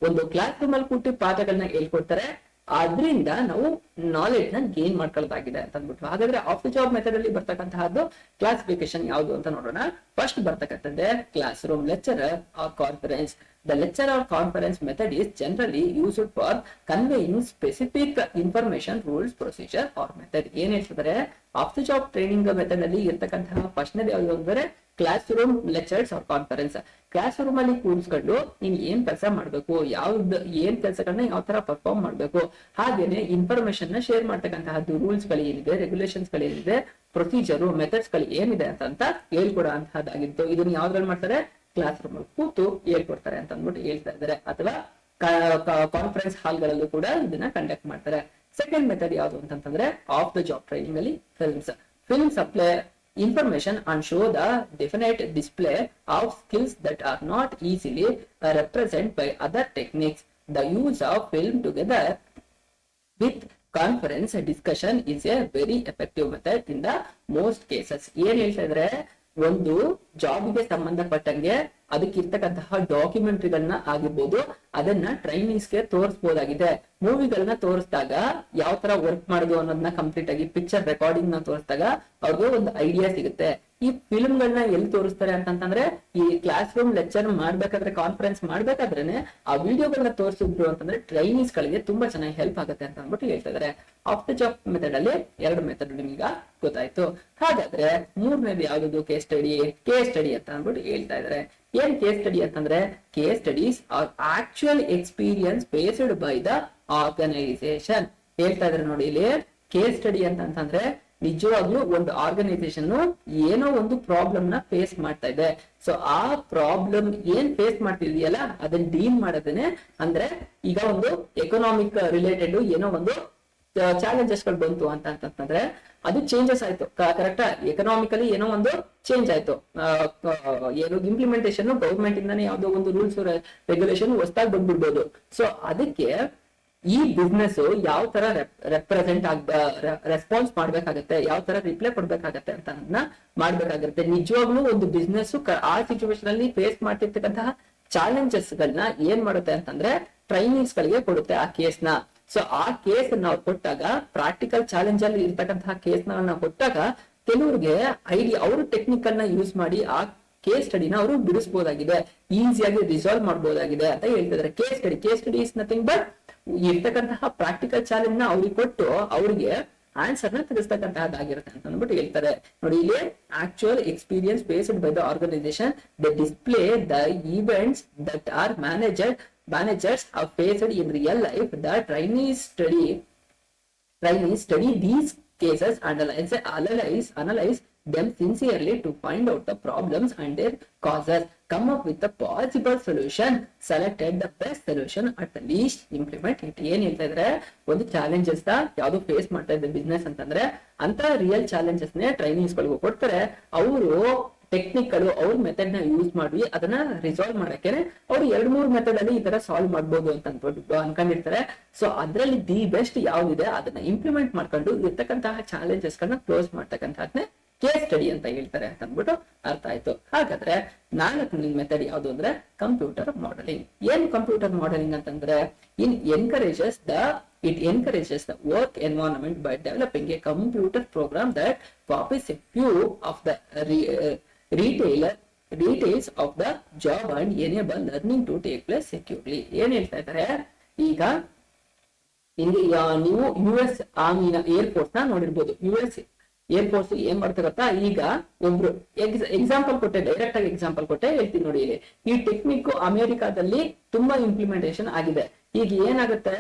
ಒಂದು ಕ್ಲಾಸ್ ರೂಮ್ ಅಲ್ಲಿ ಕೂತು ಪಾಠಗಳನ್ನ ಹೇಳ್ಕೊಡ್ತಾರೆ, ಆದ್ರಿಂದ ನಾವು ನಾಲೆಡ್ಜ್ ನ ಗೇನ್ ಮಾಡ್ಕೊಳ್ಳೋದಾಗಿದೆ ಅಂತ ಅಂದ್ಬಿಟ್ಟು. ಹಾಗಾದ್ರೆ ಆಫ್ ದ ಜಾಬ್ ಮೆಥಡ್ ಅಲ್ಲಿ ಬರ್ತಕ್ಕಂತಹದ್ದು ಕ್ಲಾಸಿಫಿಕೇಶನ್ ಯಾವುದು ಅಂತ ನೋಡೋಣ. ಫಸ್ಟ್ ಬರ್ತಕ್ಕಂಥದ್ದೇ class room lecturer or conference. The lecture or conference method is generally used for conveying specific information, rules, procedure or method. ಏನ್ ಹೇಳ್ತಿದ್ದಾರೆ, of the job training method ಅಲ್ಲಿ ಇರ್ತಕ್ಕಂತಹ ಫಸ್ಟ್ನೇದು ಯಾವುದು ಅಂದ್ರೆ classroom lectures or conference. Classroom ಅಲ್ಲಿ ಕೂರಿಸ್ಕೊಂಡು ನೀನ್ ಏನ್ ಕೆಲಸ ಮಾಡ್ಬೇಕು, ಏನ್ ಕೆಲಸಗಳನ್ನ ಯಾವ ತರ ಪರ್ಫಾರ್ಮ್ ಮಾಡ್ಬೇಕು, ಹಾಗೇನೆ ಇನ್ಫಾರ್ಮೇಶನ್ ನ ಶೇರ್ ಮಾಡ್ತಕ್ಕಂತಹದ್ದು, ರೂಲ್ಸ್ ಗಳು ಏನಿದೆ, ರೆಗ್ಯುಲೇಷನ್ಸ್ ಗಳು ಏನಿದೆ, ಪ್ರೊಸೀಜರ್ ಮೆಥಡ್ಸ್ ಗಳು ಏನಿದೆ ಅಂತ ಹೇಳ್ಕೊಡೋ ಅಂತಹದ್ದಾಗಿತ್ತು. ಇದನ್ನ ಯಾವ್ದ್ರಲ್ಲಿ ಮಾಡ್ತಾರೆ, ಕ್ಲಾಸ್ ರೂಮ್ ಅಲ್ಲಿ ಕೂತು ಹೇಳ್ಕೊಡ್ತಾರೆ ಅಂತ ಅಂದ್ಬಿಟ್ಟು ಹೇಳ್ತಾ ಇದ್ದಾರೆ. ಅಥವಾ ಕಾನ್ಫರೆನ್ಸ್ ಹಾಲ್ ಗಳಲ್ಲೂ ಕೂಡ ಇದನ್ನ ಕಂಡಕ್ಟ್ ಮಾಡ್ತಾರೆ. ಸೆಕೆಂಡ್ ಮೆಥಡ್ ಯಾವುದು ಅಂತಂದ್ರೆ ಆಫ್ ದ ಜಾಬ್ ಟ್ರೈನಿಂಗ್ ಅಲ್ಲಿ films apply information and show the definite display of skills that are not easily represented by other techniques. The use of film together with conference discussion is a very effective method in the most cases. ಏನ್ ಹೇಳ್ತಾ ಇದ್ರೆ, ಒಂದು ಜಾಬ್ಗೆ ಸಂಬಂಧಪಟ್ಟಂಗೆ ಅದಕ್ಕಿರ್ತಕ್ಕಂತಹ ಡಾಕ್ಯುಮೆಂಟ್ರಿಗಳನ್ನ ಆಗಿರ್ಬೋದು, ಅದನ್ನ ಟ್ರೈನಿಂಗ್ಸ್ಗೆ ತೋರಿಸಬಹುದಾಗಿದೆ. ಮೂವಿಗಳನ್ನ ತೋರಿಸಿದಾಗ ಯಾವ ತರ ವರ್ಕ್ ಮಾಡೋದು ಅನ್ನೋದನ್ನ ಕಂಪ್ಲೀಟ್ ಆಗಿ ಪಿಕ್ಚರ್ ರೆಕಾರ್ಡಿಂಗ್ ನ ತೋರಿಸಿದಾಗ ಅವ್ರಿಗೆ ಒಂದು ಐಡಿಯಾ ಸಿಗುತ್ತೆ. ಈ ಫಿಲ್ಮ್ ಗಳನ್ನ ಎಲ್ಲಿ ತೋರಿಸ್ತಾರೆ ಅಂತಂದ್ರೆ, ಈ ಕ್ಲಾಸ್ ರೂಮ್ ಲೆಕ್ಚರ್ ಮಾಡ್ಬೇಕಾದ್ರೆ, ಕಾನ್ಫರೆನ್ಸ್ ಮಾಡ್ಬೇಕಾದ್ರೇನೆ ಆ ವಿಡಿಯೋಗಳನ್ನ ತೋರಿಸಿದ್ರು ಅಂತಂದ್ರೆ ಟ್ರೈನಿಂಗ್ಸ್ ಗಳಿಗೆ ತುಂಬಾ ಚೆನ್ನಾಗಿ ಹೆಲ್ಪ್ ಆಗುತ್ತೆ ಅಂತ ಅಂದ್ಬಿಟ್ಟು ಹೇಳ್ತಾ ಇದಾರೆ. ಆಫ್ ದ ಜಾಬ್ ಮೆಥಡ್ ಅಲ್ಲಿ 2 ಮೆಥಡ್ ನಿಮ್ಗೆ ಗೊತ್ತಾಯ್ತು. ಹಾಗಾದ್ರೆ ಮೂರನೇದು ಯಾವ್ದು, ಕೇಸ್ ಸ್ಟಡಿ ಅಂತ ಅಂದ್ಬಿಟ್ಟು ಹೇಳ್ತಾ ಇದಾರೆ. ಏನ್ ಕೇಸ್ ಸ್ಟಡಿ ಅಂತಂದ್ರೆ, case studies are actual experience based by the organisation. ಹೇಳ್ತಾ ಇದ್ರೆ ನೋಡಿ, ಇಲ್ಲಿ ಕೇಸ್ ಸ್ಟಡಿ ಅಂತಂದ್ರೆ ನಿಜವಾಗ್ಲೂ ಒಂದು ಆರ್ಗನೈಸೇಷನ್ ಏನೋ ಒಂದು ಪ್ರಾಬ್ಲಮ್ ನ ಫೇಸ್ ಮಾಡ್ತಾ ಇದೆ. ಸೊ ಆ ಪ್ರಾಬ್ಲಮ್ ಏನ್ ಫೇಸ್ ಮಾಡ್ತಿದೆಯಲ್ಲ ಅದನ್ನ ಡೀಲ್ ಮಾಡೋದನ್ನೇ ಅಂದ್ರೆ, ಈಗ ಒಂದು ಎಕನಾಮಿಕ್ ರಿಲೇಟೆಡ್ ಏನೋ ಒಂದು ಚಾಲೆಂಜಸ್ ಗಳು ಬಂತು ಅಂತಂದ್ರೆ, ಅದು ಚೇಂಜಸ್ ಆಯ್ತು, ಕರೆಕ್ಟಾ, ಎಕನಾಮಿಕಲಿ ಏನೋ ಒಂದು ಚೇಂಜ್ ಆಯ್ತು, ಏನು ಇಂಪ್ಲಿಮೆಂಟೇಷನ್ ಗೌರ್ಮೆಂಟ್ ಇಂದಾನೆ ಯಾವ್ದೋ ಒಂದು ರೂಲ್ಸ್ ರೆಗ್ಯುಲೇಷನ್ ಹೊಸದಾಗಿ ಬಂದ್ಬಿಡ್ಬೋದು. ಸೊ ಅದಕ್ಕೆ ಈ ಬಿಸ್ನೆಸ್ ಯಾವ ತರ ರೆಪ್ರೆಸೆಂಟ್ ರೆಸ್ಪಾನ್ಸ್ ಮಾಡ್ಬೇಕಾಗತ್ತೆ, ಯಾವ ತರ ರಿಪ್ಲೈ ಕೊಡ್ಬೇಕಾಗತ್ತೆ ಅಂತ ಮಾಡ್ಬೇಕಾಗತ್ತೆ. ನಿಜವಾಗ್ಲೂ ಒಂದು ಬಿಸ್ನೆಸ್ ಆ ಸಿಚುವೇಶನ್ ಅಲ್ಲಿ ಫೇಸ್ ಮಾಡ್ತಿರ್ತಕ್ಕಂತಹ ಚಾಲೆಂಜಸ್ ಗಳನ್ನ ಏನ್ ಮಾಡುತ್ತೆ ಅಂತಂದ್ರೆ ಟ್ರೈನಿಂಗ್ಸ್ ಗಳಿಗೆ ಕೊಡುತ್ತೆ ಆ ಕೇಸ್ ನ. ಸೊ ಆ ಕೇಸ್ ನಾವು ಕೊಟ್ಟಾಗ, ಪ್ರಾಕ್ಟಿಕಲ್ ಚಾಲೆಂಜ್ ಅಲ್ಲಿ ಇರ್ತಕ್ಕಂತಹ ಕೇಸ್ ನಾವು ಕೊಟ್ಟಾಗ ಕೆಲವ್ರಿಗೆ ಐಡಿಯಾ, ಅವರು ಟೆಕ್ನಿಕಲ್ ನ ಯೂಸ್ ಮಾಡಿ ಆ ಕೇಸ್ ಸ್ಟಡಿನ ಅವರು ಬಿಡಿಸಬಹುದಾಗಿದೆ, ಈಸಿಯಾಗಿ ರಿಸಾಲ್ವ್ ಮಾಡಬಹುದಾಗಿದೆ ಅಂತ ಹೇಳ್ತಿದ್ದಾರೆ. Case study is nothing but ಇರ್ತಕ್ಕಂತಹ ಪ್ರಾಕ್ಟಿಕಲ್ ಚಾಲೆಂಜ್ ನ ಅವ್ರಿಗೆ ಕೊಟ್ಟು ಅವ್ರಿಗೆ ಆನ್ಸರ್ ನ ತಿಳಿಸ್ತಕ್ಕಂತಹದ್ದಾಗಿರುತ್ತೆ ಅಂತ ಅಂದ್ಬಿಟ್ಟು ಹೇಳ್ತಾರೆ. ನೋಡಿ, ಇಲ್ಲಿ actual experience based by the organisation, the display the events that are managers have faced in real life. The trainees study these cases, analyze them sincerely to find out the problems and their causes, come up with the possible solution, selected the best solution at the least, implement it. ಏನ್ ಹೇಳ್ತಾ ಇದ್ರೆ, ಒಂದು challenges ಯಾವ್ದು face ಮಾಡ್ತಾ ಇದ್ದ business ಅಂತಂದ್ರೆ ಅಂತ real challenges ನೇ ಟ್ರೈನಿಂಗ್ಸ್ ಗಳಿಗೂ ಕೊಡ್ತಾರೆ. ಅವರು ಟೆಕ್ನಿಕ್ಗಳು ಅವ್ರ ಮೆಥಡ್ ನ ಯೂಸ್ ಮಾಡಿ ಅದನ್ನ ರಿಸಾಲ್ವ್ ಮಾಡಕ್ಕೆ ಅವ್ರು 2-3 ಮೆಥಡ್ ಅಲ್ಲಿ ಈ ತರ ಸಾಲ್ವ್ ಮಾಡ್ಬೋದು ಅಂತ ಅನ್ಬಿಟ್ಟು ಅನ್ಕೊಂಡಿರ್ತಾರೆ. ಸೊ ಅದ್ರಲ್ಲಿ ದಿ ಬೆಸ್ಟ್ ಯಾವ್ದಿದೆ ಅದನ್ನ ಇಂಪ್ಲಿಮೆಂಟ್ ಮಾಡ್ಕೊಂಡು ಇರ್ತಕ್ಕಂತಹ ಚಾಲೆಂಜಸ್ ಗಳನ್ನ ಕ್ಲೋಸ್ ಮಾಡ್ತಕ್ಕಂಥದ್ನೇ ಕೇಸ್ ಸ್ಟಡಿ ಅಂತ ಹೇಳ್ತಾರೆ ಅಂತ ಅಂದ್ಬಿಟ್ಟು ಅರ್ಥ ಆಯ್ತು. ಹಾಗಾದ್ರೆ 4ನೇ ಮೆಥಡ್ ಯಾವ್ದು ಅಂದ್ರೆ ಕಂಪ್ಯೂಟರ್ ಮಾಡೆಲಿಂಗ್. ಏನ್ ಕಂಪ್ಯೂಟರ್ ಮಾಡೆಲಿಂಗ್ ಅಂತಂದ್ರೆ it encourages the work environment by developing a computer program that copies a few of the details of the job and enable learning to take place securely. ಏನ್ ಹೇಳ್ತಾ ಇದ್ದಾರೆ, ಈಗ ಇಲ್ಲಿ ನೀವು US ಆರ್ಮಿನ air force ನ ನೋಡಿರ್ಬೋದು. US air force ಏನ್ ಮಾಡ್ತಾ ಗೊತ್ತಾ, ಈಗ ಒಬ್ರು ಎಕ್ಸಾಂಪಲ್ ಕೊಟ್ಟೆ, ಡೈರೆಕ್ಟ್ ಆಗಿ ಎಕ್ಸಾಂಪಲ್ ಕೊಟ್ಟೆ ಹೇಳ್ತೀನಿ ನೋಡಿ. ಇಲ್ಲಿ ಈ ಟೆಕ್ನಿಕ್ ಅಮೆರಿಕಾದಲ್ಲಿ ತುಂಬಾ ಇಂಪ್ಲಿಮೆಂಟೇಶನ್ ಆಗಿದೆ. ಈಗ ಏನಾಗುತ್ತೆ,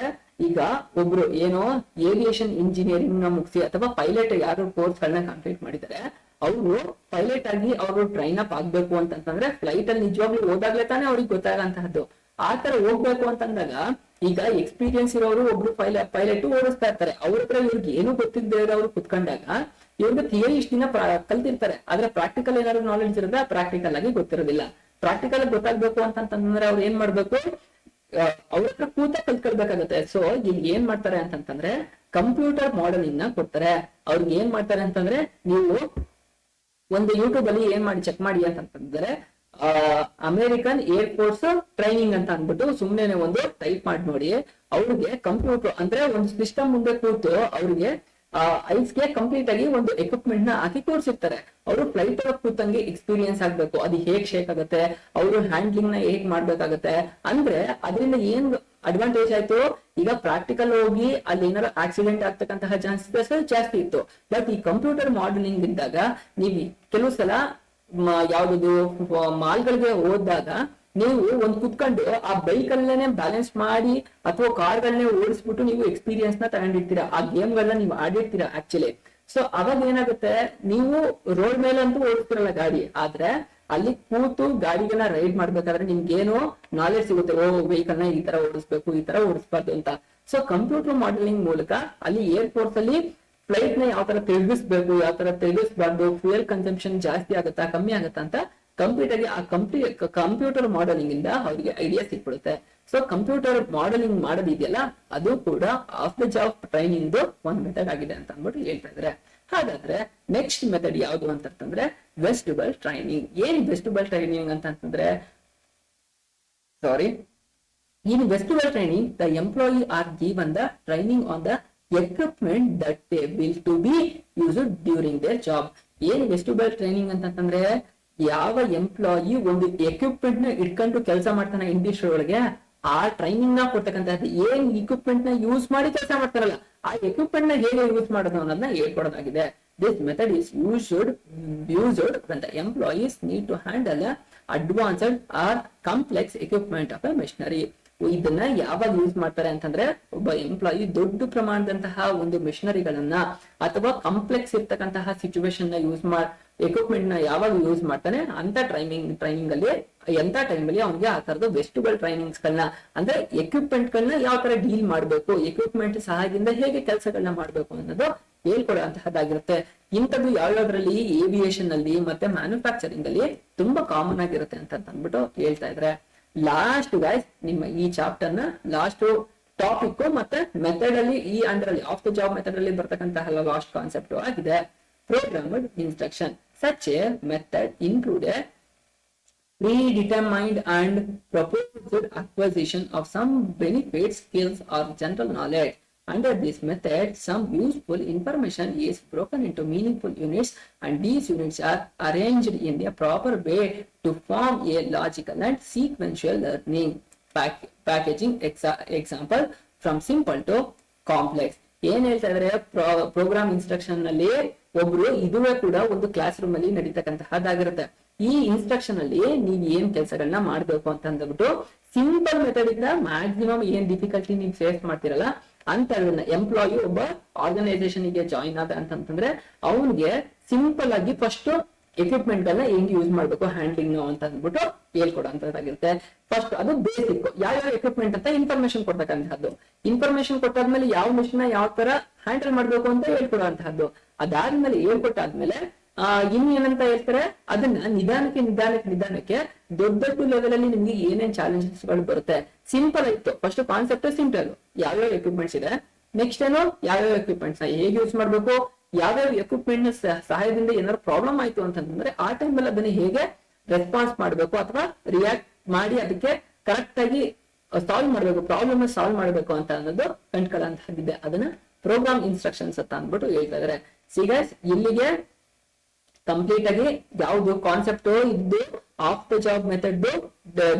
ಈಗ ಒಬ್ರು ಏನೋ ಏವಿಯೇಷನ್ ಇಂಜಿನಿಯರಿಂಗ್ ನ ಮುಗಿಸಿ ಅಥವಾ ಪೈಲಟ್ ಯಾರು ಕೋರ್ಸ್ ಗಳನ್ನ ಕಂಪ್ಲೀಟ್ ಮಾಡಿದ್ದಾರೆ, ಅವರು ಪೈಲಟ್ ಆಗಿ ಅವರು ಟ್ರೈನ್ ಅಪ್ ಆಗ್ಬೇಕು ಅಂತಂದ್ರೆ ಫ್ಲೈಟ್ ಅಲ್ಲಿ ನಿಜವಾಗ್ಲೂ ಹೋದಾಗ್ಲೇ ತಾನೇ ಅವ್ರಿಗೆ ಗೊತ್ತಾಗಂತಹದ್ದು. ಆ ತರ ಹೋಗ್ಬೇಕು ಅಂತಂದಾಗ ಈಗ ಎಕ್ಸ್ಪೀರಿಯನ್ಸ್ ಇರೋರು ಒಬ್ರು ಪೈಲಟ್ ಓಡಿಸ್ತಾ ಇರ್ತಾರೆ. ಅವ್ರ ಹತ್ರ ಇವ್ರಿಗೆ ಏನು ಗೊತ್ತಿದ್ದೇ ಅವ್ರು ಕುತ್ಕೊಂಡಾಗ ಇವ್ರಿಗೆ ಥಿಯರಿ ಇಷ್ಟ ದಿನ ಕಲ್ತಿರ್ತಾರೆ, ಆದ್ರೆ ಪ್ರಾಕ್ಟಿಕಲ್ ಏನಾದ್ರು ನಾಲೆಡ್ಜ್ ಇರೋದ್ರೆ ಪ್ರಾಕ್ಟಿಕಲ್ ಆಗಿ ಗೊತ್ತಿರೋದಿಲ್ಲ. ಪ್ರಾಕ್ಟಿಕಲ್ ಗೊತ್ತಾಗ್ಬೇಕು ಅಂತಂತಂದ್ರೆ ಅವ್ರು ಏನ್ ಮಾಡ್ಬೇಕು, ಅವ್ರ ಹತ್ರ ಕೂತ ಕಲ್ತ್ಕೊಳ್ಬೇಕಾಗತ್ತೆ. ಸೊ ಇಲ್ಲಿ ಏನ್ ಮಾಡ್ತಾರೆ ಅಂತಂತಂದ್ರೆ ಕಂಪ್ಯೂಟರ್ ಮಾಡೆಲಿಂಗ್ ನ ಕೊಡ್ತಾರೆ. ಅವ್ರಿಗೆ ಏನ್ ಮಾಡ್ತಾರೆ ಅಂತಂದ್ರೆ, ನೀವು ಒಂದು ಯೂಟ್ಯೂಬ್ ಅಲ್ಲಿ ಏನ್ ಮಾಡಿ ಚೆಕ್ ಮಾಡಿ ಅಂತಂತಂದ್ರೆ ಅಮೆರಿಕನ್ ಏರ್ ಫೋರ್ಸ್ ಟ್ರೈನಿಂಗ್ ಅಂತ ಅಂದ್ಬಿಟ್ಟು ಸುಮ್ನೆ ಒಂದು ಟೈಪ್ ಮಾಡಿ ನೋಡಿ. ಅವ್ರಿಗೆ ಕಂಪ್ಯೂಟರ್ ಅಂದ್ರೆ ಒಂದು ಸಿಸ್ಟಮ್ ಮುಂದೆ ಕೂತು ಅವ್ರಿಗೆ ಐಸ್ಗೆ ಕಂಪ್ಲೀಟ್ ಆಗಿ ಒಂದು ಎಕ್ವಿಪ್ಮೆಂಟ್ ನ ಹಾಕಿ ತೋರಿಸಿರ್ತಾರೆ. ಅವರು ಫ್ಲೈಟ್ ಒಳಗೆ ಕೂತಂಗೆ ಎಕ್ಸ್ಪೀರಿಯನ್ಸ್ ಆಗ್ಬೇಕು, ಅದು ಹೇಗ್ ಶೇಕ್ ಆಗುತ್ತೆ, ಅವರು ಹ್ಯಾಂಡ್ಲಿಂಗ್ ನ ಹೇಗ್ ಮಾಡ್ಬೇಕಾಗತ್ತೆ. ಅಂದ್ರೆ ಅದರಿಂದ ಏನ್ ಅಡ್ವಾಂಟೇಜ್ ಆಯ್ತು, ಈಗ ಪ್ರಾಕ್ಟಿಕಲ್ ಹೋಗಿ ಅಲ್ಲಿ ಏನಾದ್ರು ಆಕ್ಸಿಡೆಂಟ್ ಆಗ್ತಕ್ಕಂತಹ ಚಾನ್ಸಸ್ ಜಾಸ್ತಿ ಇತ್ತು. ಬಟ್ ಈ ಕಂಪ್ಯೂಟರ್ ಮಾಡೆಲಿಂಗ್ ಇದ್ದಾಗ ನೀವು ಕೆಲವು ಸಲ ಯಾವ್ದು ಮಾಲ್ಗಳಿಗೆ ಹೋದಾಗ ನೀವು ಒಂದ್ ಕುತ್ಕೊಂಡು ಆ ಬೈಕ್ ಅಲ್ಲೇನೆ ಬ್ಯಾಲೆನ್ಸ್ ಮಾಡಿ ಅಥವಾ ಕಾರ್ಗಳನ್ನೇ ಓಡಿಸ್ಬಿಟ್ಟು ನೀವು ಎಕ್ಸ್ಪೀರಿಯನ್ಸ್ ನ ತಗೊಂಡಿರ್ತೀರಾ, ಆ ಗೇಮ್ ಗಳನ್ನ ನೀವು ಆಡಿರ್ತೀರಾ ಆಕ್ಚುಲಿ. ಸೊ ಅವಾಗ ಏನಾಗುತ್ತೆ, ನೀವು ರೋಡ್ ಮೇಲೆ ಅಂತೂ ಓಡಿಸ್ತಿರಲ್ಲ ಗಾಡಿ, ಆದ್ರೆ ಅಲ್ಲಿ ಕೂತು ಗಾಡಿಗಳನ್ನ ರೈಡ್ ಮಾಡ್ಬೇಕಾದ್ರೆ ನಿಮ್ಗೇನೋ ನಾಲೆಜ್ ಸಿಗುತ್ತೆ, ಓ ವೆಹಿಕಲ್ ನ ಈ ತರ ಓಡಿಸ್ಬೇಕು, ಈ ತರ ಓಡಿಸ್ಬಾರ್ದು ಅಂತ. ಸೊ ಕಂಪ್ಯೂಟರ್ ಮಾಡೆಲಿಂಗ್ ಮೂಲಕ ಅಲ್ಲಿ ಏರ್ಪೋರ್ಟ್ಸ್ ಅಲ್ಲಿ ಫ್ಲೈಟ್ ನ ಯಾವ ತರ ತಿರುಗಿಸ್ಬೇಕು, ಯಾವ ತರ ತಿರುಗಿಸ್ಬಾರ್ದು, ಫ್ಯೂಯಲ್ ಕನ್ಸಂಪ್ಷನ್ ಜಾಸ್ತಿ ಆಗುತ್ತಾ ಕಮ್ಮಿ ಆಗುತ್ತಾ ಅಂತ ಕಂಪ್ಯೂಟರ್ ಮಾಡೆಲಿಂಗ್ ಇಂದ ಅವರಿಗೆ ಐಡಿಯಾ ಸಿಕ್ಬಿಡುತ್ತೆ. ಸೊ ಕಂಪ್ಯೂಟರ್ ಮಾಡೆಲಿಂಗ್ ಮಾಡೋದಿದೆಯಲ್ಲ, ಅದು ಕೂಡ ಆಫ್ ದ ಜಾಬ್ ಟ್ರೈನಿಂಗ್ ಒಂದ್ ಮೆಥಡ್ ಆಗಿದೆ ಅಂತ ಅಂದ್ಬಿಟ್ಟು ಹೇಳ್ತಾ ಇದ್ದಾರೆ. ಹಾಗಾದ್ರೆ ನೆಕ್ಸ್ಟ್ ಮೆಥಡ್ ಯಾವುದು ಅಂತಂದ್ರೆ ವೆಸ್ಟಿಬಲ್ ಟ್ರೈನಿಂಗ್. ಏನ್ ವೆಸ್ಟಿಬಲ್ ಟ್ರೈನಿಂಗ್ ಅಂತಂದ್ರೆ, in vestibular training, the employee are given the training on the equipment that they will to be used during their job. ಏನ್ ವೆಸ್ಟಿಬಲ್ ಟ್ರೈನಿಂಗ್ ಅಂತಂದ್ರೆ, ಯಾವ ಎಂಪ್ಲಾಯಿ ಒಂದು ಎಕ್ವಿಪ್ಮೆಂಟ್ ನ ಇಟ್ಕೊಂಡು ಕೆಲಸ ಮಾಡ್ತಾನೆ ಇಂಡಸ್ಟ್ರಿ ಒಳಗೆ, ಆ ಟ್ರೈನಿಂಗ್ ನ ಕೊಡ್ತಕ್ಕಂಥದ್ದು. ಏನ್ ಇಕ್ವಿಪ್ಮೆಂಟ್ ನ ಯೂಸ್ ಮಾಡಿ ಕೆಲಸ ಮಾಡ್ತಾರಲ್ಲ, ಆ ಎಕ್ವಿಪ್ಮೆಂಟ್ ನ ಹೇಗೆ ಯೂಸ್ ಮಾಡೋದು ಅನ್ನೋದನ್ನ ಹೇಳ್ಕೊಡೋದಾಗಿದೆ. This method is used when the employees need to handle advanced or complex equipment of a machinery. ಇದನ್ನ ಯಾವಾಗ ಯೂಸ್ ಮಾಡ್ತಾರೆ ಅಂತಂದ್ರೆ, ಒಬ್ಬ ಎಂಪ್ಲಾಯಿ ದೊಡ್ಡ ಪ್ರಮಾಣದಂತಹ ಒಂದು ಮೆಷಿನರಿಗಳನ್ನ ಅಥವಾ ಕಾಂಪ್ಲೆಕ್ಸ್ ಇರ್ತಕ್ಕಂತಹ ಸಿಚುವೇಶನ್ ನ ಯೂಸ್ ಎಕ್ವಿಪ್ಮೆಂಟ್ ನ ಯಾವಾಗ ಯೂಸ್ ಮಾಡ್ತಾನೆ ಅಂತ ಟ್ರೈನಿಂಗ್ ಅಲ್ಲಿ ಎಂತ ಟೈಮ್ ಅಲ್ಲಿ ಅವನಿಗೆ ಆ ತರದ ವೆಸ್ಟಿಬಲ್ ಟ್ರೈನಿಂಗ್ಸ್ ಗಳನ್ನ, ಅಂದ್ರೆ ಎಕ್ವಿಪ್ಮೆಂಟ್ ಗಳನ್ನ ಯಾವ ತರ ಡೀಲ್ ಮಾಡ್ಬೇಕು, ಎಕ್ವಿಪ್ಮೆಂಟ್ ಸಹಾಯದಿಂದ ಹೇಗೆ ಕೆಲಸಗಳನ್ನ ಮಾಡ್ಬೇಕು ಅನ್ನೋದು ಹೇಳ್ಕೊಡುವಂತಹದ್ದಾಗಿರುತ್ತೆ. ಇಂಥದ್ದು ಯಾವ್ಯಾವ್ದ್ರಲ್ಲಿ ಏವಿಯೇಷನ್ ಅಲ್ಲಿ ಮತ್ತೆ ಮ್ಯಾನುಫ್ಯಾಕ್ಚರಿಂಗ್ ಅಲ್ಲಿ ತುಂಬಾ ಕಾಮನ್ ಆಗಿರುತ್ತೆ ಅಂತ ಅಂದ್ಬಿಟ್ಟು ಹೇಳ್ತಾ ಇದ್ರೆ. ಲಾಸ್ಟ್ ಗೈಸ್, ನಿಮ್ಮ ಈ ಚಾಪ್ಟರ್ ನ ಲಾಸ್ಟ್ ಟಾಪಿಕ್ ಮತ್ತೆ ಮೆಥಡ್ ಅಲ್ಲಿ ಈ ಅಂಡರ್ ಅಲ್ಲಿ ಆಫ್ ದ ಜಾಬ್ ಮೆಥಡ್ ಅಲ್ಲಿ ಬರ್ತಕ್ಕಂತಹ ಲಾಸ್ಟ್ ಕಾನ್ಸೆಪ್ಟ್ ಆಗಿದೆ programmed instruction. Such A method include A predetermined and proposed acquisition of some benefits, skills or general knowledge. Under this method, some useful information is broken into meaningful units, and these units are arranged in a proper way to form a logical and sequential learning. Packaging example from simple to complex. ಏನ್ ಹೇಳ್ತಾ ಇದ್ರೆ, program instruction ನಲ್ಲಿ ಒಬ್ರು ಇದುವೇ ಕೂಡ ಒಂದು class room ಅಲ್ಲಿ ನಡೀತಕ್ಕಂತಹದ್ದಾಗಿರುತ್ತೆ. ಈ ಇನ್ಸ್ಟ್ರಕ್ಷನ್ ಅಲ್ಲಿ ನೀವ್ ಏನ್ ಕೆಲಸಗಳನ್ನ ಮಾಡ್ಬೇಕು ಅಂತ ಅಂದ್ಬಿಟ್ಟು ಸಿಂಪಲ್ ಮೆಥಡ್ ಇಂದ ಮ್ಯಾಕ್ಸಿಮಮ್ ಏನ್ ಡಿಫಿಕಲ್ಟಿ ನೀವು ಫೇಸ್ ಮಾಡ್ತಿರಲ್ಲ ಅಂತದನ್ನ ಎಂಪ್ಲಾಯಿ ಒಬ್ಬ ಆರ್ಗನೈಸೇಷನ್ ಗೆ ಜಾಯಿನ್ ಆದ ಅಂತಂದ್ರೆ ಅವನಿಗೆ ಸಿಂಪಲ್ ಆಗಿ ಫಸ್ಟ್ ಎಕ್ವಿಪ್ಮೆಂಟ್ ಗಳನ್ನ ಹೆಂಗ್ ಯೂಸ್ ಮಾಡ್ಬೇಕು ಹ್ಯಾಂಡ್ಲಿಂಗ್ ಅಂತ ಅಂದ್ಬಿಟ್ಟು ಹೇಳ್ಕೊಡೋಂತದ್ದಾಗಿರುತ್ತೆ. ಫಸ್ಟ್ ಅದು ಬೇಸಿಕ್ ಯಾವ ಎಕ್ವಿಪ್ಮೆಂಟ್ ಅಂತ ಇನ್ಫಾರ್ಮೇಶನ್ ಕೊಡ್ತಕ್ಕಂತಹದ್ದು. ಇನ್ಫಾರ್ಮೇಶನ್ ಕೊಟ್ಟಾದ್ಮೇಲೆ ಯಾವ ಮಿಷನ್ ಯಾವ ತರ ಹ್ಯಾಂಡಲ್ ಮಾಡ್ಬೇಕು ಅಂತ ಹೇಳ್ಕೊಡುವಂತಹದ್ದು. ಅದಾದ್ಮೇಲೆ ಹೇಳ್ಕೊಟ್ಟಾದ್ಮೇಲೆ ಇನ್ ಏನಂತ ಹೇಳ್ತಾರೆ, ಅದನ್ನ ನಿಧಾನಕ್ಕೆ ದೊಡ್ಡ ಲೆವೆಲ್ ಅಲ್ಲಿ ನಿಮ್ಗೆ ಏನೇನ್ ಚಾಲೆಂಜಸ್ ಗಳು ಬರುತ್ತೆ. ಸಿಂಪಲ್ ಆಯ್ತು, ಫಸ್ಟ್ ಕಾನ್ಸೆಪ್ಟ್ ಸಿಂಪಲ್, ಯಾವ್ಯಾವ ಎಕ್ವಿಪ್ಮೆಂಟ್ಸ್ ಇದೆ, ನೆಕ್ಸ್ಟ್ ಏನು ಯಾವ್ಯಾವ ಎಕ್ವಿಪ್ಮೆಂಟ್ಸ್ ಹೇಗೆ ಯೂಸ್ ಮಾಡ್ಬೇಕು, ಯಾವ್ಯಾವ ಎಕ್ವಿಪ್ಮೆಂಟ್ ಸಹಾಯದಿಂದ ಏನಾದ್ರು ಪ್ರಾಬ್ಲಮ್ ಆಯ್ತು ಅಂತಂದ್ರೆ ಆ ಟೈಮಲ್ಲಿ ಅದನ್ನ ಹೇಗೆ ರೆಸ್ಪಾನ್ಸ್ ಮಾಡ್ಬೇಕು ಅಥವಾ ರಿಯಾಕ್ಟ್ ಮಾಡಿ ಅದಕ್ಕೆ ಕರೆಕ್ಟ್ ಆಗಿ ಸಾಲ್ವ್ ಮಾಡ್ಬೇಕು, ಪ್ರಾಬ್ಲಮ್ ಸಾಲ್ವ್ ಮಾಡ್ಬೇಕು ಅಂತ ಅನ್ನೋದು ಕಂಡ್ಕೊಳ್ಳುವಂತಹದ್ದಿದೆ. ಅದನ್ನ ಪ್ರೋಗ್ರಾಮ್ ಇನ್ಸ್ಟ್ರಕ್ಷನ್ಸ್ ಅಂತ ಅಂದ್ಬಿಟ್ಟು ಹೇಳ್ತಾ ಇದಾರೆ. ಇಲ್ಲಿಗೆ ಕಂಪ್ಲೀಟ್ ಆಗಿ ಯಾವ್ದು ಕಾನ್ಸೆಪ್ಟ್ ಇದ್ದು of the job method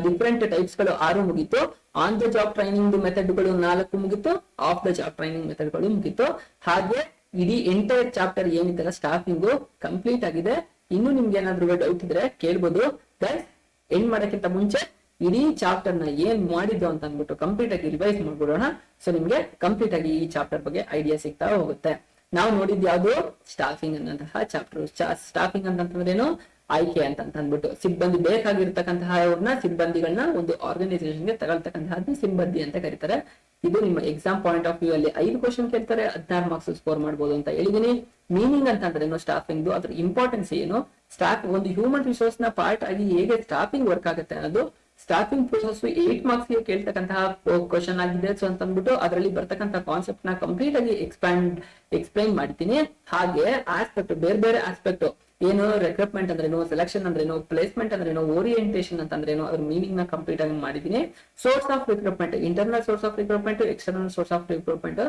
different types ಗಳು 6 ಮುಗೀತು. On the job training method ಗಳು 4 ಮುಗೀತು. Of the job training method ಗಳು ಮುಗೀತು. ಹಾಗೆ ಇಡೀ ಎಂಟೈರ್ ಚಾಪ್ಟರ್ ಏನಿದೆ ಸ್ಟಾಫಿಂಗ್ ಕಂಪ್ಲೀಟ್ ಆಗಿದೆ. ಇನ್ನು ನಿಮ್ಗೆ ಏನಾದ್ರು ಡೌಟ್ ಇದ್ರೆ ಕೇಳ್ಬೋದು. ಗೈಸ್ ಎಂಡ್ ಮಾಡಕ್ಕಿಂತ ಮುಂಚೆ ಇಡೀ ಚಾಪ್ಟರ್ ನ ಏನ್ ಮಾಡಿದ್ದು ಅಂತ ಅಂದ್ಬಿಟ್ಟು ಕಂಪ್ಲೀಟ್ ಆಗಿ ರಿವೈಸ್ ಮಾಡ್ಬಿಡೋಣ. ಸೊ ನಿಮ್ಗೆ ಕಂಪ್ಲೀಟ್ ಆಗಿ ಈ ಚಾಪ್ಟರ್ ಬಗ್ಗೆ ಐಡಿಯಾ ಸಿಗ್ತಾ ಹೋಗುತ್ತೆ. ನಾವು ನೋಡಿದ್ ಯಾವ್ದು ಸ್ಟಾಫಿಂಗ್ ಅನ್ನಂತಹ ಚಾಪ್ಟರ್. ಸ್ಟಾಫಿಂಗ್ ಅಂತಂದ್ರೇನು, ಆಯ್ಕೆ ಅಂತ ಅಂದ್ಬಿಟ್ಟು ಸಿಬ್ಬಂದಿ ಬೇಕಾಗಿರ್ತಕ್ಕಂತಹ ಸಿಬ್ಬಂದಿಗಳನ್ನ ಒಂದು ಆರ್ಗನೈಸೇಷನ್ ಗೆ ತಗೊಳ್ತಕ್ಕಂತಹದ್ದು ಸಿಬ್ಬಂದಿ ಅಂತ ಕರೀತಾರೆ. ಇದು ನಿಮ್ಮ ಎಕ್ಸಾಮ್ ಪಾಯಿಂಟ್ ಆಫ್ ವ್ಯೂ ಅಲ್ಲಿ 5 ಕ್ವಶನ್ ಕೇಳ್ತಾರೆ, 16 ಮಾರ್ಕ್ಸ್ ಸ್ಕೋರ್ ಮಾಡ್ಬೋದು ಅಂತ ಹೇಳಿದೀನಿ. ಮೀನಿಂಗ್ ಅಂತಂದ್ರೇನು, ಸ್ಟಾಫಿಂಗ್ ಅದ್ರ ಇಂಪಾರ್ಟೆನ್ಸ್ ಏನು, ಸ್ಟಾಫ್ ಒಂದು ಹ್ಯೂಮನ್ ರಿಸೋರ್ಸ್ ನ ಪಾರ್ಟ್ ಆಗಿ ಹೇಗೆ ಸ್ಟಾಫಿಂಗ್ ವರ್ಕ್ ಆಗುತ್ತೆ ಅನ್ನೋದು. ಸ್ಟಾಫಿಂಗ್ ಪ್ರೋಸೆಸ್ 8 ಮಾರ್ಕ್ಸ್ ಗೆ ಕೇಳ್ತಕ್ಕಂತಹ ಕ್ವಶನ್ ಆಗಿದೆ. ಸೊ ಅಂತ ಅಂದ್ಬಿಟ್ಟು ಅದರಲ್ಲಿ ಬರ್ತಕ್ಕಂತಹ ಕಾನ್ಸೆಪ್ಟ್ ನ ಕಂಪ್ಲೀಟ್ ಆಗಿ ಎಕ್ಸ್ಪ್ಲೈನ್ ಮಾಡ್ತೀನಿ. ಹಾಗೆ ಆಸ್ಪೆಕ್ಟ್, ಬೇರೆ ಆಸ್ಪೆಕ್ಟ್ ಏನು, ರಿಕ್ರೂಟ್ಮೆಂಟ್ ಅಂದ್ರೇನು, ಸೆಲೆಕ್ಷನ್ ಅಂದ್ರೇನು, ಪ್ಲೇಸ್ಮೆಂಟ್ ಅಂದ್ರೇನು, ಓರಿಯೆಂಟೇಷನ್ ಅಂತಂದ್ರೇನು, ಅದ್ರ ಮೀನಿಂಗ್ ನ ಕಂಪ್ಲೀಟ್ ಆಗಿ ಮಾಡಿದೀನಿ. Source of recruitment, internal source of recruitment, external source of recruitment.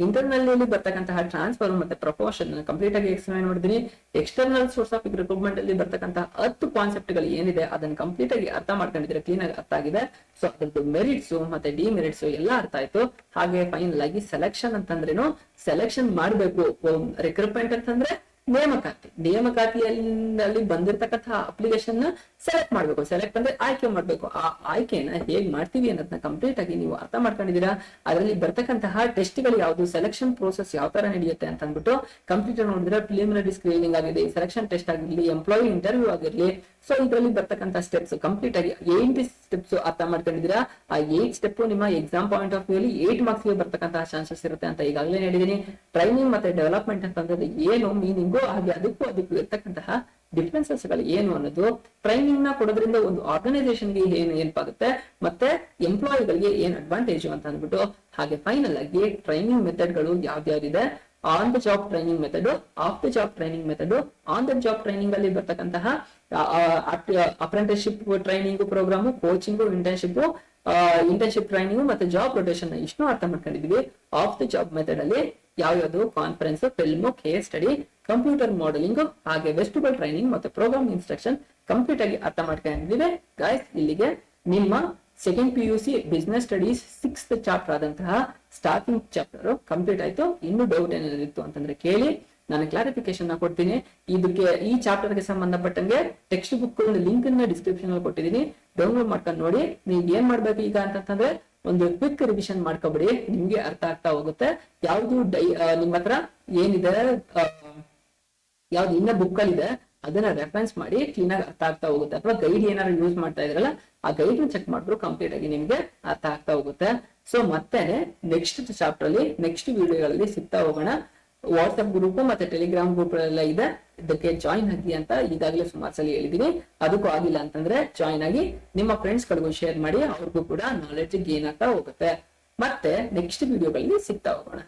Internal ಬರ್ತಕ್ಕಂತಹ ಟ್ರಾನ್ಸ್ಫರ್ ಮತ್ತೆ ಪ್ರಮೋಷನ್ ಕಂಪ್ಲೀಟ್ ಆಗಿ ಎಕ್ಸ್ಪ್ಲೈನ್ ಮಾಡಿದೀನಿ. ಎಕ್ಸ್ಟರ್ನಲ್ ಸೋರ್ಸ್ ಆಫ್ ರಿಕ್ರೂಟ್ಮೆಂಟ್ ಅಲ್ಲಿ ಬರ್ತಕ್ಕಂತಹ 10 ಕಾನ್ಸೆಪ್ಟ್ ಗಳು ಏನಿದೆ ಅದನ್ನ ಕಂಪ್ಲೀಟ್ ಆಗಿ ಅರ್ಥ ಮಾಡ್ಕೊಂಡಿದ್ರೆ ಕ್ಲೀನ್ ಆಗಿ ಅರ್ಥ ಆಗಿದೆ. ಸೊ ಅದ್ರದ್ದು ಮೆರಿಟ್ಸ್ ಮತ್ತೆ ಡಿಮೆರಿಟ್ಸ್ ಎಲ್ಲ ಅರ್ಥ ಆಯ್ತು. ಹಾಗೆ ಫೈನಲ್ ಆಗಿ ಸೆಲೆಕ್ಷನ್ ಅಂತಂದ್ರೇನು, ಸೆಲೆಕ್ಷನ್ ಮಾಡ್ಬೇಕು. ರಿಕ್ರೂಟ್ಮೆಂಟ್ ಅಂತಂದ್ರೆ ನೇಮಕಾತಿಯಲ್ಲಿ ಬಂದಿರತಕ್ಕಂತಹ ಅಪ್ಲಿಕೇಶನ್ ಸೆಲೆಕ್ಟ್ ಮಾಡ್ಬೇಕು. ಸೆಲೆಕ್ಟ್ ಅಂದ್ರೆ ಆಯ್ಕೆ ಮಾಡ್ಬೇಕು. ಆ ಆಯ್ಕೆನ ಹೇಗ್ ಮಾಡ್ತೀವಿ ಅನ್ನೋದನ್ನ ಕಂಪ್ಲೀಟ್ ಆಗಿ ನೀವು ಅರ್ಥ ಮಾಡ್ಕೊಂಡಿದ್ದೀರಾ. ಅದರಲ್ಲಿ ಬರ್ತಕ್ಕಂತಹ ಟೆಸ್ಟ್ ಗಳು ಯಾವ್ದು, ಸೆಲೆಕ್ಷನ್ ಪ್ರೋಸೆಸ್ ಯಾವ ತರ ನಡೆಯುತ್ತೆ ಅಂತ ಅಂದ್ಬಿಟ್ಟು ಕಂಪ್ಲೀಟ್ ನೋಡಿದ್ರೆ ಪ್ರಿಲಿಮಿನರಿ ಸ್ಕ್ರೀನಿಂಗ್ ಆಗಿದೆ, ಸೆಲೆಕ್ಷನ್ ಟೆಸ್ಟ್ ಆಗಿರ್ಲಿ, ಎಂಪ್ಲಾಯಿ ಇಂಟರ್ವ್ಯೂ ಆಗಿರ್ಲಿ. ಸೊ ಇದರಲ್ಲಿ ಬರ್ತಕ್ಕಂಥ ಸ್ಟೆಪ್ಸ್ ಕಂಪ್ಲೀಟ್ ಆಗಿ 8 ಸ್ಟೆಪ್ಸ್ ಅರ್ಥ ಮಾಡ್ಕೊಂಡಿದ್ದೀರಾ. ಆ 8 ಸ್ಟೆಪ್ ನಿಮ್ಮ ಎಕ್ಸಾಮ್ ಪಾಯಿಂಟ್ ಆಫ್ ವ್ಯೂ ಅಲ್ಲಿ 8 ಮಾರ್ಕ್ಸ್ ಗೆ ಬರ್ತಕ್ಕಂತಹ ಚಾನ್ಸಸ್ ಇರುತ್ತೆ ಅಂತ ಈಗಾಗಲೇ ಹೇಳಿದೀನಿ. ಟ್ರೈನಿಂಗ್ ಮತ್ತೆ ಡೆವಲಪ್ಮೆಂಟ್ ಅಂತಂದ್ರೆ ಏನು ಮೀನಿಂಗು, ಹಾಗೆ ಅದಕ್ಕೂ ಇರ್ತಕ್ಕಂತಹ ಡಿಫ್ರೆನ್ಸಸ್ ಗಳು ಏನು ಅನ್ನೋದು, ಟ್ರೈನಿಂಗ್ ನ ಕೊಡೋದ್ರಿಂದ ಒಂದು ಆರ್ಗನೈಸೇಷನ್ ಗೆ ಏನು ಹೆಲ್ಪ್ ಆಗುತ್ತೆ, ಮತ್ತೆ ಎಂಪ್ಲಾಯಿಗಳಿಗೆ ಏನ್ ಅಡ್ವಾಂಟೇಜ್ ಅಂತ ಅಂದ್ಬಿಟ್ಟು, ಹಾಗೆ ಫೈನಲ್ ಆಗಿ ಟ್ರೈನಿಂಗ್ ಮೆಥಡ್ ಗಳು ಯಾವ್ಯಾವ್ದಿದೆ, on the job training method, off the job training method, on the job training ಅಲ್ಲಿ ಬರ್ತಕ್ಕಂತಹ apprenticeship training programme, coaching, internship training ಮತ್ತೆ ಜಾಬ್ ರೊಟೇಷನ್ ಇಷ್ಟು ಅರ್ಥ ಮಾಡ್ಕೊಂಡಿದೀವಿ. ಆಫ್ ದ ಜಾಬ್ ಮೆಥಡ್ ಅಲ್ಲಿ ಯಾವ್ಯಾವುದು conference, film, case study, computer modelling, ಹಾಗೆ vestibule training ಮತ್ತೆ ಪ್ರೋಗ್ರಾಮ್ ಇನ್ಸ್ಟ್ರಕ್ಷನ್ ಕಂಪ್ಲೀಟ್ ಆಗಿ ಅರ್ಥ ಮಾಡ್ಕೊಂಡಿದ್ದೀವಿ. ಗೈಸ್ ಇಲ್ಲಿಗೆ ನಿಮ್ಮ second PUC business studies 6th chapter ಆದಂತಹ ಸ್ಟಾಫಿಂಗ್ ಚಾಪ್ಟರ್ ಕಂಪ್ಲೀಟ್ ಆಯ್ತು. ಇನ್ನು ಡೌಟ್ ಏನಾದ್ರು ಇತ್ತು ಅಂತಂದ್ರೆ ಕೇಳಿ, ನಾನು ಕ್ಲಾರಿಫಿಕೇಶನ್ ಕೊಡ್ತೀನಿ. ಈ ಚಾಪ್ಟರ್ ಗೆ ಸಂಬಂಧಪಟ್ಟಂಗೆ ಟೆಕ್ಸ್ಟ್ ಬುಕ್ ಲಿಂಕ್ ಅನ್ನ ಡಿಸ್ಕ್ರಿಪ್ಷನ್ ಅಲ್ಲಿ ಕೊಟ್ಟಿದ್ದೀನಿ, ಡೌನ್ಲೋಡ್ ಮಾಡ್ಕೊಂಡು ನೋಡಿ. ನೀವು ಏನ್ ಮಾಡ್ಬೇಕು ಈಗ ಅಂತಂದ್ರೆ ಒಂದು ಕ್ವಿಕ್ ರಿವಿಷನ್ ಮಾಡ್ಕೊಬಿಡಿ, ನಿಮ್ಗೆ ಅರ್ಥ ಆಗ್ತಾ ಹೋಗುತ್ತೆ. ಯಾವ್ದು ನಿಮ್ಮ ಹತ್ರ ಏನಿದೆ, ಯಾವ್ದು ಇನ್ನ ಬುಕ್ ಅಲ್ಲಿ ಇದೆ ಅದನ್ನ ರೆಫರೆನ್ಸ್ ಮಾಡಿ ಕ್ಲೀನ್ ಆಗಿ ಅರ್ಥ ಆಗ್ತಾ ಹೋಗುತ್ತೆ. ಅಥವಾ ಗೈಡ್ ಏನಾದ್ರು ಯೂಸ್ ಮಾಡ್ತಾ ಇದ್ರಲ್ಲ ಆ ಗೈಡ್ ಚೆಕ್ ಮಾಡಿದ್ರು ಕಂಪ್ಲೀಟ್ ಆಗಿ ನಿಮ್ಗೆ ಅರ್ಥ ಆಗ್ತಾ ಹೋಗುತ್ತೆ. ಸೊ ಮತ್ತೆ ನೆಕ್ಸ್ಟ್ ಚಾಪ್ಟರ್ ಅಲ್ಲಿ ನೆಕ್ಸ್ಟ್ ವಿಡಿಯೋಗಳಲ್ಲಿ ಸಿಗ್ತಾ ಹೋಗೋಣ. ವಾಟ್ಸ್ಆಪ್ ಗ್ರೂಪ್ ಮತ್ತೆ ಟೆಲಿಗ್ರಾಮ್ ಗ್ರೂಪ್ ಎಲ್ಲ ಇದೆ, ಇದಕ್ಕೆ ಜಾಯಿನ್ ಆಗಿ ಅಂತ ಈಗಾಗಲೇ ಸುಮಾರು ಸಲ ಹೇಳಿದೀನಿ. ಅದಕ್ಕೂ ಆಗಿಲ್ಲ ಅಂತಂದ್ರೆ ಜಾಯಿನ್ ಆಗಿ ನಿಮ್ಮ ಫ್ರೆಂಡ್ಸ್ ಗಳಿಗೂ ಶೇರ್ ಮಾಡಿ, ಅವ್ರಿಗೂ ಕೂಡ ನಾಲೆಡ್ಜ್ ಗೇನ್ ಆಗ್ತಾ ಹೋಗುತ್ತೆ. ಮತ್ತೆ ನೆಕ್ಸ್ಟ್ ವಿಡಿಯೋಗಳಲ್ಲಿ ಸಿಗ್ತಾ ಹೋಗೋಣ.